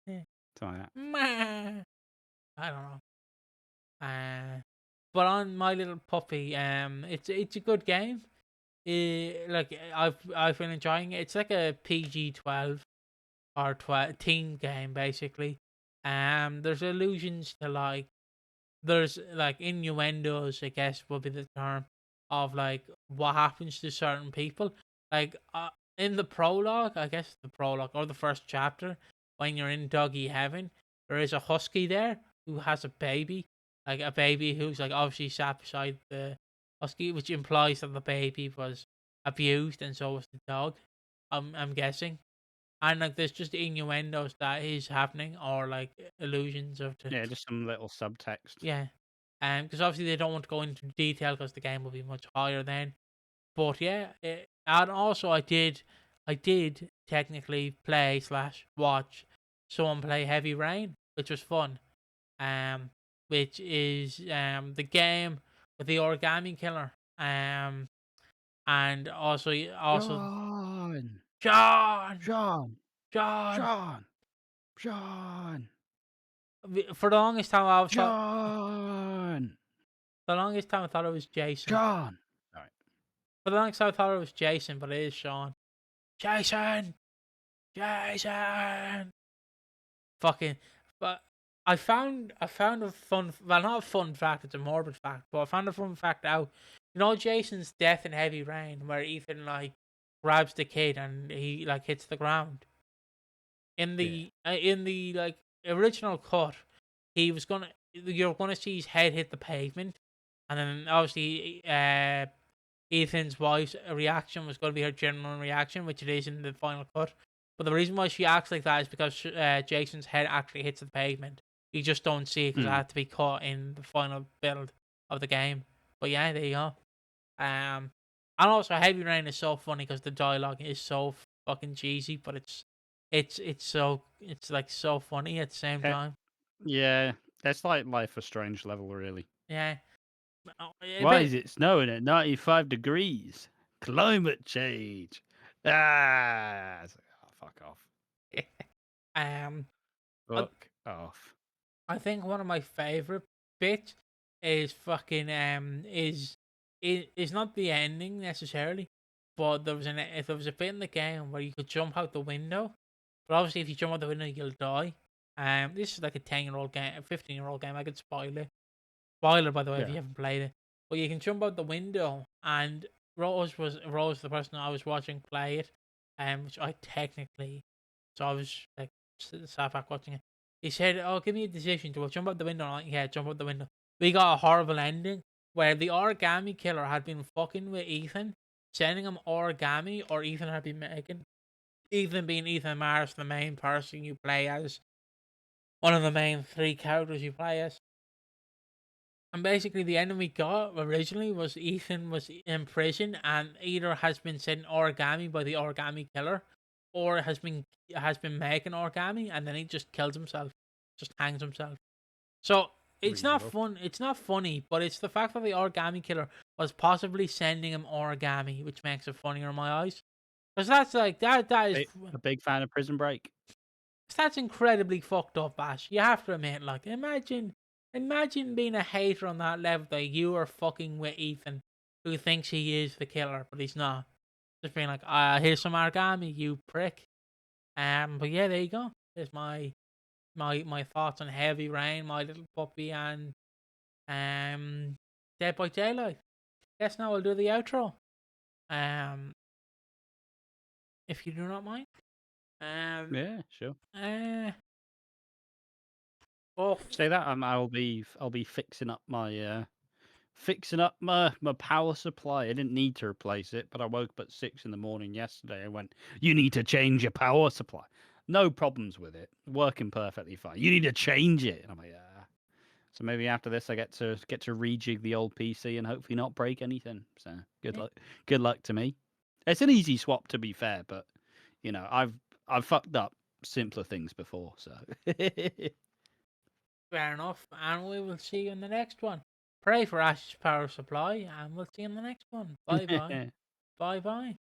Eh, Something like I don't know. But on My Little Puppy, it's a good game. Like I've been enjoying it. It's like a PG-12 or 12 teen game basically. There's allusions to like there's like innuendos, I guess would be the term of like what happens to certain people. Like in the prologue, I guess the prologue or the first chapter, when you're in doggy heaven, there is a husky there who has a baby, like a baby who's like obviously sat beside the husky, which implies that the baby was abused and so was the dog. I'm guessing. And like there's just innuendos that is happening or like illusions of the yeah, just some little subtext. yeah. Because obviously they don't want to go into detail because the game will be much higher then. But yeah, and also I did technically play slash watch someone play Heavy Rain, which was fun. Um, which is the game with the origami killer. And also John, John, John, John. John, John, For the longest time, John, the longest time I thought it was Jason. John. All right. For the longest time I thought it was Jason, but it is Sean. Jason, Jason. Fucking, but I found a fun, well, not a fun fact. It's a morbid fact, but I found a fun fact out. You know Jason's death in Heavy Rain, where Ethan like grabs the kid and he like hits the ground. Yeah. In the like original cut, he was gonna you're gonna see his head hit the pavement, and then obviously Ethan's wife's reaction was going to be her genuine reaction, which it is in the final cut. But the reason why she acts like that is because Jason's head actually hits the pavement. You just don't see it because it Hmm. had to be cut in the final build of the game. But yeah, there you go. And also Heavy Rain is so funny because the dialogue is so fucking cheesy, but it's like so funny at the same Eh, time. yeah, that's like Life a Strange level, really. Yeah. Why is it snowing at 95 degrees? Climate change. It's like, oh, fuck off. um, I, Fuck off. I think one of my favorite bits is fucking is not the ending necessarily, but if there was a bit in the game where you could jump out the window, but obviously if you jump out the window you'll die. This is like a 10-year-old game, a 15-year-old game. I could spoil it. Spoiler, by the way, if you Yeah. haven't played it. But you can jump out the window, and Rose, the person I was watching play it, which I technically, so I was like sat back watching it. He said, "Oh, give me a decision. Do I jump out the window?" I'm like, yeah, jump out the window. We got a horrible ending where the origami killer had been fucking with Ethan, sending him origami, or Ethan had been making. Ethan being Ethan Mars, the main person you play as, one of the main three characters you play as. And basically, the ending we got originally was Ethan was in prison and either has been sent origami by the origami killer, or has been making origami and then he just kills himself, just hangs himself. So it's not Reasonable. fun. It's not funny, but it's the fact that the origami killer was possibly sending him origami, which makes it funnier in my eyes. Because that's like that is A big fan of Prison Break. that's incredibly fucked up, Ash. You have to admit, like, imagine being a hater on that level that you are fucking with Ethan, who thinks he is the killer, but he's not. Just being like, here's some origami, you prick. But yeah, there you go. There's my thoughts on Heavy Rain, My Little Puppy, and Dead by Daylight. Guess now I'll do the outro. Um, if you do not mind. Yeah, sure. Oh, Say that, I'll be fixing up my power supply. I didn't need to replace it, but I woke up at 6 in the morning yesterday and went, "You need to change your power supply." No problems with it, working perfectly fine. You need to change it, and I'm like, yeah. So maybe after this, I get to rejig the old PC and hopefully not break anything. So good yeah. luck. Good luck to me. It's an easy swap, to be fair, but I've fucked up simpler things before, so. Fair enough. And we will see you in the next one. Pray for Ash's power supply, and we'll see you in the next one. Bye bye. Bye bye.